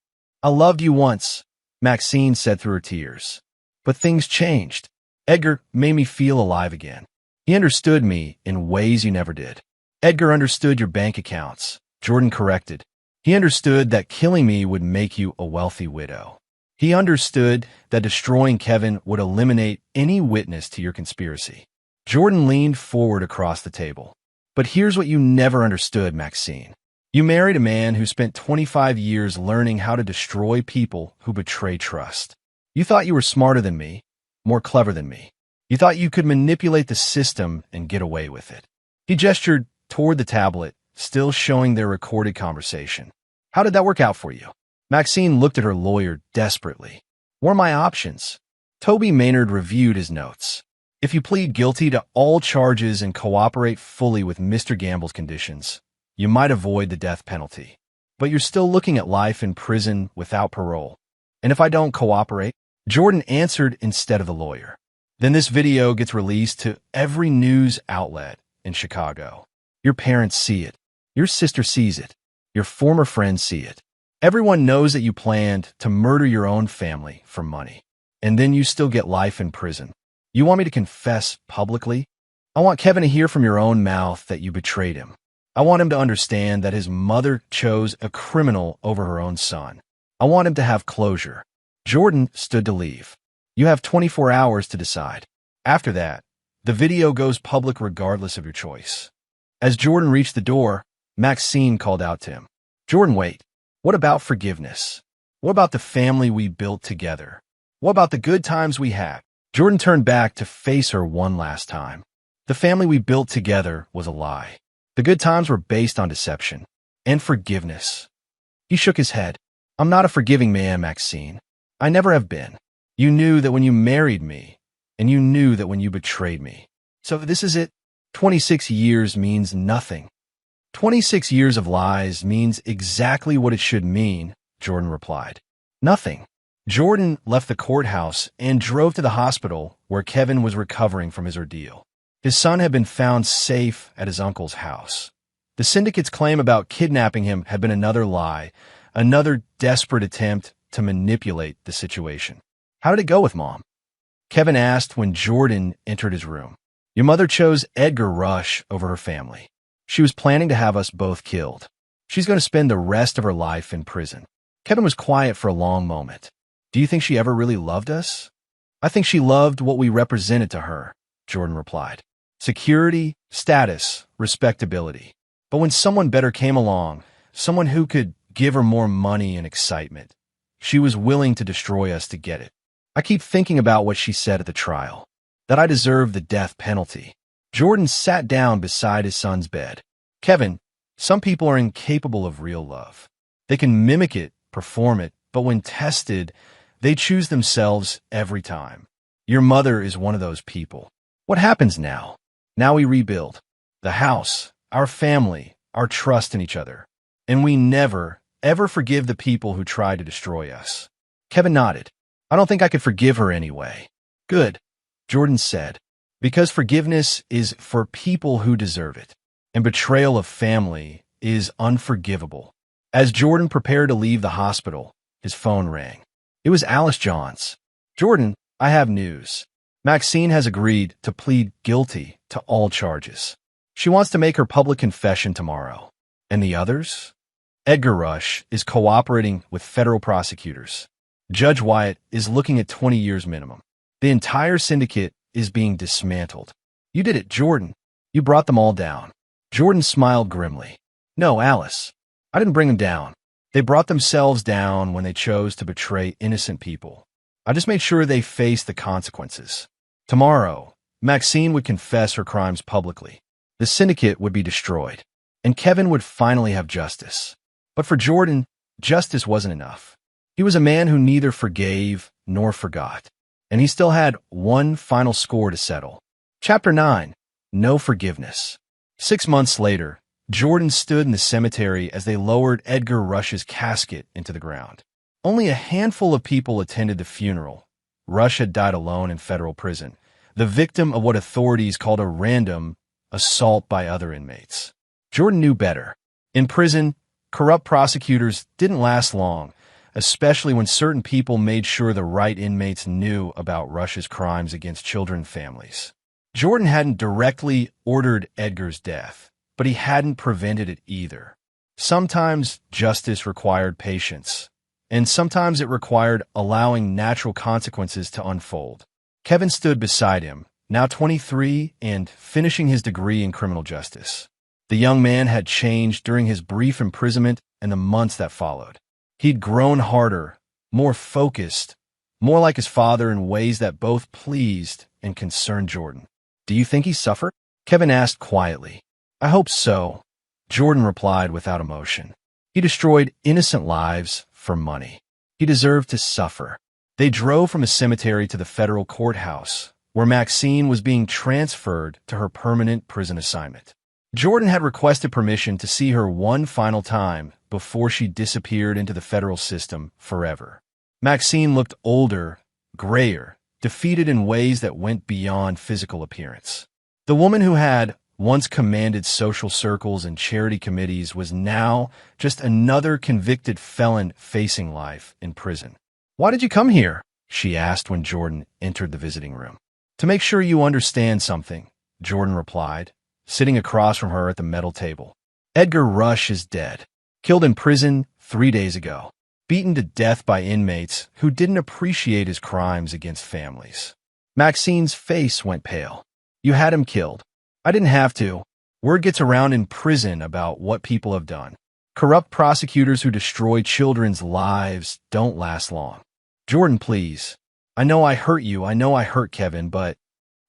"I loved you once," Maxine said through her tears. "But things changed. Edgar made me feel alive again. He understood me in ways you never did." "Edgar understood your bank accounts," Jordan corrected. "He understood that killing me would make you a wealthy widow. He understood that destroying Kevin would eliminate any witness to your conspiracy." Jordan leaned forward across the table. "But here's what you never understood, Maxine. You married a man who spent 25 years learning how to destroy people who betray trust. You thought you were smarter than me, more clever than me. You thought you could manipulate the system and get away with it." He gestured toward the tablet, still showing their recorded conversation. "How did that work out for you?" Maxine looked at her lawyer desperately. "What are my options?" Toby Maynard reviewed his notes. "If you plead guilty to all charges and cooperate fully with Mr. Gamble's conditions, you might avoid the death penalty. But you're still looking at life in prison without parole. And if I don't cooperate?" Jordan answered instead of the lawyer. "Then this video gets released to every news outlet in Chicago. Your parents see it. Your sister sees it. Your former friends see it. Everyone knows that you planned to murder your own family for money. And then you still get life in prison. You want me to confess publicly? I want Kevin to hear from your own mouth that you betrayed him. I want him to understand that his mother chose a criminal over her own son. I want him to have closure." Jordan stood to leave. "You have 24 hours to decide. After that, the video goes public regardless of your choice." As Jordan reached the door, Maxine called out to him. Jordan, wait. What about forgiveness? What about the family we built together? What about the good times we had? Jordan turned back to face her one last time. The family we built together was a lie. The good times were based on deception and forgiveness. He shook his head. I'm not a forgiving man, Maxine. I never have been. You knew that when you married me, and you knew that when you betrayed me. So this is it. 26 years means nothing. 26 years of lies means exactly what it should mean, Jordan replied. Nothing. Jordan left the courthouse and drove to the hospital where Kevin was recovering from his ordeal. His son had been found safe at his uncle's house. The syndicate's claim about kidnapping him had been another lie, another desperate attempt to manipulate the situation. How did it go with Mom? Kevin asked when Jordan entered his room. Your mother chose Edgar Rush over her family. She was planning to have us both killed. She's going to spend the rest of her life in prison. Kevin was quiet for a long moment. Do you think she ever really loved us? I think she loved what we represented to her, Jordan replied. Security, status, respectability. But when someone better came along, someone who could give her more money and excitement, she was willing to destroy us to get it. I keep thinking about what she said at the trial, that I deserve the death penalty. Jordan sat down beside his son's bed. Kevin, some people are incapable of real love. They can mimic it, perform it, but when tested, they choose themselves every time. Your mother is one of those people. What happens now? Now we rebuild. The house, our family, our trust in each other. And we never, ever forgive the people who try to destroy us. Kevin nodded. I don't think I could forgive her anyway. Good, Jordan said, because forgiveness is for people who deserve it, and betrayal of family is unforgivable. As Jordan prepared to leave the hospital, his phone rang. It was Alice Johns. Jordan, I have news. Maxine has agreed to plead guilty to all charges. She wants to make her public confession tomorrow. And the others? Edgar Rush is cooperating with federal prosecutors. Judge Wyatt is looking at 20 years minimum. The entire syndicate is being dismantled. You did it, Jordan. You brought them all down. Jordan smiled grimly. No, Alice. I didn't bring them down. They brought themselves down when they chose to betray innocent people. I just made sure they faced the consequences. Tomorrow, Maxine would confess her crimes publicly. The syndicate would be destroyed, and Kevin would finally have justice. But for Jordan, justice wasn't enough. He was a man who neither forgave nor forgot, and he still had one final score to settle. Chapter 9. No Forgiveness. 6 months later, Jordan stood in the cemetery as they lowered Edgar Rush's casket into the ground. Only a handful of people attended the funeral. Rush had died alone in federal prison, the victim of what authorities called a random assault by other inmates. Jordan knew better. In prison, corrupt prosecutors didn't last long, especially when certain people made sure the right inmates knew about Rush's crimes against children and families. Jordan hadn't directly ordered Edgar's death, but he hadn't prevented it either. Sometimes justice required patience, and sometimes it required allowing natural consequences to unfold. Kevin stood beside him, now 23 and finishing his degree in criminal justice. The young man had changed during his brief imprisonment and the months that followed. He'd grown harder, more focused, more like his father in ways that both pleased and concerned Jordan. Do you think he suffered? Kevin asked quietly. I hope so, Jordan replied without emotion. He destroyed innocent lives for money. He deserved to suffer. They drove from a cemetery to the federal courthouse, where Maxine was being transferred to her permanent prison assignment. Jordan had requested permission to see her one final time before she disappeared into the federal system forever. Maxine looked older, grayer, defeated in ways that went beyond physical appearance. The woman who had once commanded social circles and charity committees was now just another convicted felon facing life in prison. Why did you come here? She asked when Jordan entered the visiting room. To make sure you understand something, Jordan replied, sitting across from her at the metal table. Edgar Rush is dead, killed in prison 3 days ago, beaten to death by inmates who didn't appreciate his crimes against families. Maxine's face went pale. You had him killed. I didn't have to. Word gets around in prison about what people have done. Corrupt prosecutors who destroy children's lives don't last long. Jordan, please. I know I hurt you. I know I hurt Kevin, but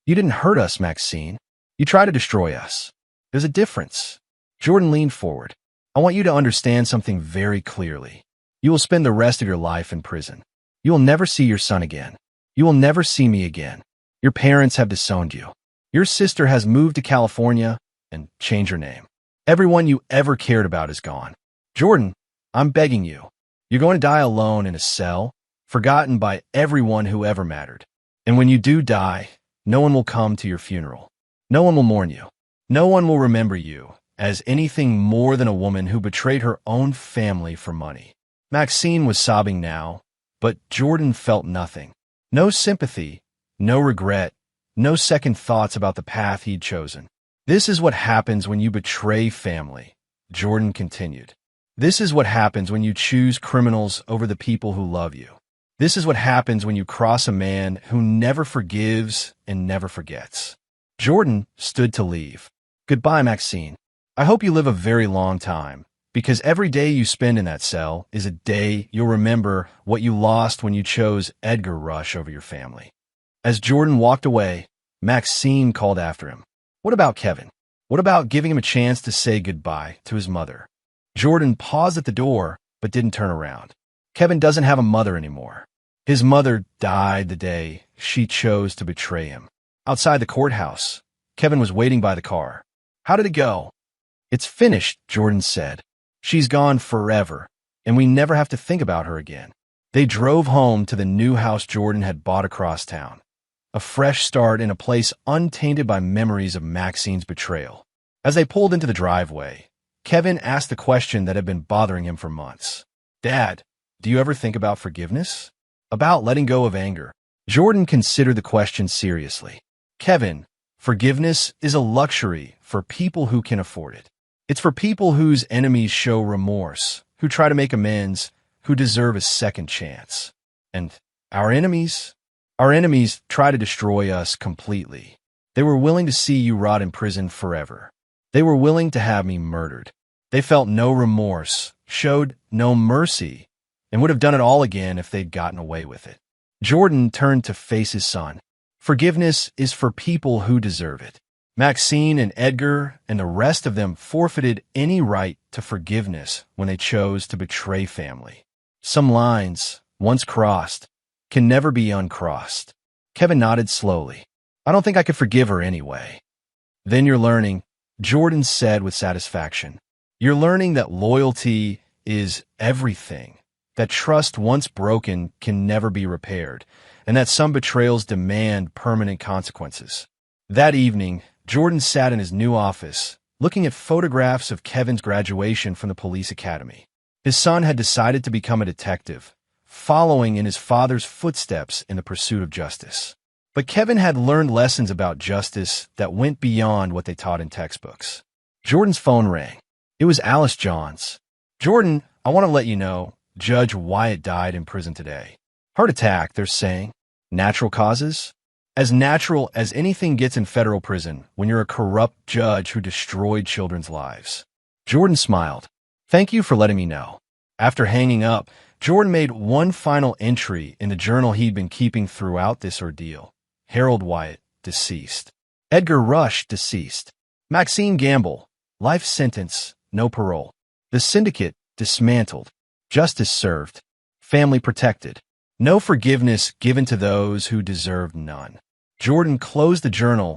you didn't hurt us, Maxine. You tried to destroy us. There's a difference. Jordan leaned forward. I want you to understand something very clearly. You will spend the rest of your life in prison. You will never see your son again. You will never see me again. Your parents have disowned you. Your sister has moved to California and changed her name. Everyone you ever cared about is gone. Jordan, I'm begging you. You're going to die alone in a cell, forgotten by everyone who ever mattered. And when you do die, no one will come to your funeral. No one will mourn you. No one will remember you as anything more than a woman who betrayed her own family for money. Maxine was sobbing now, but Jordan felt nothing. No sympathy, no regret, no second thoughts about the path he'd chosen. This is what happens when you betray family, Jordan continued. This is what happens when you choose criminals over the people who love you. This is what happens when you cross a man who never forgives and never forgets. Jordan stood to leave. Goodbye, Maxine. I hope you live a very long time, because every day you spend in that cell is a day you'll remember what you lost when you chose Edgar Rush over your family. As Jordan walked away, Maxine called after him. What about Kevin? What about giving him a chance to say goodbye to his mother? Jordan paused at the door, but didn't turn around. Kevin doesn't have a mother anymore. His mother died the day she chose to betray him. Outside the courthouse, Kevin was waiting by the car. How did it go? It's finished, Jordan said. She's gone forever, and we never have to think about her again. They drove home to the new house Jordan had bought across town. A fresh start in a place untainted by memories of Maxine's betrayal. As they pulled into the driveway, Kevin asked the question that had been bothering him for months. Dad, do you ever think about forgiveness? About letting go of anger? Jordan considered the question seriously. Kevin, forgiveness is a luxury for people who can afford it. It's for people whose enemies show remorse, who try to make amends, who deserve a second chance. And our enemies try to destroy us completely. They were willing to see you rot in prison forever. They were willing to have me murdered. They felt no remorse, showed no mercy, and would have done it all again if they'd gotten away with it. Jordan turned to face his son. Forgiveness is for people who deserve it. Maxine and Edgar and the rest of them forfeited any right to forgiveness when they chose to betray family. Some lines, once crossed, can never be uncrossed. Kevin nodded slowly. I don't think I could forgive her anyway. Then you're learning, Jordan said with satisfaction. You're learning that loyalty is everything, that trust once broken can never be repaired, and that some betrayals demand permanent consequences. That evening, Jordan sat in his new office, looking at photographs of Kevin's graduation from the police academy. His son had decided to become a detective, following in his father's footsteps in the pursuit of justice. But Kevin had learned lessons about justice that went beyond what they taught in textbooks. Jordan's phone rang. It was Alice Johns. Jordan, I want to let you know, Judge Wyatt died in prison today. Heart attack, they're saying. Natural causes? As natural as anything gets in federal prison when you're a corrupt judge who destroyed children's lives. Jordan smiled. Thank you for letting me know. After hanging up, Jordan made one final entry in the journal he'd been keeping throughout this ordeal. Harold Wyatt, deceased. Edgar Rush, deceased. Maxine Gamble, life sentence, no parole. The syndicate, dismantled. Justice served. Family protected. No forgiveness given to those who deserved none. Jordan closed the journal